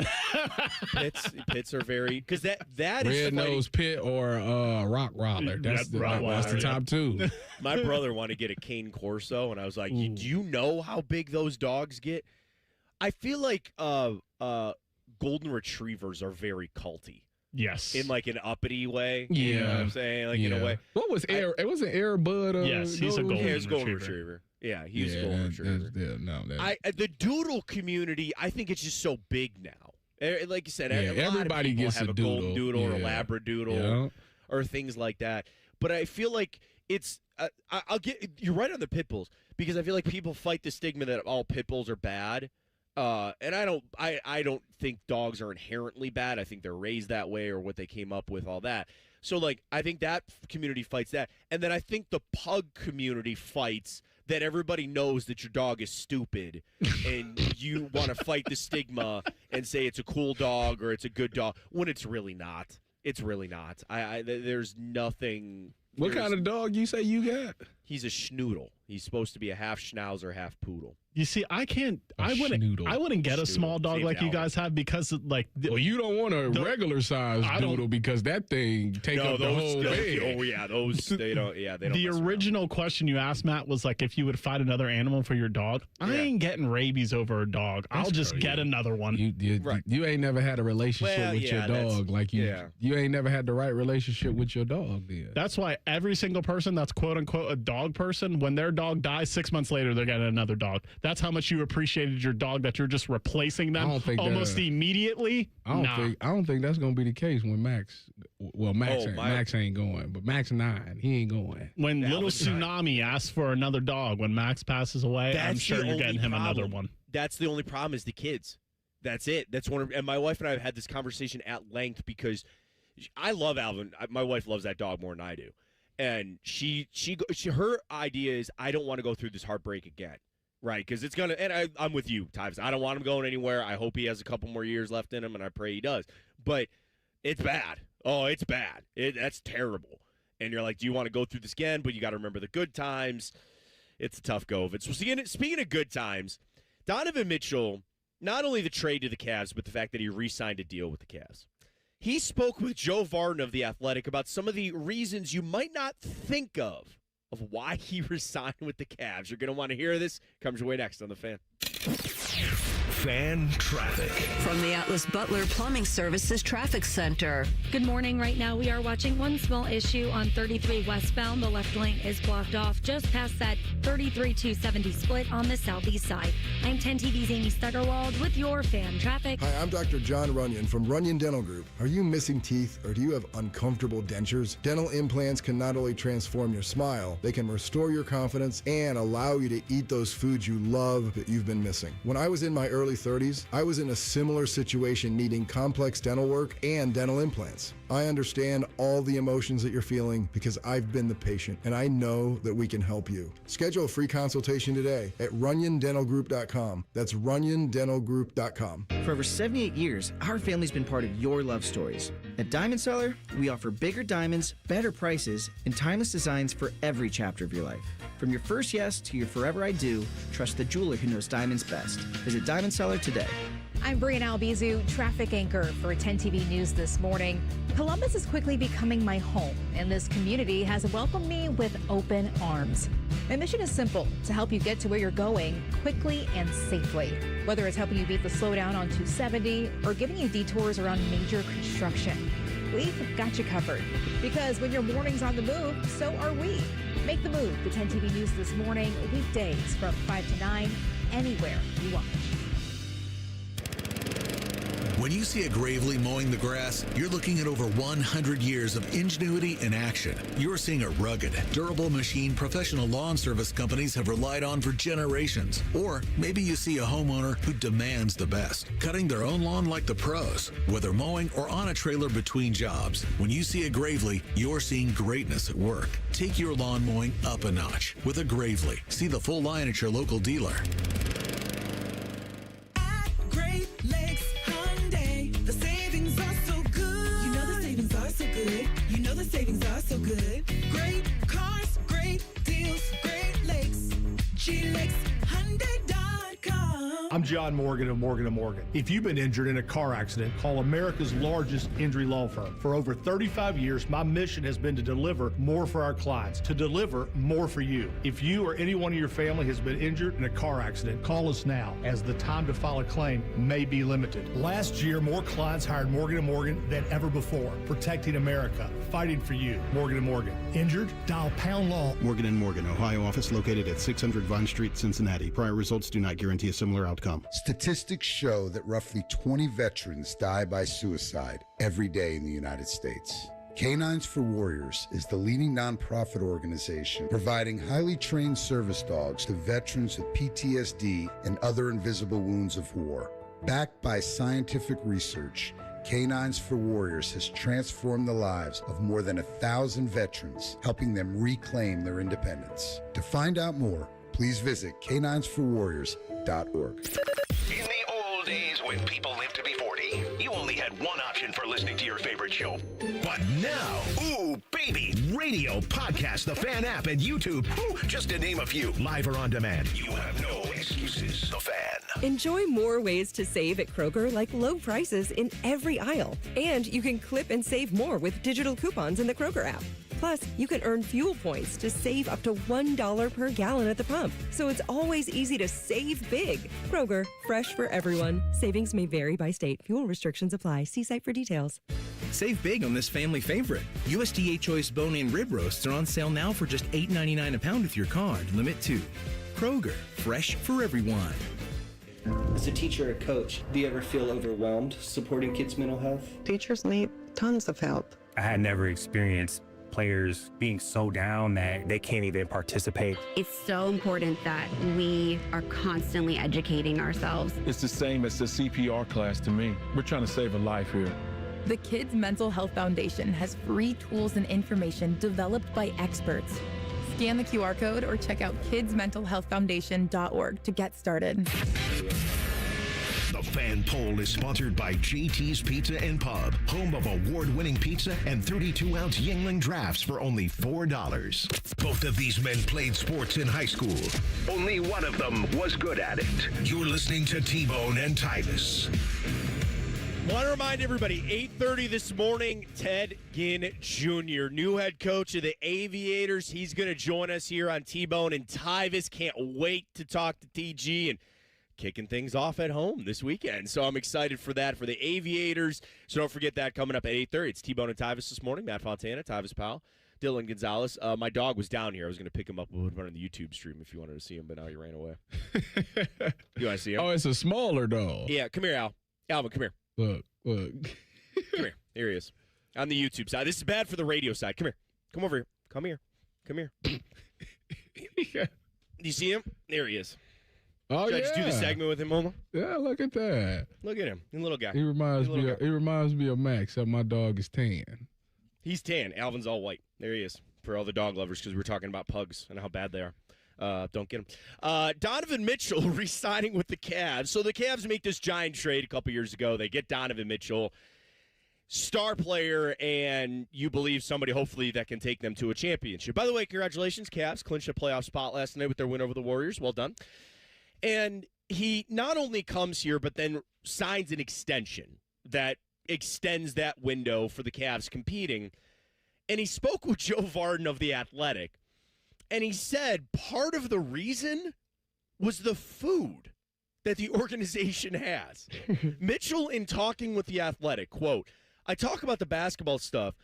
Pits are very, because that is red-nosed pit or Rottweiler. That's the top two. My brother wanted to get a Cane Corso, and I was like, do you know how big those dogs get? I feel like golden retrievers are very culty. Yes. In like an uppity way. Yeah. You know what I'm saying? Like in a way. What was Air? It was an Air Bud. Yes, he's a golden retriever. Yeah, he's a golden retriever. The doodle community, I think it's just so big now. Like you said, everybody gets have a golden doodle or a labradoodle or things like that. But I feel like it's you're right on the pit bulls, because I feel like people fight the stigma that all pit bulls are bad. And I don't think dogs are inherently bad. I think they're raised that way, or what they came up with, all that. So, like, I think that community fights that. And then I think the pug community fights that everybody knows that your dog is stupid and you want to fight the stigma and say it's a cool dog or it's a good dog, when it's really not. It's really not. There's nothing. What kind of dog you say you got? He's a schnoodle. He's supposed to be a half schnauzer, half poodle. You see, I wouldn't get a small dog like you guys have, because like. Well, you don't want a regular size doodle, because that thing take up the whole bed. Oh yeah, those they don't. Yeah, they don't. The original question you asked, Matt, was like, if you would fight another animal for your dog. I ain't getting rabies over a dog. I'll just get another one. You ain't never had a relationship with your dog, like you ain't never had the right relationship with your dog. Then that's why every single person that's quote unquote a dog person, when their dog dies 6 months later, they're getting another dog. That's how much you appreciated your dog, that you're just replacing them almost immediately. I don't think that's gonna be the case when Max. Well, Max ain't going, but Max 9, he ain't going. When little Tsunami asks for another dog when Max passes away, I'm sure you're getting him another one. That's the only problem, is the kids. That's it. That's one. And my wife and I have had this conversation at length, because I love Alvin. My wife loves that dog more than I do. And her idea is, I don't want to go through this heartbreak again, right? Because it's gonna. And I'm with you, Tyvis. I don't want him going anywhere. I hope he has a couple more years left in him, and I pray he does. But it's bad. Oh, it's bad. That's terrible. And you're like, do you want to go through this again? But you got to remember the good times. It's a tough go of it. So speaking of good times, Donovan Mitchell, not only the trade to the Cavs, but the fact that he re-signed a deal with the Cavs. He spoke with Joe Vardon of The Athletic about some of the reasons you might not think of why he resigned with the Cavs. You're going to want to hear this. Comes your way next on The Fan. Fan traffic. From the Atlas Butler Plumbing Services Traffic Center. Good morning. Right now, we are watching one small issue on 33 westbound. The left lane is blocked off just past that 33-270 split on the southeast side. I'm 10 TV's Amy Stuggerwald with your fan traffic. Hi, I'm Dr. John Runyon from Runyon Dental Group. Are you missing teeth, or do you have uncomfortable dentures? Dental implants can not only transform your smile, they can restore your confidence and allow you to eat those foods you love that you've been missing. When I was in my early 30s, I was in a similar situation, needing complex dental work and dental implants. I understand all the emotions that you're feeling, because I've been the patient, and I know that we can help you. Schedule a free consultation today at runyondentalgroup.com. That's runyondentalgroup.com. For over 78 years, our family's been part of your love stories. At Diamond Seller, we offer bigger diamonds, better prices, and timeless designs for every chapter of your life. From your first yes to your forever I do, trust the jeweler who knows diamonds best. Visit Diamond Seller today. I'm Brianna Albizu, traffic anchor for 10 TV News this morning. Columbus is quickly becoming my home, and this community has welcomed me with open arms. My mission is simple: to help you get to where you're going quickly and safely. Whether it's helping you beat the slowdown on 270 or giving you detours around major construction, we've got you covered. Because when your morning's on the move, so are we. Make the move to 10 TV News this morning, weekdays from 5 to 9, anywhere you watch. When you see a Gravely mowing the grass, you're looking at over 100 years of ingenuity in action. You're seeing a rugged, durable machine professional lawn service companies have relied on for generations. Or maybe you see a homeowner who demands the best, cutting their own lawn like the pros, whether mowing or on a trailer between jobs. When you see a Gravely, you're seeing greatness at work. Take your lawn mowing up a notch with a Gravely. See the full line at your local dealer. Savings are so good. Great cars, great deals, Great Lakes. I'm John Morgan of Morgan & Morgan. If you've been injured in a car accident, call America's largest injury law firm. For over 35 years, my mission has been to deliver more for our clients, to deliver more for you. If you or anyone in your family has been injured in a car accident, call us now, as the time to file a claim may be limited. Last year, more clients hired Morgan & Morgan than ever before. Protecting America, fighting for you. Morgan & Morgan. Injured? Dial pound law. Morgan & Morgan, Ohio office located at 600 Vine Street, Cincinnati. Prior results do not guarantee a similar outcome. Statistics show that roughly 20 veterans die by suicide every day in the United States. Canines for Warriors is the leading nonprofit organization providing highly trained service dogs to veterans with PTSD and other invisible wounds of war. Backed by scientific research, Canines for Warriors has transformed the lives of more than 1,000 veterans, helping them reclaim their independence. To find out more, please visit caninesforwarriors.org. In the old days when people lived to be 40, you only had one option for listening to your favorite show. But now, ooh, baby, radio, podcast, the Fan app, and YouTube, just to name a few, live or on demand. You have no excuses. The Fan. Enjoy more ways to save at Kroger, like low prices in every aisle. And you can clip and save more with digital coupons in the Kroger app. Plus, you can earn fuel points to save up to $1 per gallon at the pump. So it's always easy to save big. Kroger, fresh for everyone. Savings may vary by state. Fuel restrictions apply. See site for details. Save big on this family favorite. USDA Choice bone-in rib roasts are on sale now for just $8.99 a pound with your card. Limit 2. Kroger, fresh for everyone. As a teacher or coach, do you ever feel overwhelmed supporting kids' mental health? Teachers need tons of help. I had never experienced players being so down that they can't even participate. It's so important that we are constantly educating ourselves. It's the same as the CPR class to me. We're trying to save a life here. The Kids Mental Health Foundation has free tools and information developed by experts. Scan the QR code or check out kidsmentalhealthfoundation.org to get started. The Fan Poll is sponsored by JT's Pizza and Pub, home of award-winning pizza and 32-ounce Yingling drafts for only $4. Both of these men played sports in high school. Only one of them was good at it. You're listening to T-Bone and Tyvis. Want to remind everybody, 8:30 this morning, Ted Ginn Jr., new head coach of the Aviators. He's going to join us here on T-Bone and Tyvis. Can't wait to talk to TG and kicking things off at home this weekend. So I'm excited for that for the Aviators. So don't forget that coming up at 8:30. It's T-Bone and Tyvis this morning. Matt Fontana, Tyvis Powell, Dylan Gonzalez. My dog was down here. I was going to pick him up and put him on the YouTube stream if you wanted to see him, but now he ran away. You want to see him? Oh, it's a smaller dog. Yeah, come here, Al. Alvin, come here. Look. Come here. Here he is. On the YouTube side. This is bad for the radio side. Come here. Come over here. Come here. Come here. Yeah. Do you see him? There he is. Oh, Should yeah. I just do the segment with him, Homer? Yeah, look at that. Look at him. He's a little guy. He reminds me of Max, except my dog is tan. He's tan. Alvin's all white. There he is. For all the dog lovers, because we're talking about pugs and how bad they are. Don't get him. Donovan Mitchell re-signing with the Cavs. So the Cavs make this giant trade a couple years ago. They get Donovan Mitchell, star player, and you believe somebody hopefully that can take them to a championship. By the way, congratulations, Cavs clinched a playoff spot last night with their win over the Warriors. Well done. And he not only comes here, but then signs an extension that extends that window for the Cavs competing. And he spoke with Joe Vardon of The Athletic. And he said part of the reason was the food that the organization has. Mitchell, in talking with The Athletic, quote, I talk about the basketball stuff,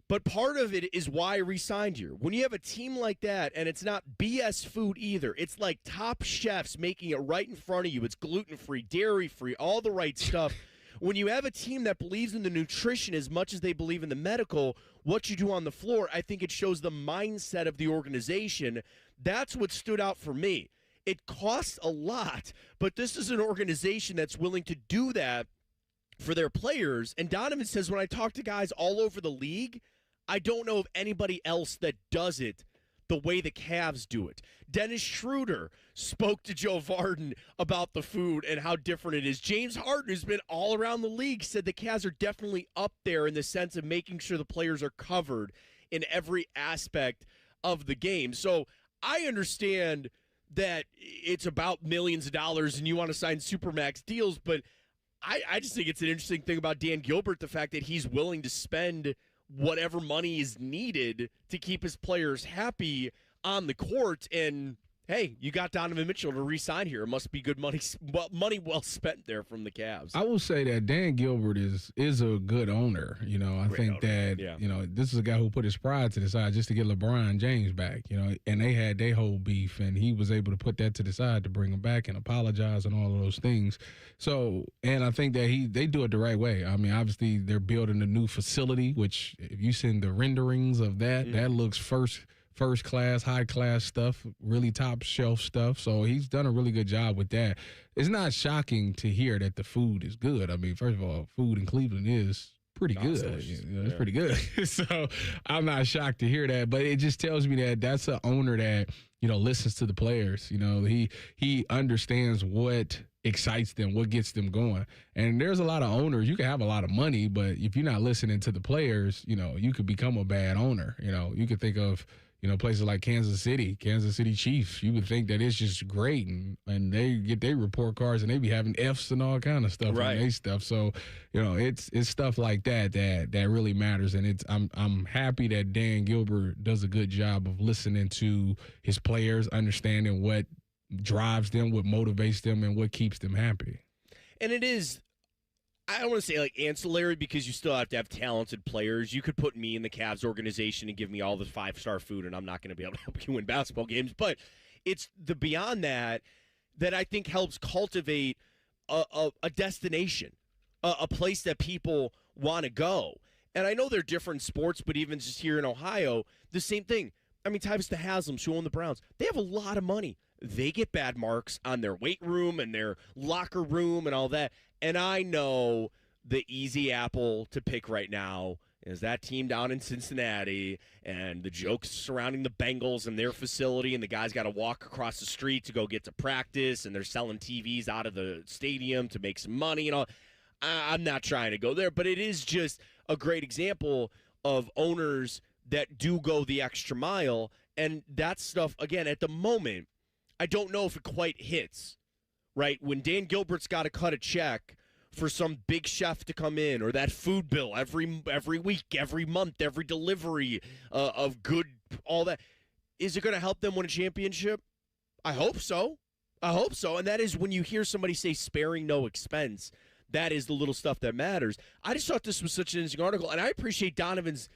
but part of it is why I re-signed here. When you have a team like that, and it's not BS food either, it's like top chefs making it right in front of you. It's gluten-free, dairy-free, all the right stuff. When you have a team that believes in the nutrition as much as they believe in the medical, what you do on the floor, I think it shows the mindset of the organization. That's what stood out for me. It costs a lot, but this is an organization that's willing to do that for their players. And Donovan says, when I talk to guys all over the league, I don't know of anybody else that does it the way the Cavs do it. Dennis Schroeder spoke to Joe Vardon about the food and how different it is. James Harden, who's been all around the league, said the Cavs are definitely up there in the sense of making sure the players are covered in every aspect of the game. So I understand that it's about millions of dollars and you want to sign Supermax deals, but I just think it's an interesting thing about Dan Gilbert, the fact that he's willing to spend whatever money is needed to keep his players happy on the court. And hey, you got Donovan Mitchell to re-sign here. It must be good money well spent there from the Cavs. I will say that Dan Gilbert is a good owner. I think that this is a guy who put his pride to the side just to get LeBron James back. And they had their whole beef, and he was able to put that to the side to bring him back and apologize and all of those things. So, and I think that they do it the right way. I mean, obviously they're building a new facility, which if you send the renderings of that, that looks first class, high class stuff, really top shelf stuff. So he's done a really good job with that. It's not shocking to hear that the food is good. I mean, first of all, food in Cleveland is pretty good. It's pretty good. So I'm not shocked to hear that, but it just tells me that that's an owner that, listens to the players. He understands what excites them, what gets them going. And there's a lot of owners, you can have a lot of money, but if you're not listening to the players, you could become a bad owner. You could think of places like Kansas City Chiefs. You would think that it's just great, and they get their report cards and they be having Fs and all kind of stuff, right? And stuff. So, it's stuff like that really matters. And I'm happy that Dan Gilbert does a good job of listening to his players, understanding what drives them, what motivates them, and what keeps them happy. And it is, I don't want to say like ancillary, because you still have to have talented players. You could put me in the Cavs organization and give me all the 5-star food, and I'm not going to be able to help you win basketball games. But it's the beyond that I think helps cultivate a destination, a place that people want to go. And I know they're different sports, but even just here in Ohio, the same thing. I mean, Tyvis, the Haslams, who own the Browns, they have a lot of money. They get bad marks on their weight room and their locker room and all that. And I know the easy apple to pick right now is that team down in Cincinnati and the jokes surrounding the Bengals and their facility, and the guys got to walk across the street to go get to practice, and they're selling TVs out of the stadium to make some money and all. I'm not trying to go there, but it is just a great example of owners that do go the extra mile. And that stuff, again, at the moment, I don't know if it quite hits, right? When Dan Gilbert's got to cut a check for some big chef to come in, or that food bill every week, every month, every delivery of good, all that, is it going to help them win a championship? I hope so. And that is when you hear somebody say sparing no expense, that is the little stuff that matters. I just thought this was such an interesting article, and I appreciate Donovan's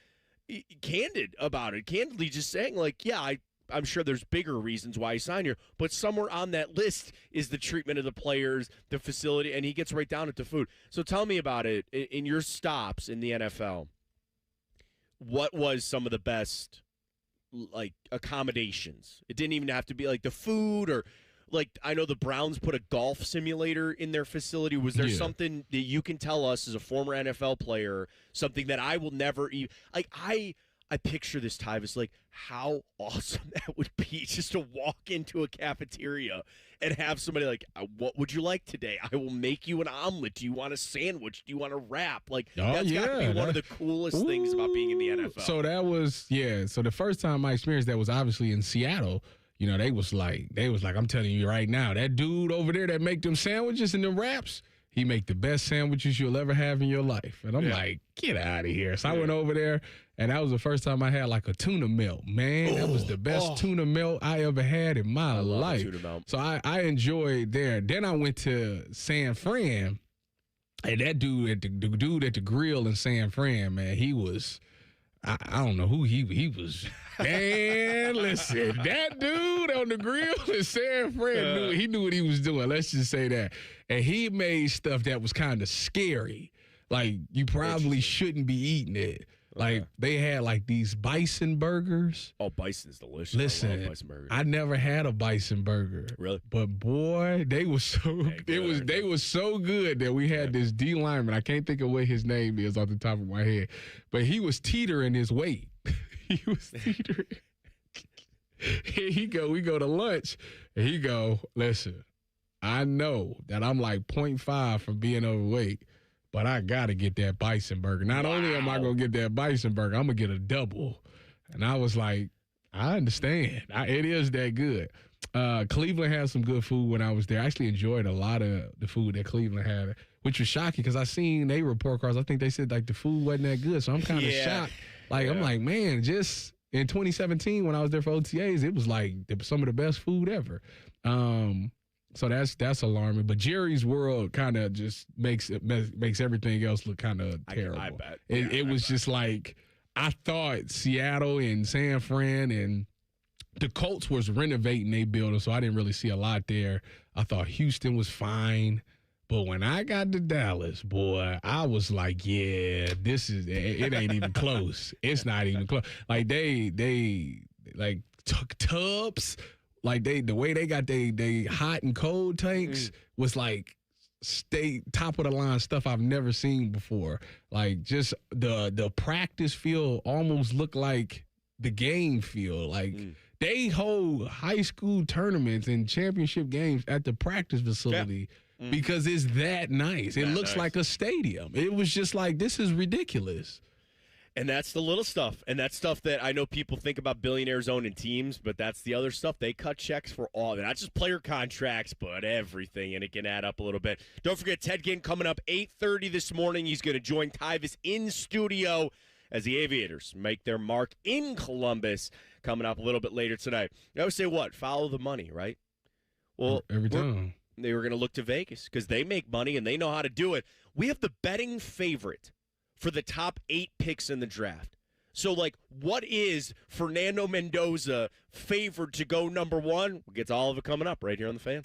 candid about it. Candidly just saying, like, yeah, I'm sure there's bigger reasons why he signed here, but somewhere on that list is the treatment of the players, the facility, and he gets right down into food. So tell me about it. In your stops in the NFL, what was some of the best, like, accommodations? It didn't even have to be, like, the food, or, like, I know the Browns put a golf simulator in their facility. Was there something that you can tell us as a former NFL player, something that I will never even, like, I picture this, Tyvis, like how awesome that would be just to walk into a cafeteria and have somebody like, what would you like today? I will make you an omelet. Do you want a sandwich? Do you want a wrap? Like, that's got to be one of the coolest things about being in the NFL. So that was, so the first time I experienced that was obviously in Seattle. They was like, I'm telling you right now, that dude over there that make them sandwiches and them wraps, he make the best sandwiches you'll ever have in your life. And I'm like, get out of here. So I went over there, and that was the first time I had like a tuna melt. Man, that was the best tuna melt I ever had in my life. Tuna melt. So I enjoyed there. Then I went to San Fran, and that dude the dude at the grill in San Fran, man, he was, I don't know who he was. Man, listen, that dude on the grill in San Fran knew what he was doing. Let's just say that. And he made stuff that was kind of scary. Like, you probably shouldn't be eating it. Like, they had like these bison burgers. Oh, bison's delicious. Listen, I love bison burgers. I never had a bison burger. Really? But boy, they were so they was so good that we had this D lineman. I can't think of what his name is off the top of my head, but he was teetering his weight. He was teetering. We go to lunch, and he go, listen, I know that I'm like 0.5 from being overweight, but I got to get that bison burger. Not only am I going to get that bison burger, I'm going to get a double. And I was like, I understand. It is that good. Cleveland had some good food when I was there. I actually enjoyed a lot of the food that Cleveland had, which was shocking because I seen they report cards. I think they said like the food wasn't that good, so I'm kind of shocked. Like I'm like, man, just in 2017 when I was there for OTAs, it was like some of the best food ever. So that's alarming. But Jerry's World kind of just makes everything else look kind of terrible. I bet. It was just like I thought Seattle and San Fran and the Colts was renovating their building, so I didn't really see a lot there. I thought Houston was fine. But when I got to Dallas, boy, I was like, yeah, it ain't even close. It's not even close. Like they like took tubs. Like the way they got they hot and cold tanks was like top of the line stuff I've never seen before. Like just the practice field almost looked like the game field. Like they hold high school tournaments and championship games at the practice facility because it's that nice. It looks like a stadium. It was just like, this is ridiculous. And that's the little stuff. And that's stuff that I know people think about billionaires owning teams, but that's the other stuff. They cut checks for all, not just player contracts, but everything, and it can add up a little bit. Don't forget, Ted Ginn coming up 8:30 this morning. He's going to join Tyvis in studio as the Aviators make their mark in Columbus coming up a little bit later tonight. I always say what? Follow the money, right? Well, every time. They were going to look to Vegas because they make money and they know how to do it. We have the betting favorite for the top 8 picks in the draft. So, like, what is Fernando Mendoza favored to go number 1? We'll get to all of it coming up right here on The Fan.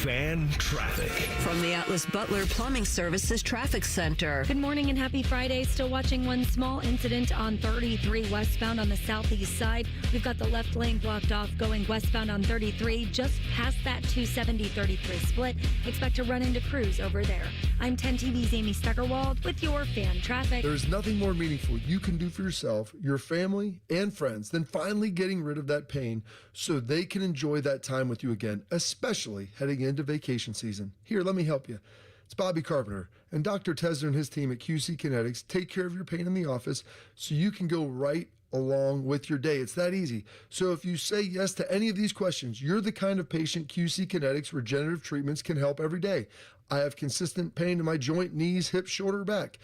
Fan traffic. From the Atlas Butler Plumbing Services Traffic Center. Good morning and happy Friday. Still watching one small incident on 33 westbound on the southeast side. We've got the left lane blocked off going westbound on 33 just past that 270-33 split. Expect to run into crews over there. I'm 10 TV's Amy Steckerwald with your fan traffic. There's nothing more meaningful you can do for yourself, your family, and friends than finally getting rid of that pain so they can enjoy that time with you again, especially heading into vacation season. Here, let me help you. It's Bobby Carpenter, and Dr. Tesner and his team at QC Kinetics take care of your pain in the office so you can go right along with your day. It's that easy. So if you say yes to any of these questions, you're the kind of patient QC Kinetics regenerative treatments can help every day. I have consistent pain in my joint, knees, hips, shoulder, back.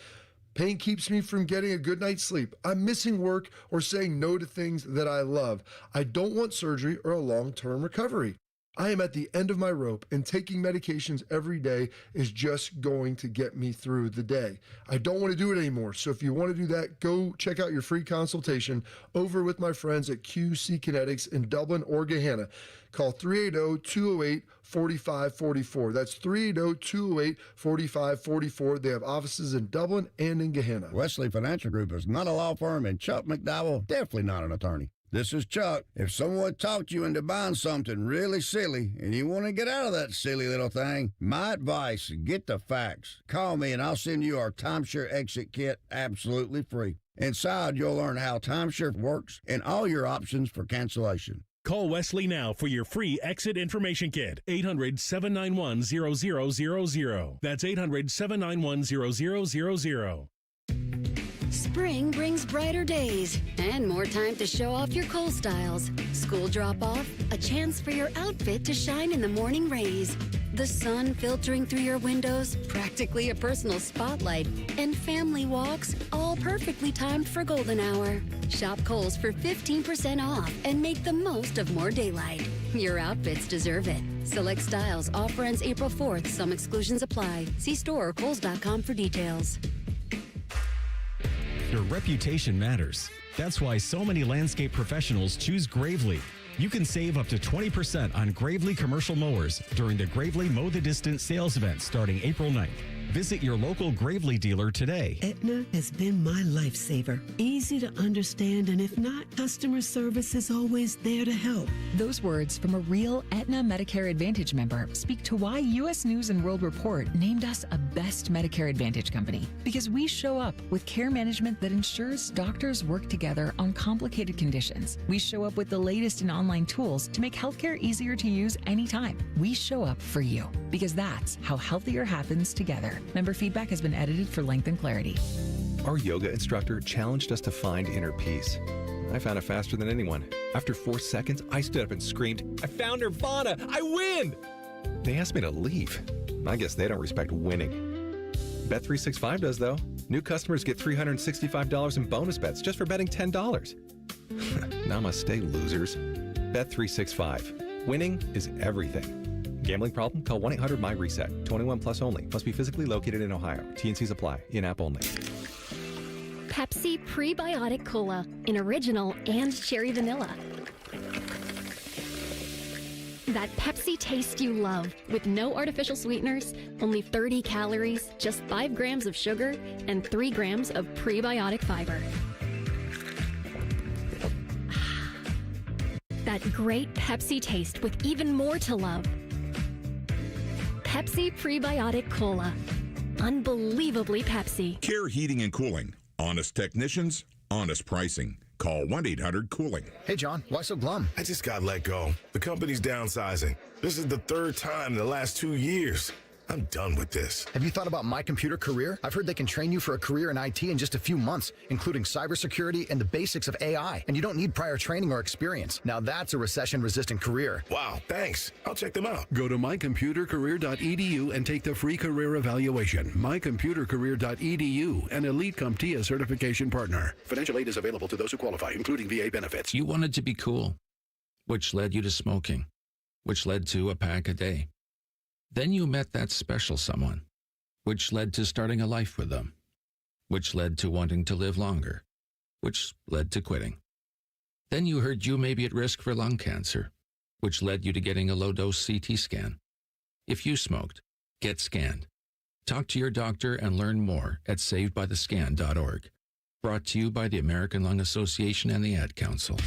Pain keeps me from getting a good night's sleep. I'm missing work or saying no to things that I love. I don't want surgery or a long-term recovery. I am at the end of my rope, and taking medications every day is just going to get me through the day. I don't want to do it anymore. So if you want to do that, go check out your free consultation over with my friends at QC Kinetics in Dublin or Gahanna. Call 380-208-4544. That's 380-208-4544. They have offices in Dublin and in Gahanna. Wesley Financial Group is not a law firm, and Chuck McDowell, definitely not an attorney. This is Chuck. If someone talked you into buying something really silly and you want to get out of that silly little thing, my advice, get the facts. Call me and I'll send you our timeshare exit kit absolutely free. Inside, you'll learn how timeshare works and all your options for cancellation. Call Wesley now for your free exit information kit. 800-791-0000. That's 800-791-0000. Spring brings brighter days and more time to show off your Kohl styles. School drop-off, a chance for your outfit to shine in the morning rays. The sun filtering through your windows, practically a personal spotlight. And family walks, all perfectly timed for golden hour. Shop Kohl's for 15% off and make the most of more daylight. Your outfits deserve it. Select styles. Offer ends April 4th. Some exclusions apply. See store or kohls.com for details. Your reputation matters. That's why so many landscape professionals choose Gravely. You can save up to 20% on Gravely commercial mowers during the Gravely Mow the Distance sales event starting April 9th. Visit your local Gravely dealer today. Aetna has been my lifesaver. Easy to understand, and if not, customer service is always there to help. Those words from a real Aetna Medicare Advantage member speak to why U.S. News & World Report named us a best Medicare Advantage company. Because we show up with care management that ensures doctors work together on complicated conditions. We show up with the latest in online tools to make healthcare easier to use anytime. We show up for you because that's how healthier happens together. Member feedback has been edited for length and clarity. Our yoga instructor challenged us to find inner peace. I found it faster than anyone. After 4 seconds, I stood up and screamed, "I found Nirvana! I win!" They asked me to leave. I guess they don't respect winning. Bet365 does, though. New customers get $365 in bonus bets just for betting $10. Namaste, losers. Bet365. Winning is everything. Gambling problem? Call 1-800-MY-RESET. 21 plus only. Must be physically located in Ohio. T&Cs apply. In-app only. Pepsi Prebiotic Cola in original and cherry vanilla. That Pepsi taste you love with no artificial sweeteners, only 30 calories, just 5 grams of sugar, and 3 grams of prebiotic fiber. That great Pepsi taste with even more to love. Pepsi Prebiotic Cola. Unbelievably Pepsi. Care Heating and Cooling. Honest technicians, honest pricing. Call 1-800-COOLING. Hey, John, why so glum? I just got let go. The company's downsizing. This is the 3rd time in the last 2 years. I'm done with this. Have you thought about My Computer Career? I've heard they can train you for a career in IT in just a few months, including cybersecurity and the basics of AI. And you don't need prior training or experience. Now that's a recession-resistant career. Wow, thanks. I'll check them out. Go to mycomputercareer.edu and take the free career evaluation. mycomputercareer.edu, an Elite CompTIA certification partner. Financial aid is available to those who qualify, including VA benefits. You wanted to be cool, which led you to smoking, which led to a pack a day. Then you met that special someone, which led to starting a life with them, which led to wanting to live longer, which led to quitting. Then you heard you may be at risk for lung cancer, which led you to getting a low-dose CT scan. If you smoked, get scanned. Talk to your doctor and learn more at savedbythescan.org. Brought to you by the American Lung Association and the Ad Council.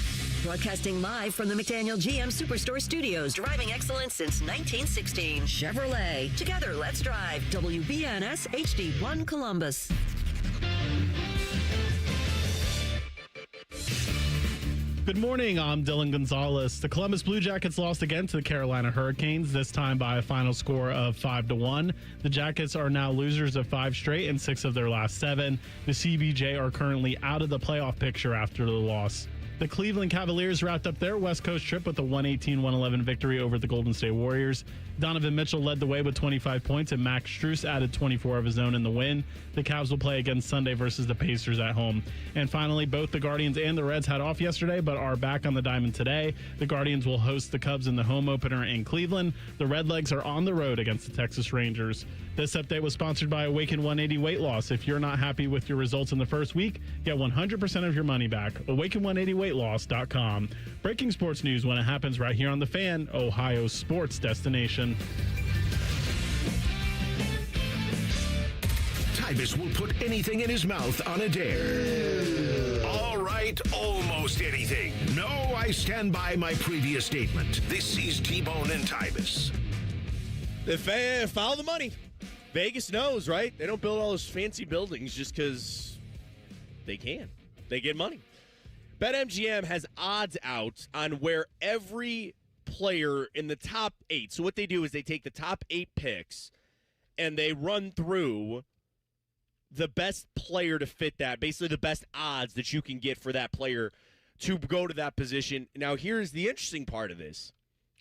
Broadcasting live from the McDaniel GM Superstore Studios. Driving excellence since 1916. Chevrolet. Together, let's drive. WBNS HD1 Columbus. Good morning, I'm Dylan Gonzalez. The Columbus Blue Jackets lost again to the Carolina Hurricanes, this time by a final score of 5-1. The Jackets are now losers of 5 straight and 6 of their last 7. The CBJ are currently out of the playoff picture after the loss. The Cleveland Cavaliers wrapped up their West Coast trip with a 118-111 victory over the Golden State Warriors. Donovan Mitchell led the way with 25 points, and Max Strus added 24 of his own in the win. The Cavs will play again Sunday versus the Pacers at home. And finally, both the Guardians and the Reds had off yesterday, but are back on the diamond today. The Guardians will host the Cubs in the home opener in Cleveland. The Redlegs are on the road against the Texas Rangers. This update was sponsored by Awaken 180 Weight Loss. If you're not happy with your results in the first week, get 100% of your money back. Awaken180weightloss.com. Breaking sports news when it happens right here on The Fan, Ohio's sports destination. Tyvis will put anything in his mouth on a dare. All right, almost anything. No, I stand by my previous statement. This is T-Bone and Tyvis. Follow the money. Vegas knows, right? They don't build all those fancy buildings just because they can. They get money. BetMGM has odds out on where every player in the top 8. So what they do is they take the top 8 picks and they run through the best player to fit that, basically the best odds that you can get for that player to go to that position. Now, here's the interesting part of this.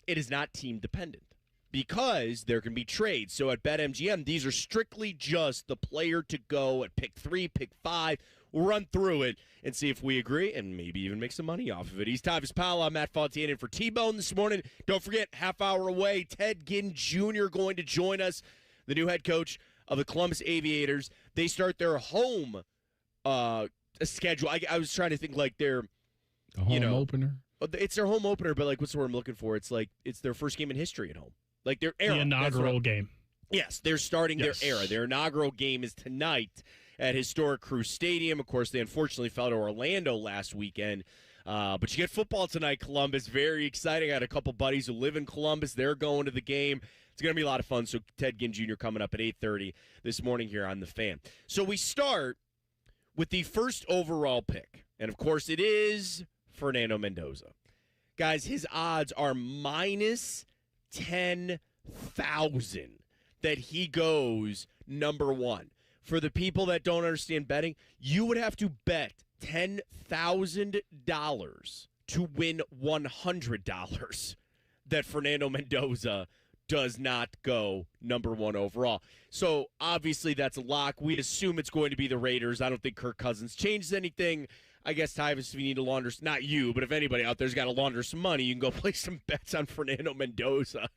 It is not team dependent because there can be trades. So at BetMGM, these are strictly just the player to go at pick 3, pick 5. We'll run through it and see if we agree and maybe even make some money off of it. He's Tyvis Powell. I'm Matt Fontaine in for T-Bone this morning. Don't forget, half hour away, Ted Ginn Jr. going to join us, the new head coach of the Columbus Aviators. They start their home schedule. I was trying to think like their home opener. It's their home opener, but like what's the word I'm looking for? It's like it's their first game in history at home. Like their era. The inaugural game. Yes, they're starting their era. Their inaugural game is tonight at historic Crew Stadium. Of course, they unfortunately fell to Orlando last weekend. But you get football tonight, Columbus. Very exciting. I had a couple buddies who live in Columbus. They're going to the game. It's going to be a lot of fun. So Ted Ginn Jr. coming up at 8:30 this morning here on The Fan. So we start with the first overall pick. And, of course, it is Fernando Mendoza. Guys, his odds are minus 10,000 that he goes number 1. For the people that don't understand betting, you would have to bet $10,000 to win $100 that Fernando Mendoza does not go number 1 overall. So obviously that's a lock. We assume it's going to be the Raiders. I don't think Kirk Cousins changes anything. I guess, Tyvis, if you need to launder, not you, but if anybody out there's got to launder some money, you can go play some bets on Fernando Mendoza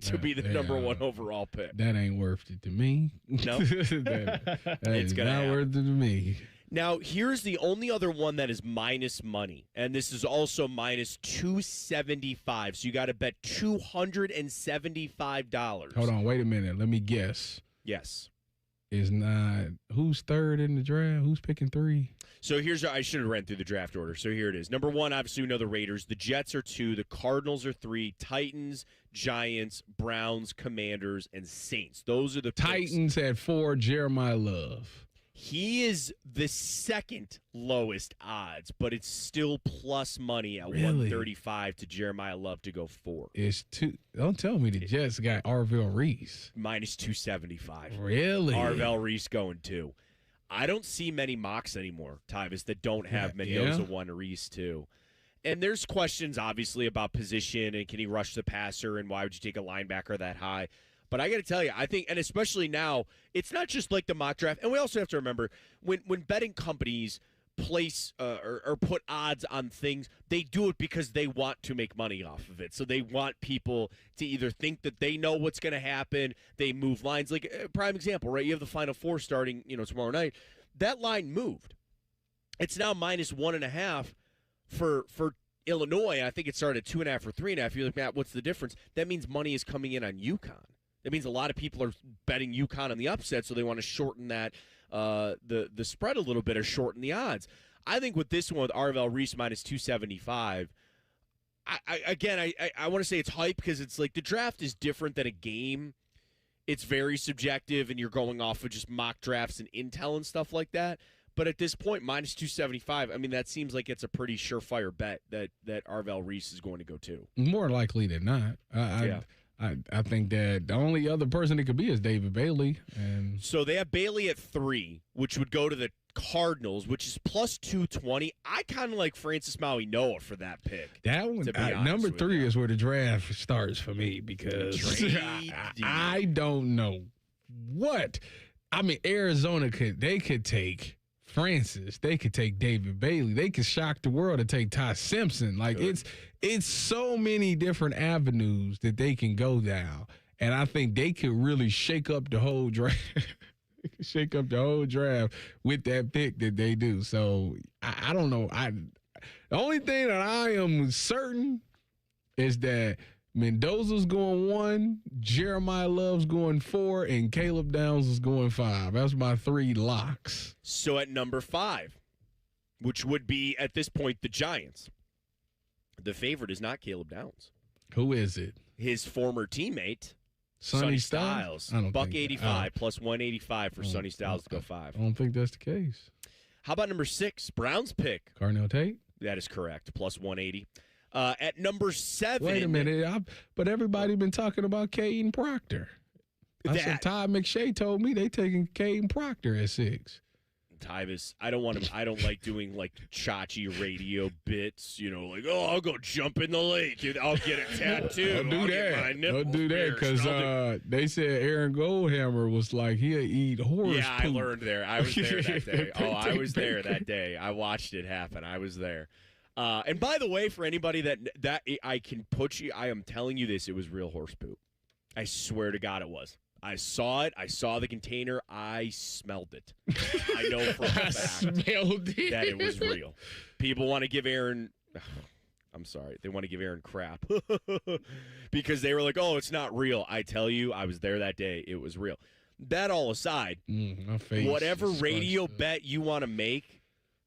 to be the number 1 overall pick. That ain't worth it to me. No? that It's is gonna not happen. worth it to me. Now, here's the only other one that is minus money, and this is also minus 275. So you got to bet $275. Hold on, wait a minute. Let me guess. Yes. Is not who's third in the draft? Who's picking 3? So I should have ran through the draft order. So here it is. Number 1, obviously we know the Raiders. The Jets are 2. The Cardinals are 3. Titans, Giants, Browns, Commanders, and Saints. Those are the picks. Titans at 4. Jeremiah Love. He is the second lowest odds, but it's still plus money at Really? 135 to Jeremiah Love to go 4. It's 2. Don't tell me the Jets got Arvell Reese. Minus 275. Really? Arvell Reese going 2. I don't see many mocks anymore, Tyvis, that don't have Mendoza 1, Reese 2. And there's questions, obviously, about position and can he rush the passer and why would you take a linebacker that high? But I got to tell you, I think, and especially now, it's not just like the mock draft. And we also have to remember, when betting companies place or put odds on things, they do it because they want to make money off of it. So they want people to either think that they know what's going to happen. They move lines. Like a prime example, right? You have the Final Four starting, tomorrow night. That line moved. It's now minus 1.5 for Illinois. I think it started at 2.5 or 3.5. You're like, Matt, what's the difference? That means money is coming in on UConn. That means a lot of people are betting UConn on the upset, so they want to shorten that the spread a little bit or shorten the odds. I think with this one, with Arvell Reese minus 275, I want to say it's hype because it's like the draft is different than a game. It's very subjective, and you're going off of just mock drafts and intel and stuff like that. But at this point, minus 275, I mean, that seems like it's a pretty surefire bet that Arvell Reese is going to go to. More likely than not. I think that the only other person it could be is David Bailey. And so they have Bailey at 3, which would go to the Cardinals, which is plus 220. I kind of like Francis Maui Noah for that pick. That one, number 3 is where the draft starts for me because I don't know what. I mean, Arizona could take Francis. They could take David Bailey. They could shock the world to take Ty Simpson. Like it's so many different avenues that they can go down, and I think they could really shake up the whole draft. Shake up the whole draft with that pick that they do. So I don't know. The only thing that I am certain is that Mendoza's going 1, Jeremiah Love's going 4, and Caleb Downs is going 5. That's my 3 locks. So at number 5, which would be at this point the Giants, the favorite is not Caleb Downs. Who is it? His former teammate, Sonny Styles. Buck 85 plus 185 for Sonny Styles to go 5. I don't think that's the case. How about number 6, Browns pick? Carnell Tate? That is correct, plus 180. At number 7. Wait a minute. But everybody been talking about Caden Proctor. I said Todd McShay told me they taking Caden Proctor at 6. Tyvis, I don't like doing like Chachi radio bits, like, I'll go jump in the lake. I'll get a tattoo. Don't do that because they said Aaron Goldhammer was like, he'll eat horse Yeah, poop. I learned there. I was there that day. I was there that day. I watched it happen. I was there. And by the way, for anybody that I can put you, I am telling you this, it was real horse poop. I swear to God it was. I saw it. I saw the container. I smelled it. I know for a fact that it was real. People want to give Aaron I'm sorry. They want to give Aaron crap because they were like, oh, it's not real. I tell you, I was there that day. It was real. That all aside, whatever radio bet you want to make,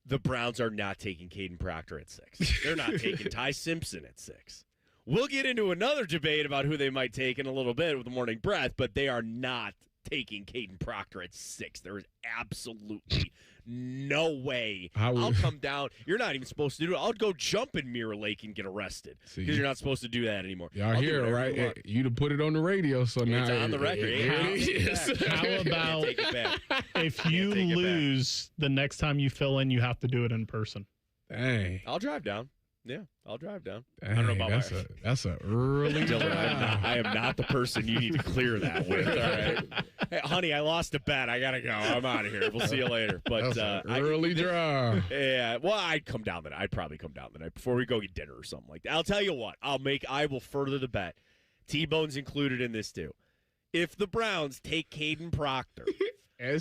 the Browns are not taking Caden Proctor at 6. They're not taking Ty Simpson at 6. We'll get into another debate about who they might take in a little bit with the morning breath, but they are not taking Caden Proctor at 6. There is absolutely no way. I'll come down. You're not even supposed to do it. I'll go jump in Mirror Lake and get arrested because you're not supposed to do that anymore. Y'all hear it, right? You to put it on the radio, so now it's on the record. How about if you lose the next time you fill in, you have to do it in person? Dang. I'll drive down. Yeah, I'll drive down. Dang, I don't know about that's a early Dylan, I am not the person you need to clear that with. All right, hey, honey, I lost a bet. I gotta go. I'm out of here. We'll see you later. But early drive. Yeah, well, I'd come down the night. I'd probably come down the night before we go get dinner or something like that. I'll tell you what. I will further the bet. T-Bone's included in this too. If the Browns take Caden Proctor.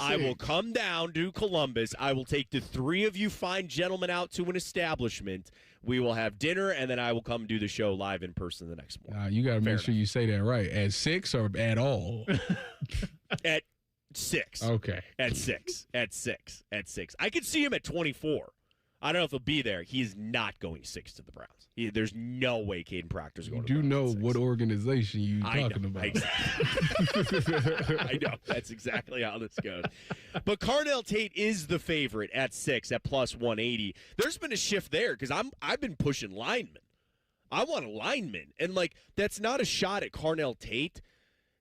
I will come down to Columbus. I will take the 3 of you fine gentlemen out to an establishment. We will have dinner, and then I will come do the show live in person the next morning. You got to make sure you say that right. At 6 or at all? At 6. Okay. At 6. At 6. At 6. I could see him at 24. I don't know if he'll be there. He is not going 6 to the Browns. There's no way Caden Proctor's going to the Browns. You do know what organization you talking about. I know. That's exactly how this goes. But Carnell Tate is the favorite at 6 at plus 180. There's been a shift there because I've been pushing linemen. I want a lineman. And, that's not a shot at Carnell Tate.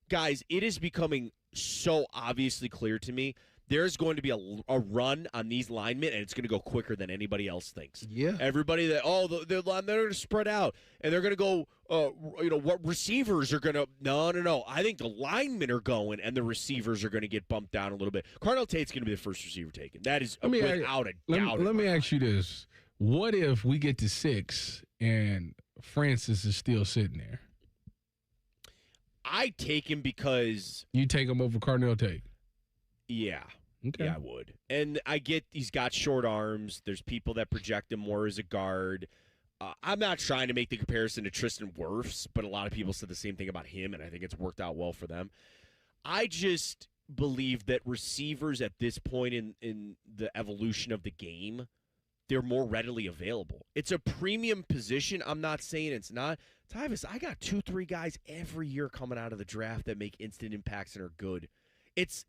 Guys, it is becoming so obviously clear to me. There's going to be a run on these linemen, and it's going to go quicker than anybody else thinks. Yeah. Everybody that, they're going to spread out, and they're going to go, what receivers are going to, no. I think the linemen are going, and the receivers are going to get bumped down a little bit. Carnell Tate's going to be the first receiver taken. That is without a doubt. Let me ask you this. What if we get to 6 and Francis is still sitting there? I take him because. You take him over Carnell Tate? Yeah. Okay. Yeah, I would. And I get he's got short arms. There's people that project him more as a guard. I'm not trying to make the comparison to Tristan Wirfs, but a lot of people said the same thing about him, and I think it's worked out well for them. I just believe that receivers at this point in the evolution of the game, they're more readily available. It's a premium position. I'm not saying it's not. Tyvis, I got 2-3 guys every year coming out of the draft that make instant impacts and are good. It's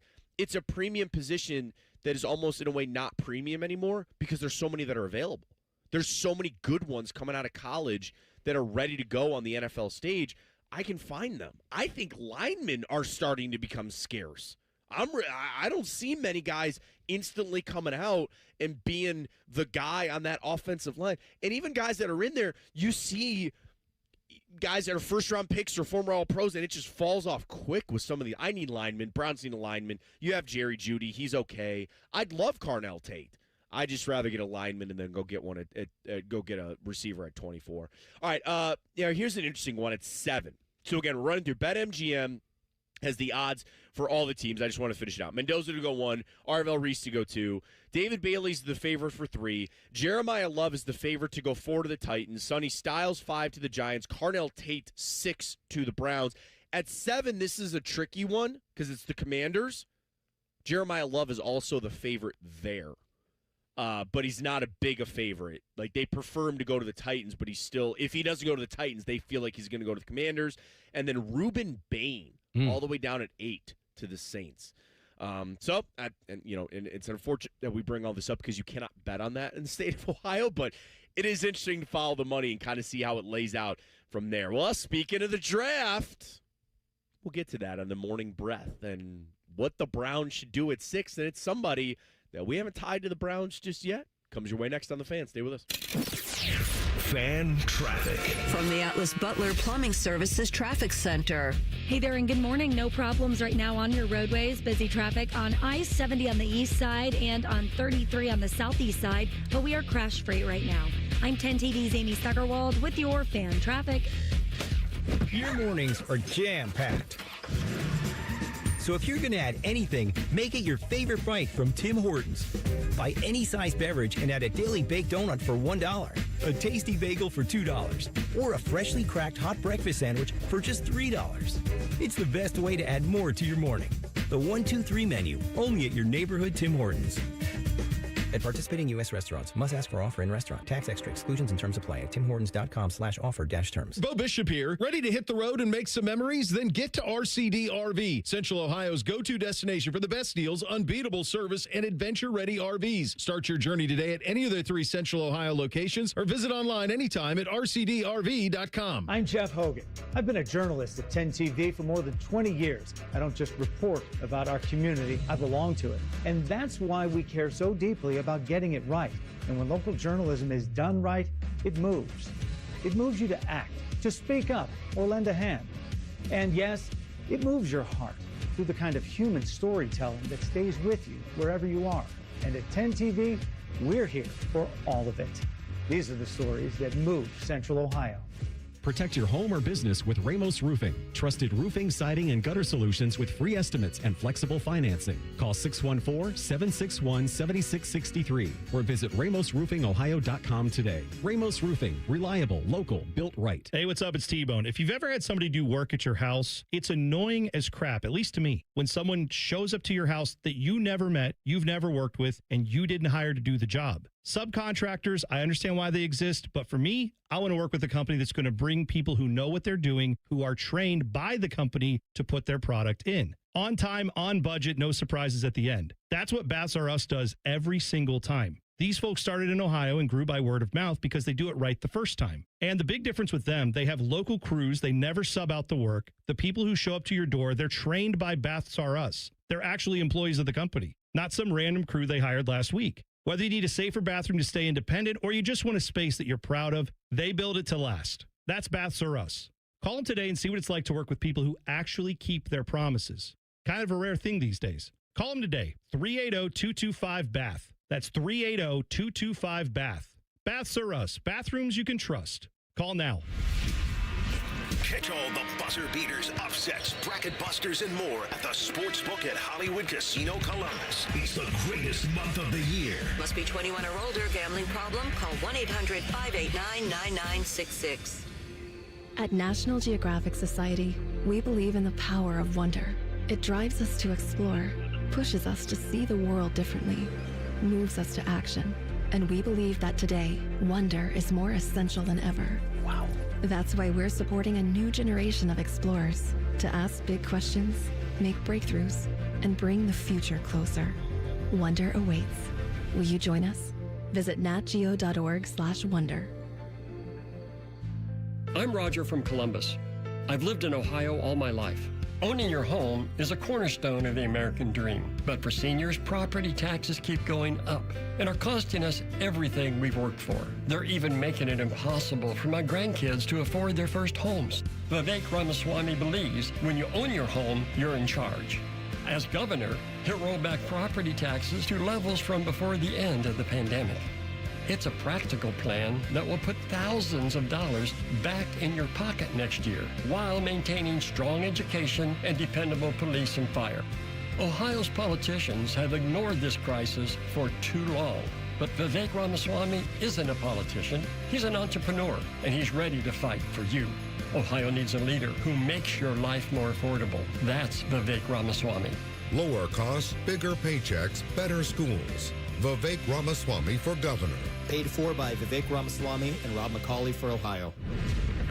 a premium position that is almost in a way not premium anymore because there's so many that are available. There's so many good ones coming out of college that are ready to go on the NFL stage. I can find them. I think linemen are starting to become scarce. I don't see many guys instantly coming out and being the guy on that offensive line. And even guys that are in there, you see guys that are first-round picks or former All-Pros, and it just falls off quick with some of the – I need linemen. Browns need a lineman. You have Jerry Jeudy. He's okay. I'd love Carnell Tate. I'd just rather get a lineman and then go get one go get a receiver at 24. All right, here's an interesting one at 7. So, again, we're running through BetMGM. Has the odds for all the teams. I just want to finish it out. Mendoza to go 1, Arvell Reese to go 2. David Bailey's the favorite for 3. Jeremiah Love is the favorite to go 4 to the Titans. Sonny Styles 5 to the Giants. Carnell Tate 6 to the Browns. At 7, this is a tricky one because it's the Commanders. Jeremiah Love is also the favorite there. But he's not a big a favorite. They prefer him to go to the Titans, but he's still, if he doesn't go to the Titans, they feel like he's going to go to the Commanders. And then Reuben Bain, all the way down at 8 to the Saints. It's unfortunate that we bring all this up because you cannot bet on that in the state of Ohio, but it is interesting to follow the money and kind of see how it lays out from there. Well, speaking of the draft, we'll get to that on the morning breath and what the Browns should do at 6, and it's somebody that we haven't tied to the Browns just yet. Comes your way next on The Fan. Stay with us. Fan traffic. From the Atlas Butler Plumbing Services Traffic Center. Hey there and good morning. No problems right now on your roadways. Busy traffic on I-70 on the east side and on 33 on the southeast side, but we are crash free right now. I'm 10 TV's Amy Stuggerwald with your fan traffic. Your mornings are jam-packed. So if you're going to add anything, make it your favorite bite from Tim Hortons. Buy any size beverage and add a daily baked donut for $1, a tasty bagel for $2, or a freshly cracked hot breakfast sandwich for just $3. It's the best way to add more to your morning. The 1, 2, 3 menu, only at your neighborhood Tim Hortons. At participating U.S. restaurants, must ask for offer in restaurant. Tax extra. Exclusions and terms apply at timhortons.com/offer-terms. Bo Bishop here. Ready to hit the road and make some memories? Then get to RCD RV, Central Ohio's go-to destination for the best deals, unbeatable service, and adventure-ready RVs. Start your journey today at any of their 3 Central Ohio locations or visit online anytime at rcdrv.com. I'm Jeff Hogan. I've been a journalist at 10 TV for more than 20 years. I don't just report about our community, I belong to it. And that's why we care so deeply about getting it right. And when local journalism is done right, it moves. It moves you to act, to speak up, or lend a hand. And yes, it moves your heart through the kind of human storytelling that stays with you wherever you are. And at 10 TV, we're here for all of it. These are the stories that move Central Ohio. Protect your home or business with Ramos Roofing. Trusted roofing, siding, and gutter solutions with free estimates and flexible financing. Call 614-761-7663 or visit RamosRoofingOhio.com today. Ramos Roofing. Reliable, local, built right. Hey, what's up? It's T-Bone. If you've ever had somebody do work at your house, it's annoying as crap, at least to me, when someone shows up to your house that you never met, you've never worked with, and you didn't hire to do the job. Subcontractors, I understand why they exist, but for me, I want to work with a company that's going to bring people who know what they're doing, who are trained by the company to put their product in. On time, on budget, no surprises at the end. That's what Baths R Us does every single time. These folks started in Ohio and grew by word of mouth because they do it right the first time. And the big difference with them, they have local crews. They never sub out the work. The people who show up to your door, they're trained by Baths R Us. They're actually employees of the company, not some random crew they hired last week. Whether you need a safer bathroom to stay independent or you just want a space that you're proud of, they build it to last. That's Baths R Us. Call them today and see what it's like to work with people who actually keep their promises. Kind of a rare thing these days. Call them today, 380-225-BATH. That's 380-225-BATH. Baths R Us, bathrooms you can trust. Call now. Catch all the buzzer beaters, upsets, bracket busters, and more at the Sportsbook at Hollywood Casino Columbus. It's the greatest month of the year. Must be 21 or older. Gambling problem? Call 1-800-589-9966. At National Geographic Society, we believe in the power of wonder. It drives us to explore, pushes us to see the world differently, moves us to action. And we believe that today, wonder is more essential than ever. Wow. That's why we're supporting a new generation of explorers to ask big questions, make breakthroughs, and bring the future closer. Wonder awaits. Will you join us? Visit natgeo.org/wonder. I'm Roger from Columbus. I've lived in Ohio all my life. Owning your home is a cornerstone of the American dream. But for seniors, property taxes keep going up and are costing us everything we've worked for. They're even making it impossible for my grandkids to afford their first homes. Vivek Ramaswamy believes when you own your home, you're in charge. As governor, he'll roll back property taxes to levels from before the end of the pandemic. It's a practical plan that will put thousands of dollars back in your pocket next year while maintaining strong education and dependable police and fire. Ohio's politicians have ignored this crisis for too long. But Vivek Ramaswamy isn't a politician. He's an entrepreneur, and he's ready to fight for you. Ohio needs a leader who makes your life more affordable. That's Vivek Ramaswamy. Lower costs, bigger paychecks, better schools. Vivek Ramaswamy for governor. Paid for by Vivek Ramaswamy and Rob McCauley for Ohio.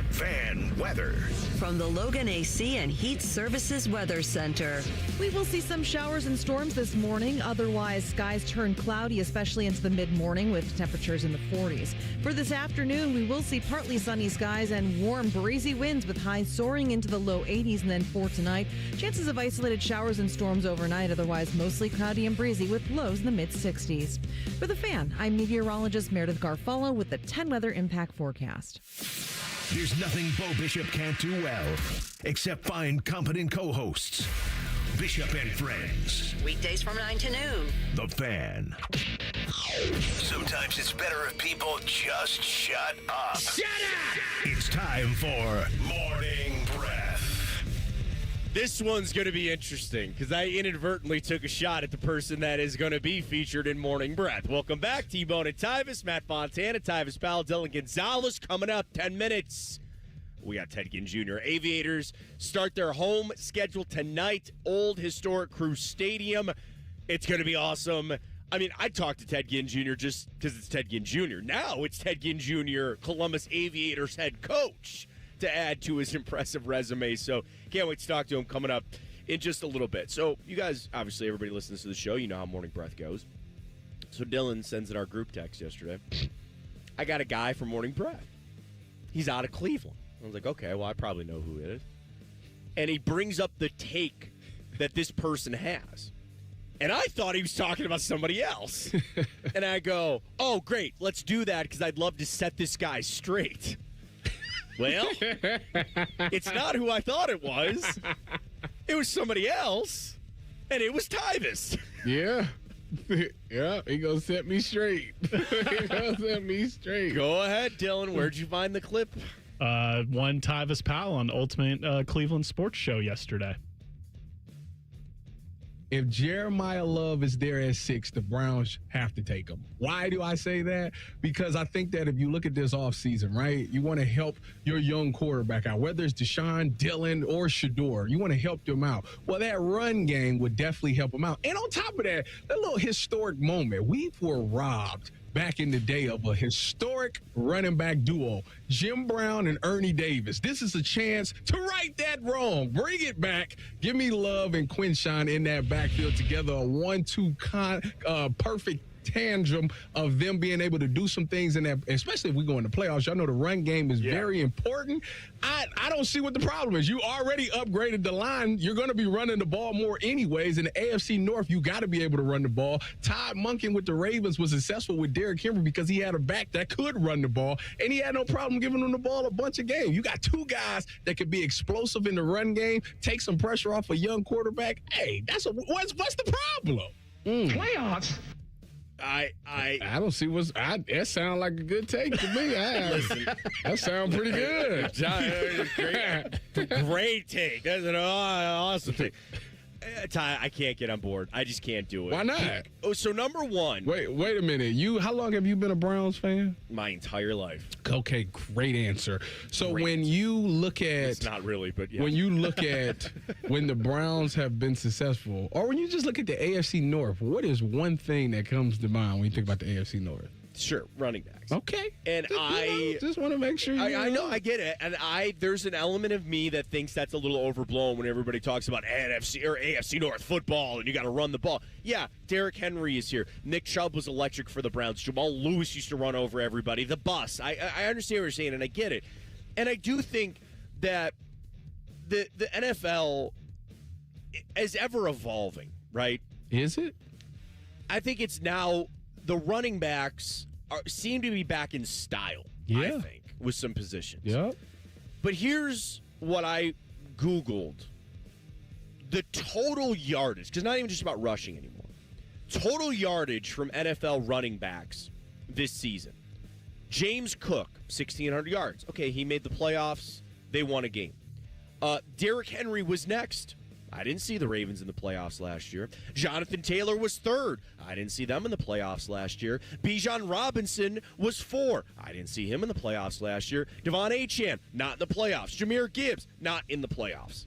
Fan weather. From the Logan AC and Heat Services Weather Center. We will see some showers and storms this morning. Otherwise, skies turn cloudy, especially into the mid-morning with temperatures in the 40s. For this afternoon, we will see partly sunny skies and warm, breezy winds with highs soaring into the low 80s. And then for tonight, chances of isolated showers and storms overnight. Otherwise, mostly cloudy and breezy with lows in the mid-60s. For the Fan, I'm meteorologist Meredith Garfalo with the 10 Weather Impact Forecast. There's nothing Bo Bishop can't do well, except find competent co-hosts. Bishop and Friends. Weekdays from 9 to noon. The Fan. Sometimes it's better if people just shut up. Shut up! It's time for Morning Breath. This one's going to be interesting because I inadvertently took a shot at the person that is going to be featured in Morning Breath. Welcome back, T-Bone and Tyvis, Matt Fontana, Tyvis Powell, Dylan Gonzalez coming up 10 minutes. We got Ted Ginn Jr. Aviators start their home schedule tonight, Old Historic Crew Stadium. It's going to be awesome. I mean, I talked to Ted Ginn Jr. just because it's Ted Ginn Jr. Now it's Ted Ginn Jr., Columbus Aviators head coach, to add to his impressive resume. So can't wait to talk to him coming up in just a little bit. So you guys, obviously everybody listens to the show. You know how Morning Breath goes. So Dylan sends in our group text yesterday. I got a guy from Morning Breath. He's out of Cleveland. I was like, okay, well, I probably know who it is. And he brings up the take that this person has. And I thought he was talking about somebody else. And I go, oh, great, let's do that because I'd love to set this guy straight. Well, it's not who I thought it was. It was somebody else, and it was Tyvis. Yeah. Yeah, he gonna set me straight. He gonna set me straight. Go ahead, Dylan. Where'd you find the clip? One Tyvis Powell on Ultimate Cleveland Sports Show yesterday. If Jeremiah Love is there at 6, the Browns have to take him. Why do I say that? Because I think that if you look at this offseason, right, you want to help your young quarterback out, whether it's Deshaun, Dylan, or Shador. You want to help them out. Well, that run game would definitely help them out. And on top of that little historic moment, we were robbed back in the day of a historic running back duo, Jim Brown and Ernie Davis. This is a chance to right that wrong. Bring it back. Give me Love and Quinshawn in that backfield together, a 1-2 perfect tandem of them being able to do some things in that, especially if we go into playoffs. Y'all know the run game is very important. I don't see what the problem is. You already upgraded the line. You're going to be running the ball more anyways. In the AFC North, you got to be able to run the ball. Todd Monken with the Ravens was successful with Derrick Henry because he had a back that could run the ball, and he had no problem giving him the ball a bunch of games. You got two guys that could be explosive in the run game, take some pressure off a young quarterback. Hey, what's the problem? Playoffs? I don't see that sounds like a good take to me. Listen, that sounds pretty good. Great take. That's an awesome take. Ty, I can't get on board. I just can't do it. Why not? So number one. Wait a minute. How long have you been a Browns fan? My entire life. Okay, great answer. So when you look at, it's not really, but yeah. When you look at when the Browns have been successful, or when you just look at the AFC North, what is one thing that comes to mind when you think about the AFC North? Sure, running backs. Okay. And I just want to make sure I know, I get it. And there's an element of me that thinks that's a little overblown when everybody talks about NFC or AFC North football and you got to run the ball. Yeah, Derrick Henry is here. Nick Chubb was electric for the Browns. Jamal Lewis used to run over everybody. The bus. I understand what you're saying, and I get it. And I do think that the NFL is ever evolving, right? Is it? I think it's now the running backs seem to be back in style, I think, with some positions. Yep. But here's what I Googled. The total yardage, because not even just about rushing anymore. Total yardage from NFL running backs this season. James Cook, 1,600 yards. Okay, he made the playoffs. They won a game. Derrick Henry was next. I didn't see the Ravens in the playoffs last year. Jonathan Taylor was third. I didn't see them in the playoffs last year. Bijan Robinson was 4. I didn't see him in the playoffs last year. Devon Achane, not in the playoffs. Jahmyr Gibbs, not in the playoffs.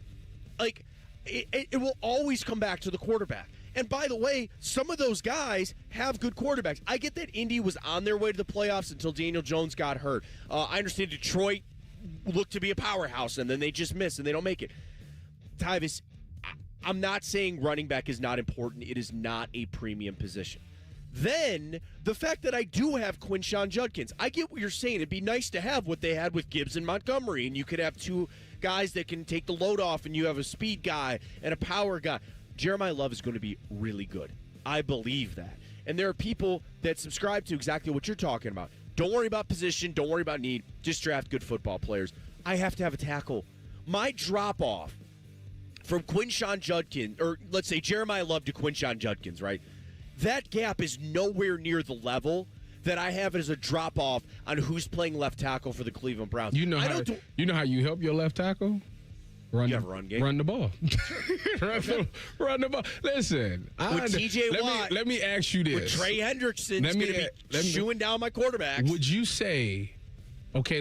Like, it will always come back to the quarterback. And by the way, some of those guys have good quarterbacks. I get that Indy was on their way to the playoffs until Daniel Jones got hurt. I understand Detroit looked to be a powerhouse, and then they just miss and they don't make it. Tyvis, I'm not saying running back is not important. It is not a premium position. Then, the fact that I do have Quinshawn Judkins, I get what you're saying. It'd be nice to have what they had with Gibbs and Montgomery, and you could have two guys that can take the load off, and you have a speed guy and a power guy. Jeremiah Love is going to be really good. I believe that. And there are people that subscribe to exactly what you're talking about. Don't worry about position. Don't worry about need. Just draft good football players. I have to have a tackle. My drop-off from Quinshawn Judkins, or let's say Jeremiah Love to Quinshawn Judkins, right? That gap is nowhere near the level that I have as a drop-off on who's playing left tackle for the Cleveland Browns. You know how you help your left tackle? Run the ball. run the ball. Listen, with TJ Watt, let me ask you this. With Trey Hendrickson, going to be shooing down my quarterbacks. Would you say, okay,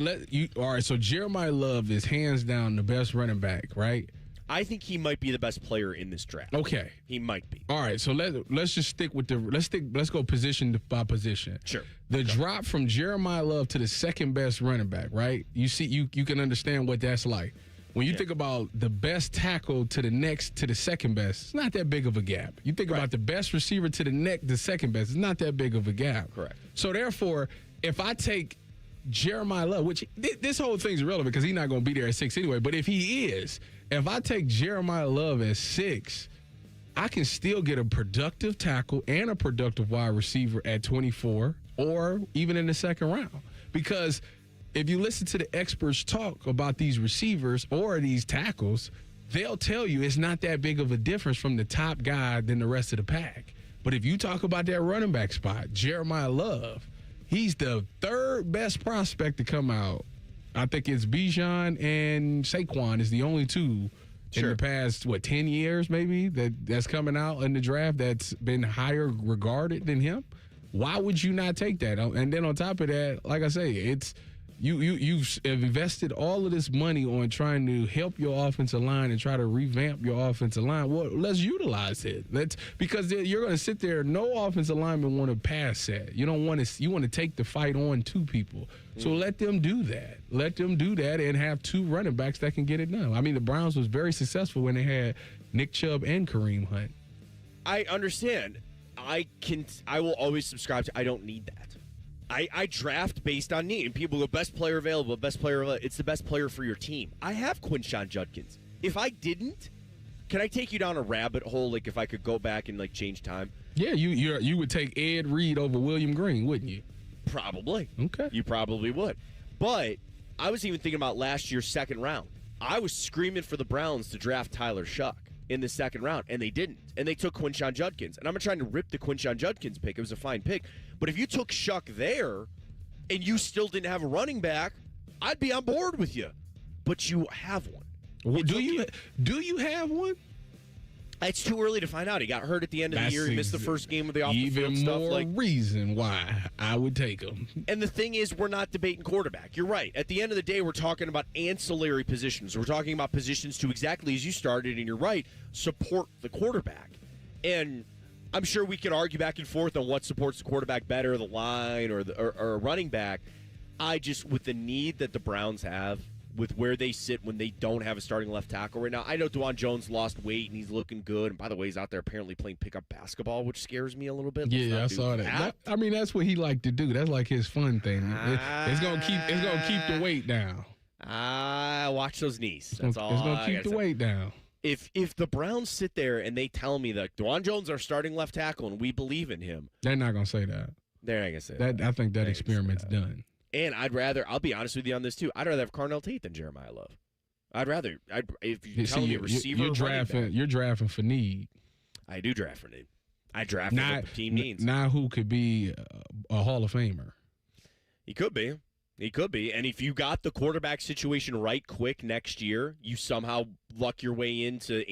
all right, so Jeremiah Love is hands down the best running back, right? I think he might be the best player in this draft. Okay. He might be. All right, so let's just stick with let's go position by position. Sure. The drop from Jeremiah Love to the second best running back, right? You see, you can understand what that's like. When you think about the best tackle to the second best, it's not that big of a gap. You think about the best receiver to the second best, it's not that big of a gap. Correct. So therefore, if I take Jeremiah Love, which this whole thing's irrelevant because he's not going to be there at 6 anyway, but if he is, if I take Jeremiah Love at 6, I can still get a productive tackle and a productive wide receiver at 24 or even in the second round. Because if you listen to the experts talk about these receivers or these tackles, they'll tell you it's not that big of a difference from the top guy than the rest of the pack. But if you talk about that running back spot, Jeremiah Love, he's the third best prospect to come out. I think it's Bijan and Saquon is the only two in the past, 10 years maybe, that's coming out in the draft that's been higher regarded than him. Why would you not take that? And then on top of that, like I say, it's you've invested all of this money on trying to help your offensive line and try to revamp your offensive line. Well, let's utilize it. Because you're going to sit there. No offensive lineman want to pass set. You don't want to. You want to take the fight on to people. So let them do that. Let them do that and have two running backs that can get it done. I mean, the Browns was very successful when they had Nick Chubb and Kareem Hunt. I understand. I will always subscribe to I don't need that. I draft based on need. And people go, best player available, best player available. It's the best player for your team. I have Quinshon Judkins. If I didn't, can I take you down a rabbit hole, like if I could go back and like change time? Yeah, you would take Ed Reed over William Green, wouldn't you? Probably. Okay. You probably would. But I was even thinking about last year's second round. I was screaming for the Browns to draft Tyler Shuck in the second round, and they didn't. And they took Quinshon Judkins. And I'm not trying to rip the Quinshon Judkins pick. It was a fine pick. But if you took Shuck there and you still didn't have a running back, I'd be on board with you. But you have one. Well, do you have one? It's too early to find out. He got hurt at the end of the year. He missed the first game of the off-the-field stuff. Even more reason why I would take him. And the thing is, we're not debating quarterback. You're right. At the end of the day, we're talking about ancillary positions. We're talking about positions to exactly as you started, and you're right, support the quarterback. And I'm sure we could argue back and forth on what supports the quarterback better, the line or a running back. With the need that the Browns have, with where they sit when they don't have a starting left tackle right now. I know DeJuan Jones lost weight and he's looking good. And by the way, he's out there apparently playing pickup basketball, which scares me a little bit. Yeah, I saw that. I mean, that's what he liked to do. That's like his fun thing. It's gonna keep the weight down. Watch those knees. That's all. It's gonna keep the weight down. If the Browns sit there and they tell me that DeJuan Jones our starting left tackle and we believe in him, they're not gonna say that. They're not gonna say that. I think that experiment's done. And I'll be honest with you on this too. I'd rather have Carnell Tate than Jeremiah Love. If you tell me a receiver, you're drafting for need. I do draft for need. I draft what the team needs. Now who could be a Hall of Famer? He could be. And if you got the quarterback situation right quick next year, you somehow luck your way into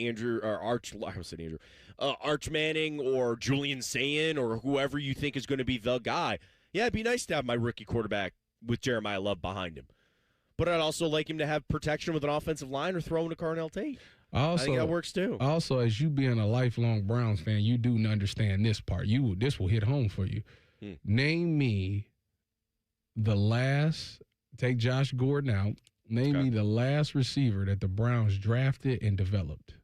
Arch Manning or Julian Sayin or whoever you think is going to be the guy. Yeah, it'd be nice to have my rookie quarterback with Jeremiah Love behind him. But I'd also like him to have protection with an offensive line or throw him to Carnell Tate. I think that works too. Also, as you being a lifelong Browns fan, you do understand this part. This will hit home for you. Name me take Josh Gordon out. Name me the last receiver that the Browns drafted and developed.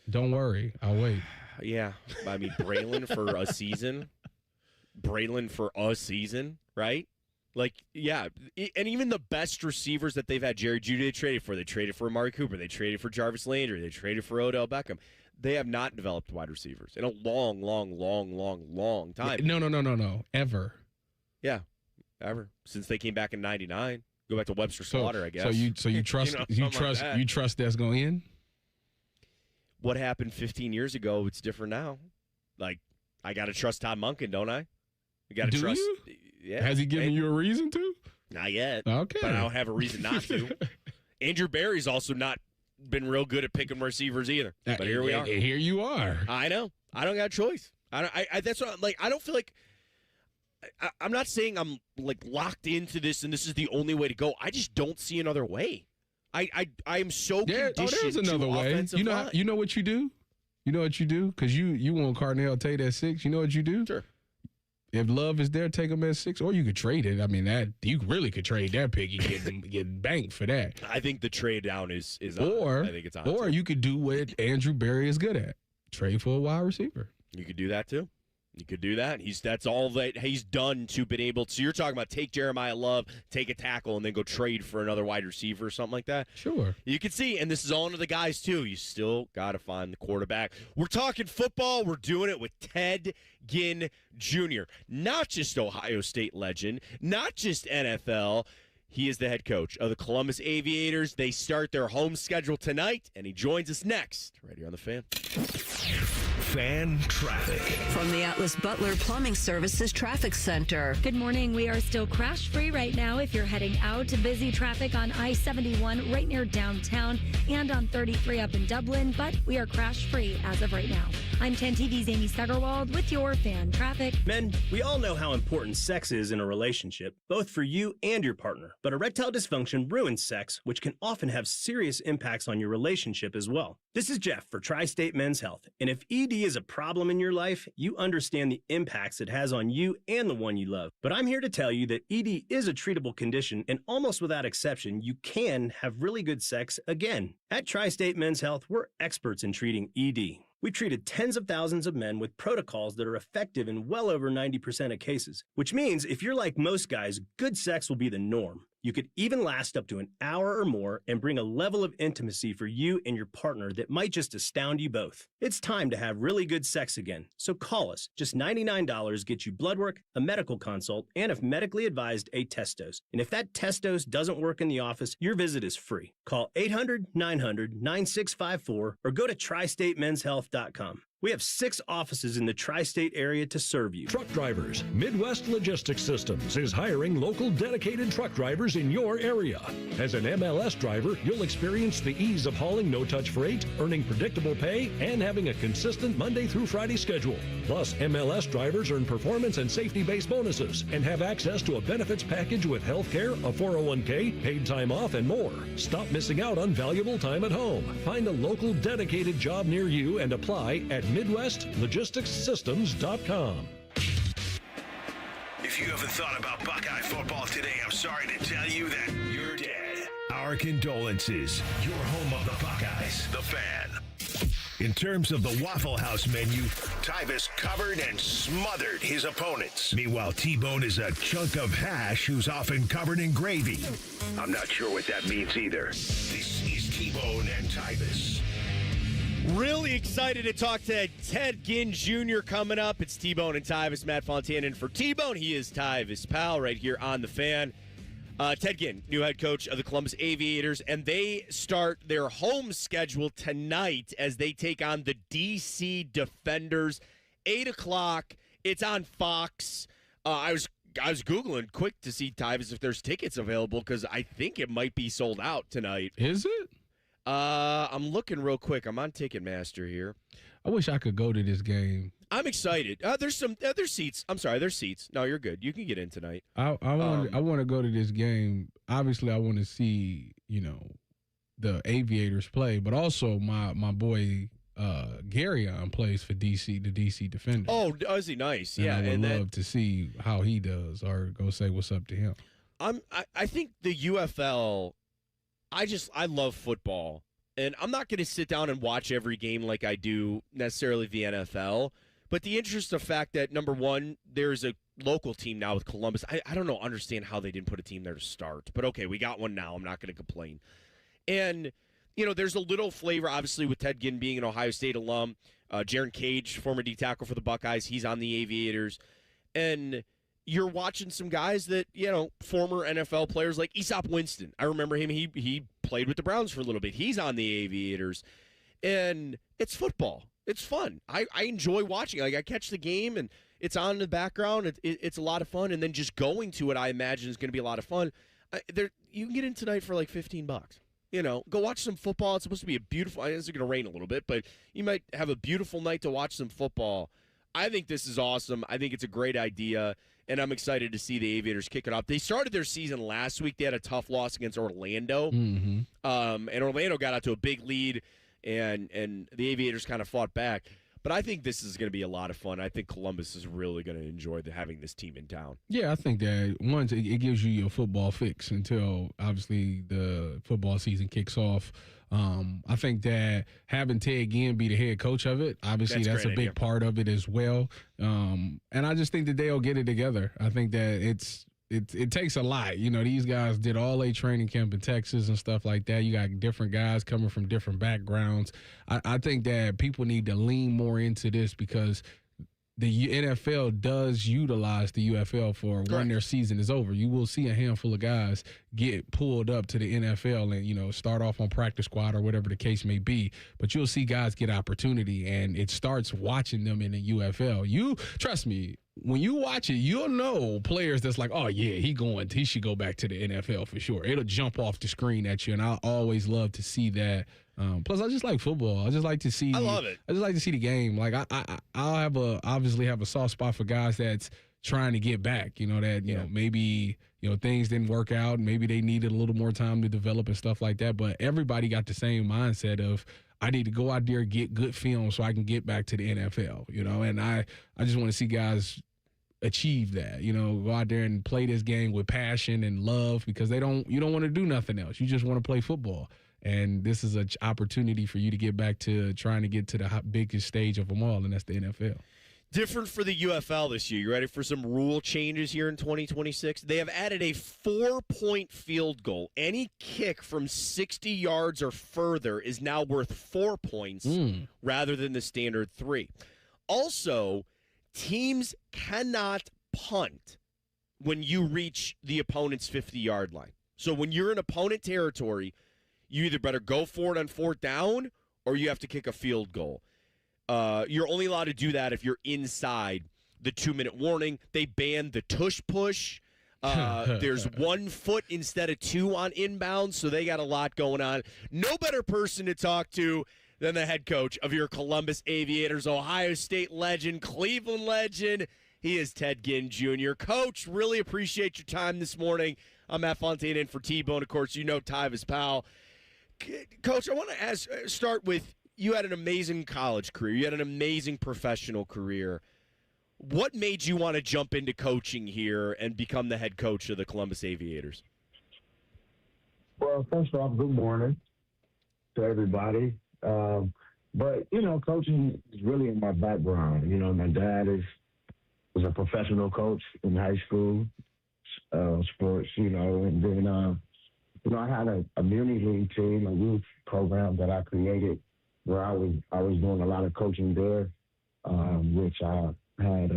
Don't worry, I'll wait. Yeah, I mean, Braylon for a season. Right? Like, yeah, and even the best receivers that they've had, Jerry Jeudy, they traded for Amari Cooper, they traded for Jarvis Landry, they traded for Odell Beckham. They have not developed wide receivers in a long time. No. Ever. Yeah, ever. Since they came back in '99. Go back to Webster Slaughter, I guess. So you trust you trust that's going to end? What happened 15 years ago, it's different now. Like, I got to trust Todd Monken, don't I? You got to trust. You? Yeah. Has he given you a reason to? Not yet. Okay. But I don't have a reason not to. Andrew Berry's also not been real good at picking receivers either. But here we are. Here you are. I know. I don't got a choice. That's what I don't feel like. I'm not saying I'm like locked into this and this is the only way to go. I just don't see another way. I am so conditioned there's another to way. offensive line. You know what you do? You know what you do? Because you want Cardinal Tate at 6. You know what you do? Sure. If Love is there, take him at 6, or you could trade it. I mean, that you really could trade that pick. You get banked for that. I think the trade down is or on. I think it's on. Or you could do what Andrew Berry is good at: trade for a wide receiver. You could do that too. You could do that. That's all that he's done to been able to. So you're talking about take Jeremiah Love, take a tackle, and then go trade for another wide receiver or something like that. Sure. You can see, and this is all into the guys too. You still got to find the quarterback. We're talking football. We're doing it with Ted Ginn Jr., not just Ohio State legend, not just NFL. He is the head coach of the Columbus Aviators. They start their home schedule tonight, and he joins us next right here on The Fan. Fan traffic. From the Atlas Butler Plumbing Services Traffic Center. Good morning. We are still crash-free right now if you're heading out. Busy traffic on I-71 right near downtown and on 33 up in Dublin, but we are crash-free as of right now. I'm 10 TV's Amy Steigerwald with your fan traffic. Men, we all know how important sex is in a relationship, both for you and your partner. But erectile dysfunction ruins sex, which can often have serious impacts on your relationship as well. This is Jeff for Tri-State Men's Health, and if ED is a problem in your life, you understand the impacts it has on you and the one you love. But I'm here to tell you that ED is a treatable condition, and almost without exception, you can have really good sex again. At Tri-State Men's Health, we're experts in treating ED. We've treated tens of thousands of men with protocols that are effective in well over 90% of cases, which means if you're like most guys, good sex will be the norm. You could even last up to an hour or more and bring a level of intimacy for you and your partner that might just astound you both. It's time to have really good sex again, so call us. Just $99 gets you blood work, a medical consult, and if medically advised, a test dose. And if that test dose doesn't work in the office, your visit is free. Call 800-900-9654 or go to tristatemenshealth.com. We have 6 offices in the tri-state area to serve you. Truck drivers. Midwest Logistics Systems is hiring local dedicated truck drivers in your area. As an MLS driver, you'll experience the ease of hauling no-touch freight, earning predictable pay, and having a consistent Monday through Friday schedule. Plus, MLS drivers earn performance and safety-based bonuses and have access to a benefits package with health care, a 401k, paid time off, and more. Stop missing out on valuable time at home. Find a local dedicated job near you and apply at MidwestLogisticsSystems.com. If you haven't thought about Buckeye football today, I'm sorry to tell you that you're dead. Our condolences. Your home of the Buckeyes, The Fan. In terms of the Waffle House menu, Tyvis covered and smothered his opponents. Meanwhile, T-Bone is a chunk of hash who's often covered in gravy. I'm not sure what that means either. This is T-Bone and Tyvis. Really excited to talk to Ted Ginn Jr. coming up. It's T-Bone and Tyvis. Matt Fontaine in for T-Bone. He is Tyvis' pal right here on The Fan. Ted Ginn, new head coach of the Columbus Aviators, and they start their home schedule tonight as they take on the D.C. Defenders. 8 o'clock. It's on Fox. I was Googling quick to see, Tyvis, if there's tickets available because I think it might be sold out tonight. Is it? I'm looking real quick. I'm on Ticketmaster here. I wish I could go to this game. I'm excited. There's seats. I'm sorry, there's seats. No, you're good. You can get in tonight. I want to go to this game. Obviously, I want to see, the Aviators play, but also my boy Garyon plays for the DC Defenders. Oh, is he nice? And yeah, I would love to see how he does, or go say what's up to him. I think the UFL. I love football, and I'm not going to sit down and watch every game like I do necessarily the NFL, but the interest of fact that, number one, there's a local team now with Columbus. I don't understand how they didn't put a team there to start, but okay, we got one now. I'm not going to complain. And, there's a little flavor, obviously, with Ted Ginn being an Ohio State alum. Jaron Cage, former D tackle for the Buckeyes, he's on the Aviators. And you're watching some guys that, former NFL players like Aesop Winston. I remember him. He played with the Browns for a little bit. He's on the Aviators. And it's football. It's fun. I enjoy watching. Like, I catch the game, and it's on in the background. It's a lot of fun. And then just going to it, I imagine, is going to be a lot of fun. You can get in tonight for like $15. Go watch some football. It's supposed to be a beautiful – it's going to rain a little bit, but you might have a beautiful night to watch some football. I think this is awesome. I think it's a great idea. and I'm excited to see the Aviators kick it off. They started their season last week. They had a tough loss against Orlando, and Orlando got out to a big lead, and the Aviators kind of fought back. But I think this is going to be a lot of fun. I think Columbus is really going to enjoy having this team in town. Yeah, I think that once it gives you your football fix until obviously the football season kicks off. I think that having Ted Ginn be the head coach of it, obviously that's a big part of it as well. And I just think that they'll get it together. I think that it takes a lot. You know, these guys did all a training camp in Texas and stuff like that. You got different guys coming from different backgrounds. I think that people need to lean more into this because the NFL does utilize the UFL for when their season is over. You will see a handful of guys get pulled up to the NFL and, you know, start off on practice squad or whatever the case may be. But you'll see guys get opportunity, and it starts watching them in the UFL. You trust me, when you watch it, you'll know players that's like, oh, yeah, he should go back to the NFL for sure. It'll jump off the screen at you, and I always love to see that. Plus, I just like football. I just like to see. I love it. I just like to see the game. Like I'll obviously have a soft spot for guys that's trying to get back. You know that you know maybe things didn't work out. Maybe they needed a little more time to develop and stuff like that. But everybody got the same mindset of I need to go out there, get good film so I can get back to the NFL. You know, and I just want to see guys achieve that. You know, go out there and play this game with passion and love because you don't want to do nothing else. You just want to play football. And this is an opportunity for you to get back to trying to get to the biggest stage of them all, and that's the NFL. Different for the UFL this year. You ready for some rule changes here in 2026? They have added a 4-point field goal. Any kick from 60 yards or further is now worth 4 points rather than the standard 3. Also, teams cannot punt when you reach the opponent's 50-yard line. So when you're in opponent territory, you either better go for it on 4th down or you have to kick a field goal. You're only allowed to do that if you're inside the 2-minute warning. They banned the tush push. There's 1 foot instead of 2 on inbounds, so they got a lot going on. No better person to talk to than the head coach of your Columbus Aviators, Ohio State legend, Cleveland legend. He is Ted Ginn Jr. Coach, really appreciate your time this morning. I'm Matt Fontaine in for T-Bone. Of course, you know Tyvis Powell. Coach, I want to start with, you had an amazing college career. You had an amazing professional career. What made you want to jump into coaching here and become the head coach of the Columbus Aviators? Well, first off, good morning to everybody. But, coaching is really in my background. My dad was a professional coach in high school, sports, and then I had a community league team, a youth program that I created where I was doing a lot of coaching there, which I had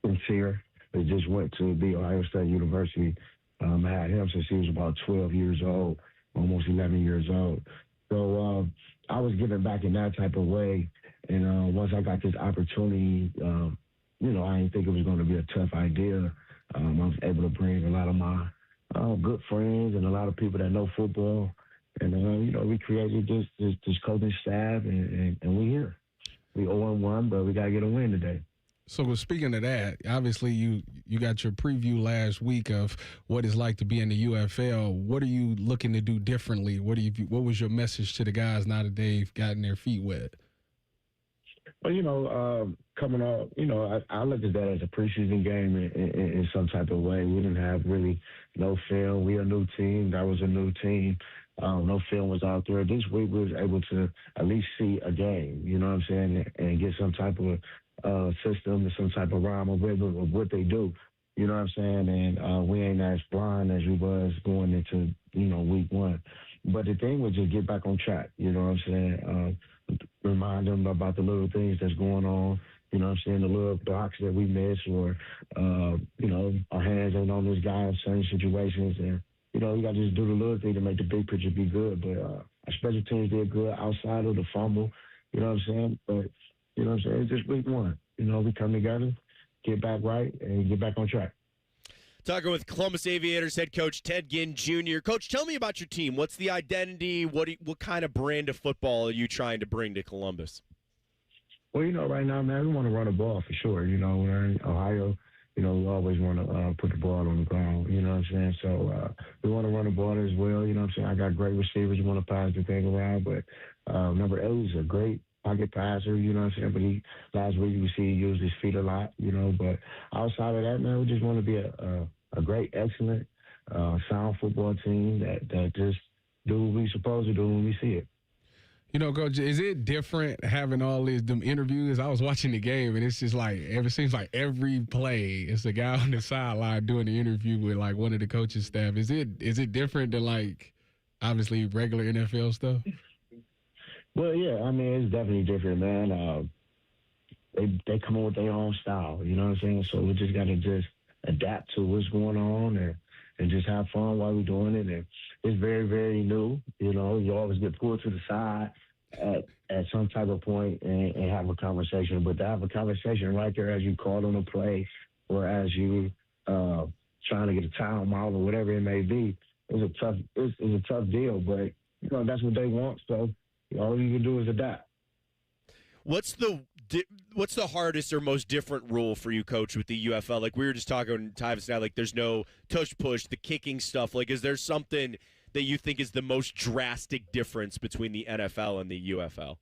Sincere that just went to the Ohio State University. I had him since he was about 12 years old, almost 11 years old. So I was giving back in that type of way. And once I got this opportunity, I didn't think it was going to be a tough idea. I was able to bring a lot of my good friends and a lot of people that know football. And, we created this coaching staff, and we're here. We 0-1, but we got to get a win today. So speaking of that, obviously you got your preview last week of what it's like to be in the UFL. What are you looking to do differently? What was your message to the guys now that they've gotten their feet wet? Well, coming up, I look at that as a preseason game in some type of way. We didn't have really no film. We a new team. That was a new team. No film was out there. This week we was able to at least see a game, you know what I'm saying, and get some type of system and some type of rhyme or rhythm of what they do. You know what I'm saying? And we ain't as blind as we was going into, week 1. But the thing was just get back on track, you know what I'm saying? Remind them about the little things that's going on, you know what I'm saying, the little blocks that we miss or, our hands ain't on this guy in certain situations. And, you got to just do the little thing to make the big picture be good. But our special teams did good outside of the fumble, you know what I'm saying? But, you know what I'm saying, it's just week 1. We come together, get back right, and get back on track. Talking with Columbus Aviators head coach Ted Ginn Jr. Coach, tell me about your team. What's the identity? What kind of brand of football are you trying to bring to Columbus? Well, right now, man, we want to run the ball for sure. We're in Ohio, we always want to put the ball on the ground, you know what I'm saying? So we want to run the ball as well, you know what I'm saying? I got great receivers who want to pass the thing around, but number 8 is a great pocket passer, you know what I'm saying? But last week we see he used his feet a lot, but outside of that, man, we just want to be a great, excellent, sound football team that just do what we supposed to do when we see it. Coach, is it different having all them interviews? I was watching the game, and it's just like it seems like every play, it's a guy on the sideline doing the interview with like one of the coaching staff. Is it different than like obviously regular NFL stuff? Well, yeah, I mean it's definitely different, man. They come up with their own style, you know what I'm saying? So we just got to just adapt to what's going on and just have fun while we're doing it. And it's very, very new. You always get pulled to the side at some type of point and have a conversation. But to have a conversation right there as you call on a play or as you trying to get a timeout or whatever it may be, it's a tough deal. But that's what they want. So all you can do is adapt. What's the hardest or most different rule for you, Coach, with the UFL? Like we were just talking to Tyvis now, like there's no tush push, the kicking stuff. Like is there something that you think is the most drastic difference between the NFL and the UFL?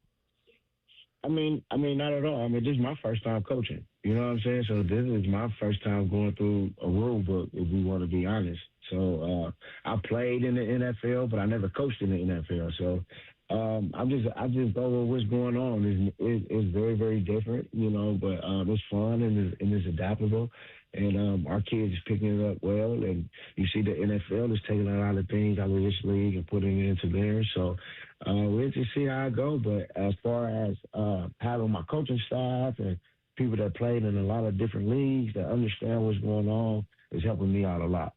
I mean, not at all. I mean, this is my first time coaching. You know what I'm saying? So this is my first time going through a rule book, if we want to be honest. So I played in the NFL, but I never coached in the NFL. So I just go with what's going on. It's very, very different, but it's fun and it's adaptable. And our kids is picking it up well. And you see the NFL is taking a lot of things out of this league and putting it into theirs. So we'll just see how it goes. But as far as having my coaching staff and people that played in a lot of different leagues that understand what's going on is helping me out a lot.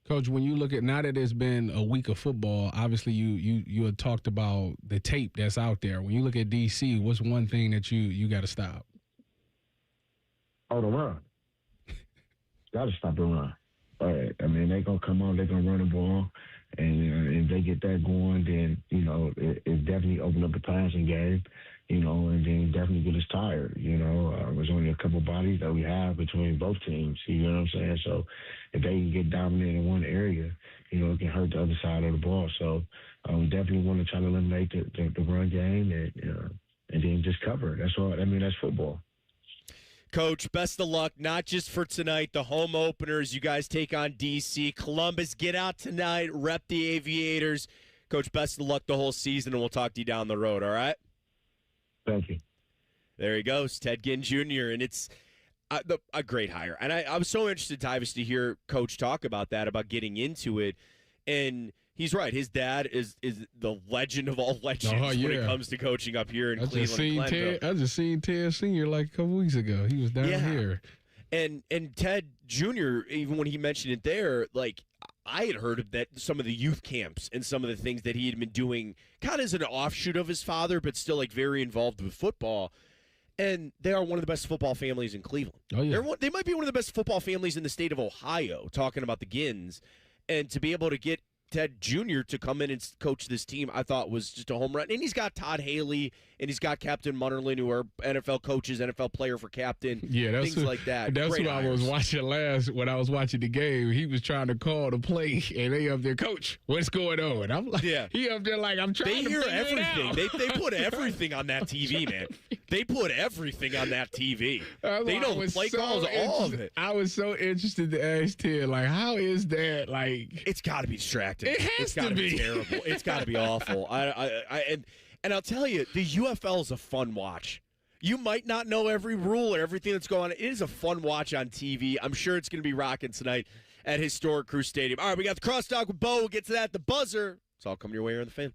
Coach, when you look at, now that it's been a week of football, obviously you had talked about the tape that's out there. When you look at DC, what's one thing that you got to stop? Oh, the run. Got to stop the run. All right. I mean, they're going to come on, they're going to run the ball, and if they get that going, then, it definitely open up the passing game, and then definitely get us tired, There's only a couple bodies that we have between both teams, you know what I'm saying? So if they can get dominant in one area, it can hurt the other side of the ball. So we definitely want to try to eliminate the run game and then just cover it. That's all. I mean, that's football. Coach, best of luck, not just for tonight, the home openers. You guys take on D.C. Columbus, get out tonight, rep the Aviators. Coach, best of luck the whole season, and we'll talk to you down the road, all right? Thank you. There he goes, Ted Ginn Jr., and it's a great hire. And I was so interested, Tyvis, to hear Coach talk about that, about getting into it. And he's right. His dad is the legend of all legends when it comes to coaching up here in Cleveland. I just seen Ted Sr. like a couple weeks ago. He was down here. And Ted Jr., even when he mentioned it there, like I had heard of that, some of the youth camps and some of the things that he had been doing kind of as an offshoot of his father, but still like very involved with football. And they are one of the best football families in Cleveland. Oh, yeah. They might be one of the best football families in the state of Ohio, talking about the Ginns. And to be able to get Ted Jr. to come in and coach this team, I thought was just a home run. And he's got Todd Haley and he's got Captain Munnerlyn, who are NFL coaches, NFL player for captain, things like that. That's Great what hires. I was watching when I was watching the game. He was trying to call the play, and they up there, Coach, what's going on? I'm like, he up there like, I'm trying to figure everything. it out. They put everything on that TV, man. They put everything on that TV. They know play calls, all of it. I was so interested to ask Ted, like, how is that? Like, it's got to be distracting. It has it's gotta to be terrible. It's got to be awful. And I'll tell you, the UFL is a fun watch. You might not know every rule or everything that's going on. It is a fun watch on TV. I'm sure it's going to be rocking tonight at Historic Crew Stadium. All right, we got the crosstalk with Bo. We'll get to that at the buzzer. It's all coming your way here on The Fan.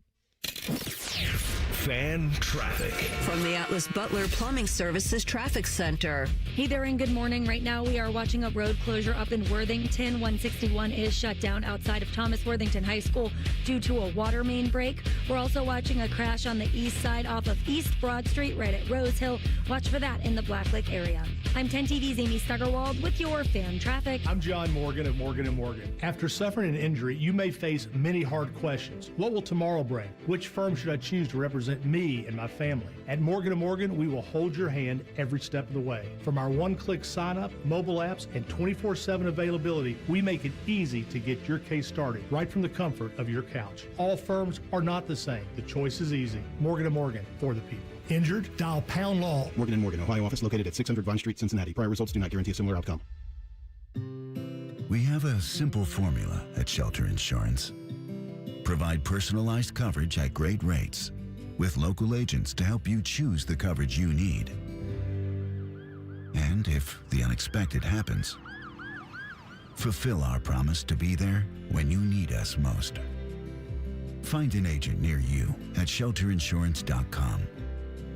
Fan traffic. From the Atlas Butler Plumbing Services Traffic Center. Hey there, and good morning. Right now, we are watching a road closure up in Worthington. 161 is shut down outside of Thomas Worthington High School due to a water main break. We're also watching a crash on the east side off of East Broad Street right at Rose Hill. Watch for that in the Black Lake area. I'm 10 TV's Amy Stuggerwald with your fan traffic. I'm John Morgan of Morgan & Morgan. After suffering an injury, you may face many hard questions. What will tomorrow bring? Which firm should I choose to represent me and my family? At Morgan & Morgan, we will hold your hand every step of the way. From our one-click sign-up, mobile apps, and 24/7 availability, we make it easy to get your case started right from the comfort of your couch. All firms are not the same. The choice is easy. Morgan & Morgan, for the people. Injured? Dial pound law. Morgan & Morgan, Ohio office located at 600 Vine Street, Cincinnati. Prior results do not guarantee a similar outcome. We have a simple formula at Shelter Insurance. Provide personalized coverage at great rates with local agents to help you choose the coverage you need. And if the unexpected happens, fulfill our promise to be there when you need us most. Find an agent near you at shelterinsurance.com.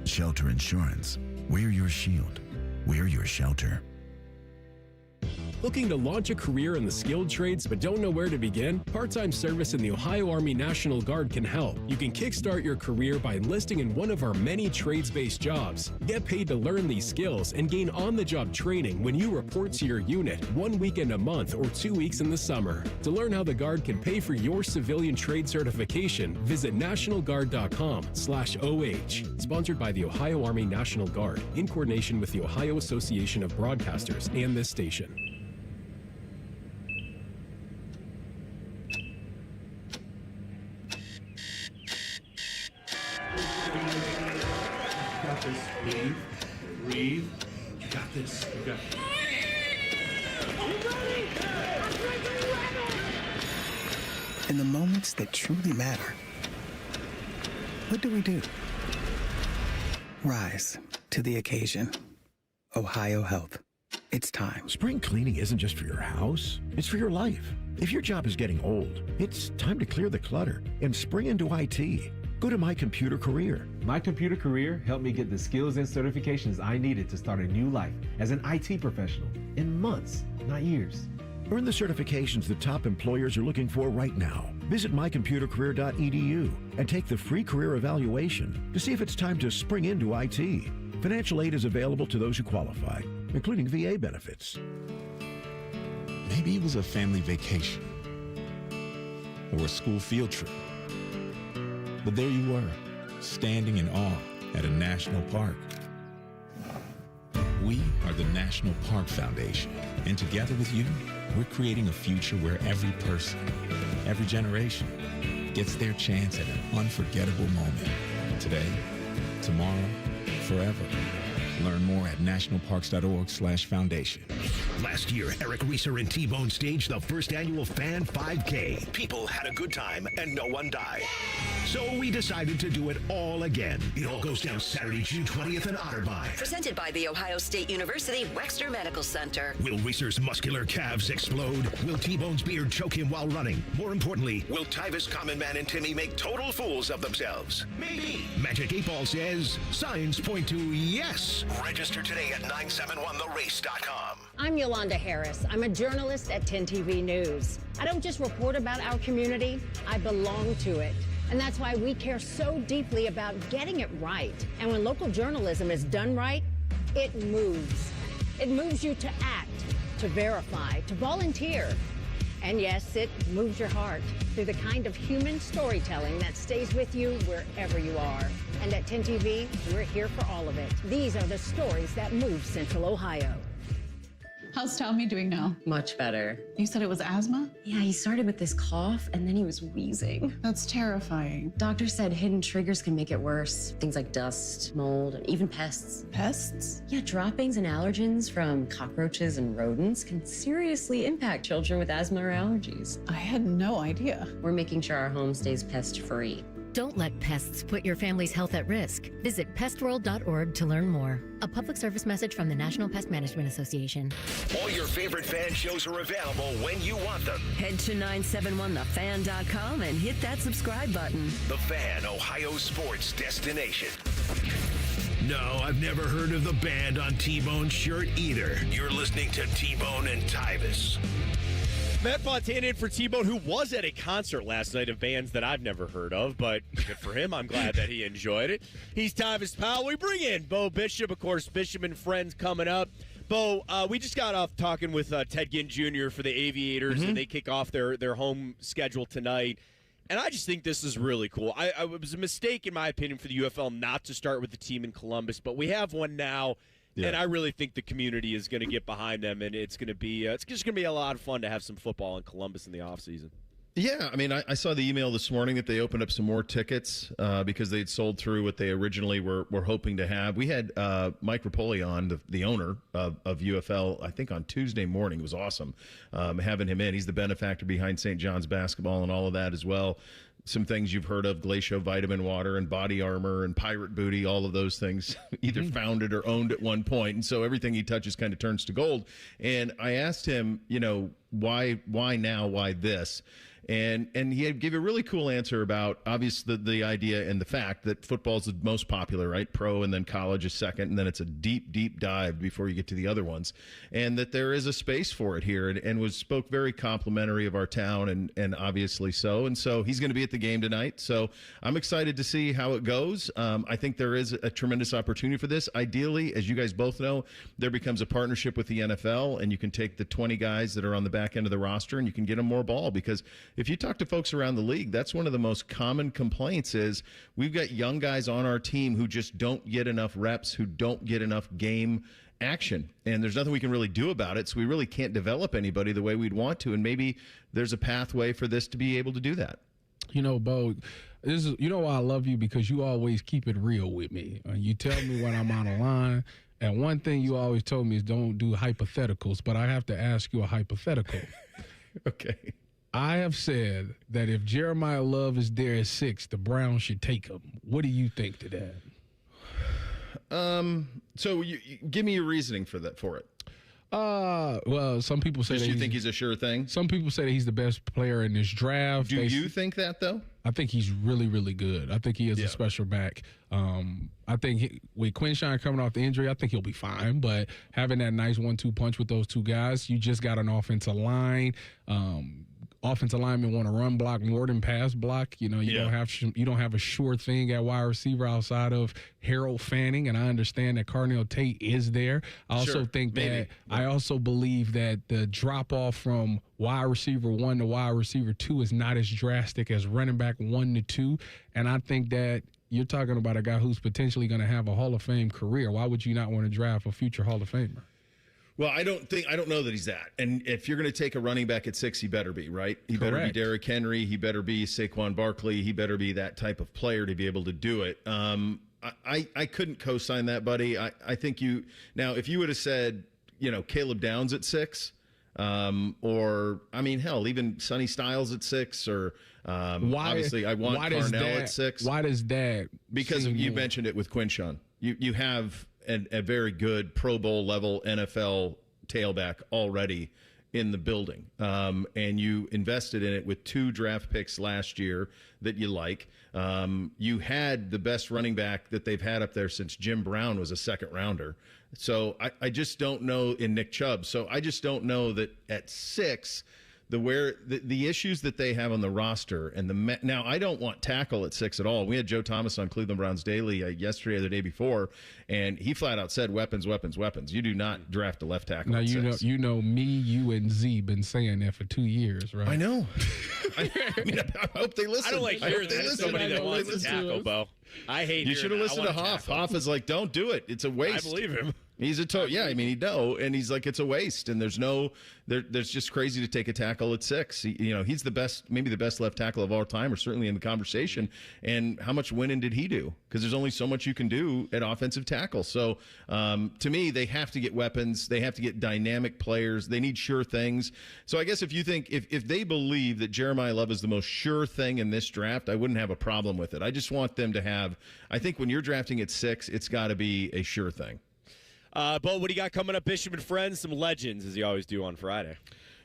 Shelter Insurance. We're your shield. We're your shelter. Looking to launch a career in the skilled trades but don't know where to begin? Part-time service in the Ohio Army National Guard can help. You can kickstart your career by enlisting in one of our many trades-based jobs. Get paid to learn these skills and gain on-the-job training when you report to your unit 1 weekend a month or 2 weeks in the summer. To learn how the Guard can pay for your civilian trade certification, visit nationalguard.com/OH. Sponsored by the Ohio Army National Guard in coordination with the Ohio Association of Broadcasters and this station. Breathe. Breathe. You got this. You got it. In the moments that truly matter, what do? Rise to the occasion. Ohio Health. It's time. Spring cleaning isn't just for your house, it's for your life. If your job is getting old, it's time to clear the clutter and spring into IT. Go to My Computer Career. My Computer Career helped me get the skills and certifications I needed to start a new life as an IT professional in months, not years. Earn the certifications the top employers are looking for right now. Visit mycomputercareer.edu and take the free career evaluation to see if it's time to spring into IT. Financial aid is available to those who qualify, including VA benefits. Maybe it was a family vacation or a school field trip. But there you were, standing in awe at a national park. We are the National Park Foundation, and together with you, we're creating a future where every person, every generation, gets their chance at an unforgettable moment. Today, tomorrow, forever. Learn more at nationalparks.org/foundation. Last year, Eric Reeser and T-Bone staged the first annual Fan 5K. People had a good time and no one died. So we decided to do it all again. It all goes down Saturday, June 20th in Otterbein. Presented by the Ohio State University Wexner Medical Center. Will Reeser's muscular calves explode? Will T-Bone's beard choke him while running? More importantly, will Tyvis, Common Man, and Timmy make total fools of themselves? Maybe. Magic 8 Ball says signs point to yes. Register today at 971therace.com. I'm Yolanda Harris. I'm a journalist at 10 TV News. I don't just report about our community, I belong to it. And that's why we care so deeply about getting it right. And when local journalism is done right, it moves. It moves you to act, to verify, to volunteer. And yes, it moves your heart through the kind of human storytelling that stays with you wherever you are. And at 10 TV, we're here for all of it. These are the stories that move Central Ohio. How's Tommy doing now? Much better. You said it was asthma? Yeah, he started with this cough and then he was wheezing. That's terrifying. Doctor said hidden triggers can make it worse. Things like dust, mold, and even pests. Pests? Yeah, droppings and allergens from cockroaches and rodents can seriously impact children with asthma or allergies. I had no idea. We're making sure our home stays pest-free. Don't let pests put your family's health at risk. Visit pestworld.org to learn more. A public service message from the National Pest Management Association. All your favorite fan shows are available when you want them. Head to 971thefan.com and hit that subscribe button. The Fan, Ohio sports destination. No, I've never heard of the band on T-Bone's shirt either. You're listening to T-Bone and Tyvis. Matt Fontana in for T-Bone, who was at a concert last night of bands that I've never heard of, but good for him. I'm glad that he enjoyed it. He's Tyvis Powell. We bring in Bo Bishop, of course, Bishop and Friends coming up. Bo, we just got off talking with Ted Ginn Jr. for the Aviators, and they kick off their home schedule tonight. And I just think this is really cool. It was a mistake, in my opinion, for the UFL not to start with the team in Columbus, but we have one now, and I really think the community is going to get behind them, and it's going to be it's just going to be a lot of fun to have some football in Columbus in the offseason. Yeah, I mean, I saw the email this morning that they opened up some more tickets because they'd sold through what they originally were hoping to have. We had Mike Rapoli on, the owner of UFL, I think on Tuesday morning. It was awesome having him in. He's the benefactor behind St. John's basketball and all of that as well. Some things you've heard of, Glacio Vitamin Water and Body Armor and Pirate Booty, all of those things either founded or owned at one point. And so everything he touches kind of turns to gold. And I asked him, why now, why this? And he gave a really cool answer about, obviously, the idea and the fact that football is the most popular, right? Pro and then college is second, and then it's a deep, deep dive before you get to the other ones. And that there is a space for it here, and spoke very complimentary of our town, and obviously so. And so he's going to be at the game tonight. So I'm excited to see how it goes. I think there is a tremendous opportunity for this. Ideally, as you guys both know, there becomes a partnership with the NFL, and you can take the 20 guys that are on the back end of the roster, and you can get them more ball, because if you talk to folks around the league, that's one of the most common complaints is we've got young guys on our team who just don't get enough reps, who don't get enough game action, and there's nothing we can really do about it, so we really can't develop anybody the way we'd want to, and maybe there's a pathway for this to be able to do that. Bo, this is why I love you, because you always keep it real with me. You tell me when I'm on a line, and one thing you always told me is don't do hypotheticals, but I have to ask you a hypothetical. Okay. I have said that if Jeremiah Love is there at 6, the Browns should take him. What do you think to that? So you give me your reasoning for it. Well, some people say you think he's a sure thing. Some people say that he's the best player in this draft. Do you think that, though? I think he's really, really good. I think he is a special back. I think with Quinshon coming off the injury, I think he'll be fine. But having that nice 1-2 punch with those two guys, you just got an offensive line. Offensive linemen want to run block more than pass block. You don't have a sure thing at wide receiver outside of Harold Fanning, and I understand that Carnell Tate is there. I also believe that the drop off from wide receiver 1 to wide receiver 2 is not as drastic as running back 1 to 2, and I think that you're talking about a guy who's potentially going to have a Hall of Fame career. Why would you not want to draft a future Hall of Famer? Well, I don't know that he's that. And if you're going to take a running back at 6, he better be, right? He better be Derrick Henry. He better be Saquon Barkley. He better be that type of player to be able to do it. I couldn't co-sign that, buddy. I think if you would have said, Caleb Downs at 6, or, hell, even Sonny Styles at 6, or obviously I want Carnell at 6. Why does that? Because you mentioned it with Quinshon. You have a very good Pro Bowl level NFL tailback already in the building. And you invested in it with 2 draft picks last year that you like. You had the best running back that they've had up there since Jim Brown was a second rounder. So I just don't know in Nick Chubb. So I just don't know that at 6, the issues that they have on the roster and now I don't want tackle at 6 at all. We had Joe Thomas on Cleveland Browns Daily yesterday or the day before, and he flat out said weapons, weapons, weapons. You do not draft a left tackle. Now at 6. me, you, and Z been saying that for 2 years, right? I know. I hope they listen. I don't like hearing that. Somebody that wants to tackle, Bo. I hate. You should have listened to Hoff. Hoff is like, don't do it. It's a waste. I believe him. He's a and he's like, it's a waste, and there's just crazy to take a tackle at 6. He's the best, maybe the best left tackle of all time, or certainly in the conversation. And how much winning did he do? Because there's only so much you can do at offensive tackle. So to me, they have to get weapons. They have to get dynamic players. They need sure things. So I guess if you think if they believe that Jeremiah Love is the most sure thing in this draft, I wouldn't have a problem with it. I just want them to have. I think when you're drafting at 6, it's got to be a sure thing. Bo, what do you got coming up, Bishop and Friends? Some legends, as you always do on Friday.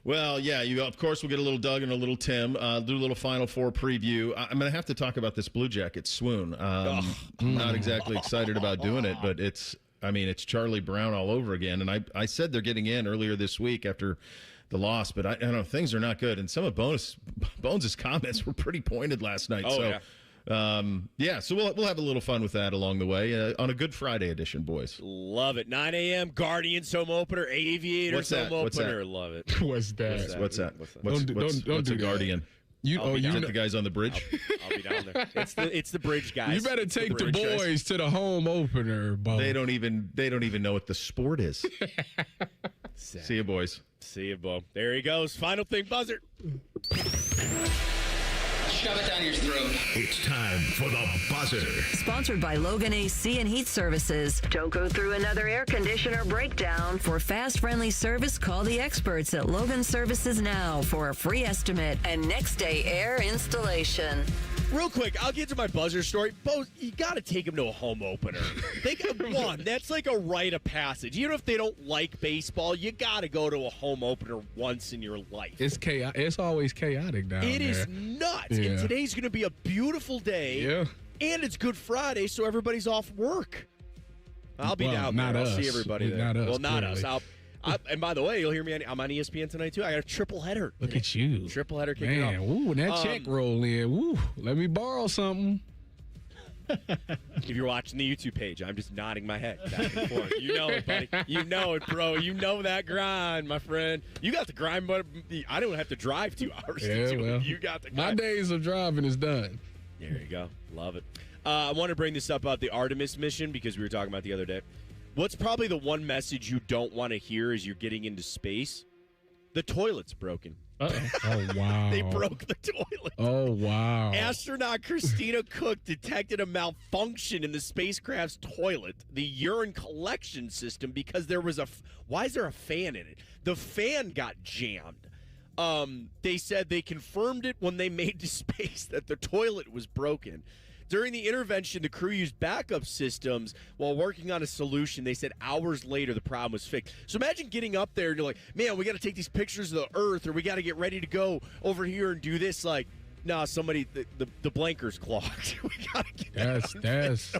Well, yeah, of course, we'll get a little Doug and a little Tim, do a little Final Four preview. I'm going to have to talk about this Blue Jacket swoon. I'm not exactly excited about doing it, but it's Charlie Brown all over again. And I said they're getting in earlier this week after the loss, but I don't know, things are not good. And some of Bones' comments were pretty pointed last night. So we'll have a little fun with that along the way on a Good Friday edition, boys. Love it. 9 a.m. Guardians home opener, Aviators home opener. Love it. What's that? What's that? Don't do a Guardian? You the guys on the bridge? I'll be down there. It's the bridge guys. You better take the boys to the home opener, Bo. They don't even know what the sport is. See you, boys. See you, Bo. There he goes. Final thing, buzzer. Shove it down your throat. It's time for the buzzer. Sponsored by Logan AC and Heat Services. Don't go through another air conditioner breakdown. For fast, friendly service, call the experts at Logan Services now for a free estimate and next day air installation. Real quick, I'll get to my buzzer story. Bo, you got to take them to a home opener. That's like a rite of passage. Even if they don't like baseball, you got to go to a home opener once in your life. It's chaotic. It's always chaotic down there. It is nuts. Yeah. And today's going to be a beautiful day. Yeah. And it's Good Friday, so everybody's off work. I'll be down there. I'll see everybody there. Not us. Well, not us. And by the way, you'll hear me. I'm on ESPN tonight too. I got a triple header. Look at you, triple header kicking off. Man, ooh, that check roll in. Ooh, let me borrow something. If you're watching the YouTube page, I'm just nodding my head back and forth. You know it, buddy. You know it, bro. You know that grind, my friend. You got the grind, but I don't have to drive 2 hours to do it. You got the grind. My days of driving is done. There you go. Love it. I want to bring this up about the Artemis mission because we were talking about the other day. What's probably the one message you don't want to hear as you're getting into space? The toilet's broken. Oh, wow. They broke the toilet. Oh, wow. Astronaut Christina Cook detected a malfunction in the spacecraft's toilet, the urine collection system, because there was why is there a fan in it? The fan got jammed. They said they confirmed it when they made to space that the toilet was broken. During the intervention, the crew used backup systems while working on a solution. They said hours later, the problem was fixed. So imagine getting up there and you're like, man, we got to take these pictures of the Earth, or we got to get ready to go over here and do this. Like, no, somebody, the blanker's clogged. We got to get that's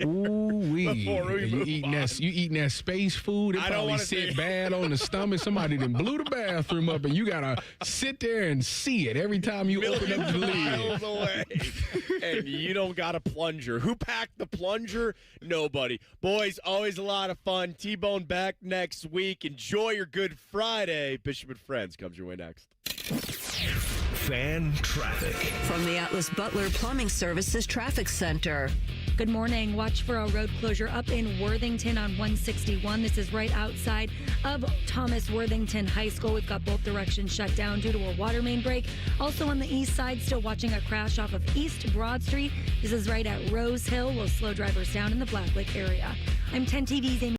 ooh-wee. You eating that space food. It probably sit bad on the stomach. Somebody done blew the bathroom up, and you got to sit there and see it every time you open up the lid. Miles away. And you don't got a plunger. Who packed the plunger? Nobody. Boys, always a lot of fun. T-Bone back next week. Enjoy your Good Friday. Bishop and Friends comes your way next. Fan traffic. From the Atlas Butler Plumbing Services Traffic Center. Good morning. Watch for a road closure up in Worthington on 161. This is right outside of Thomas Worthington High School. We've got both directions shut down due to a water main break. Also on the east side, still watching a crash off of East Broad Street. This is right at Rose Hill. We'll slow drivers down in the Black Lake area. I'm 10 TV's Amy.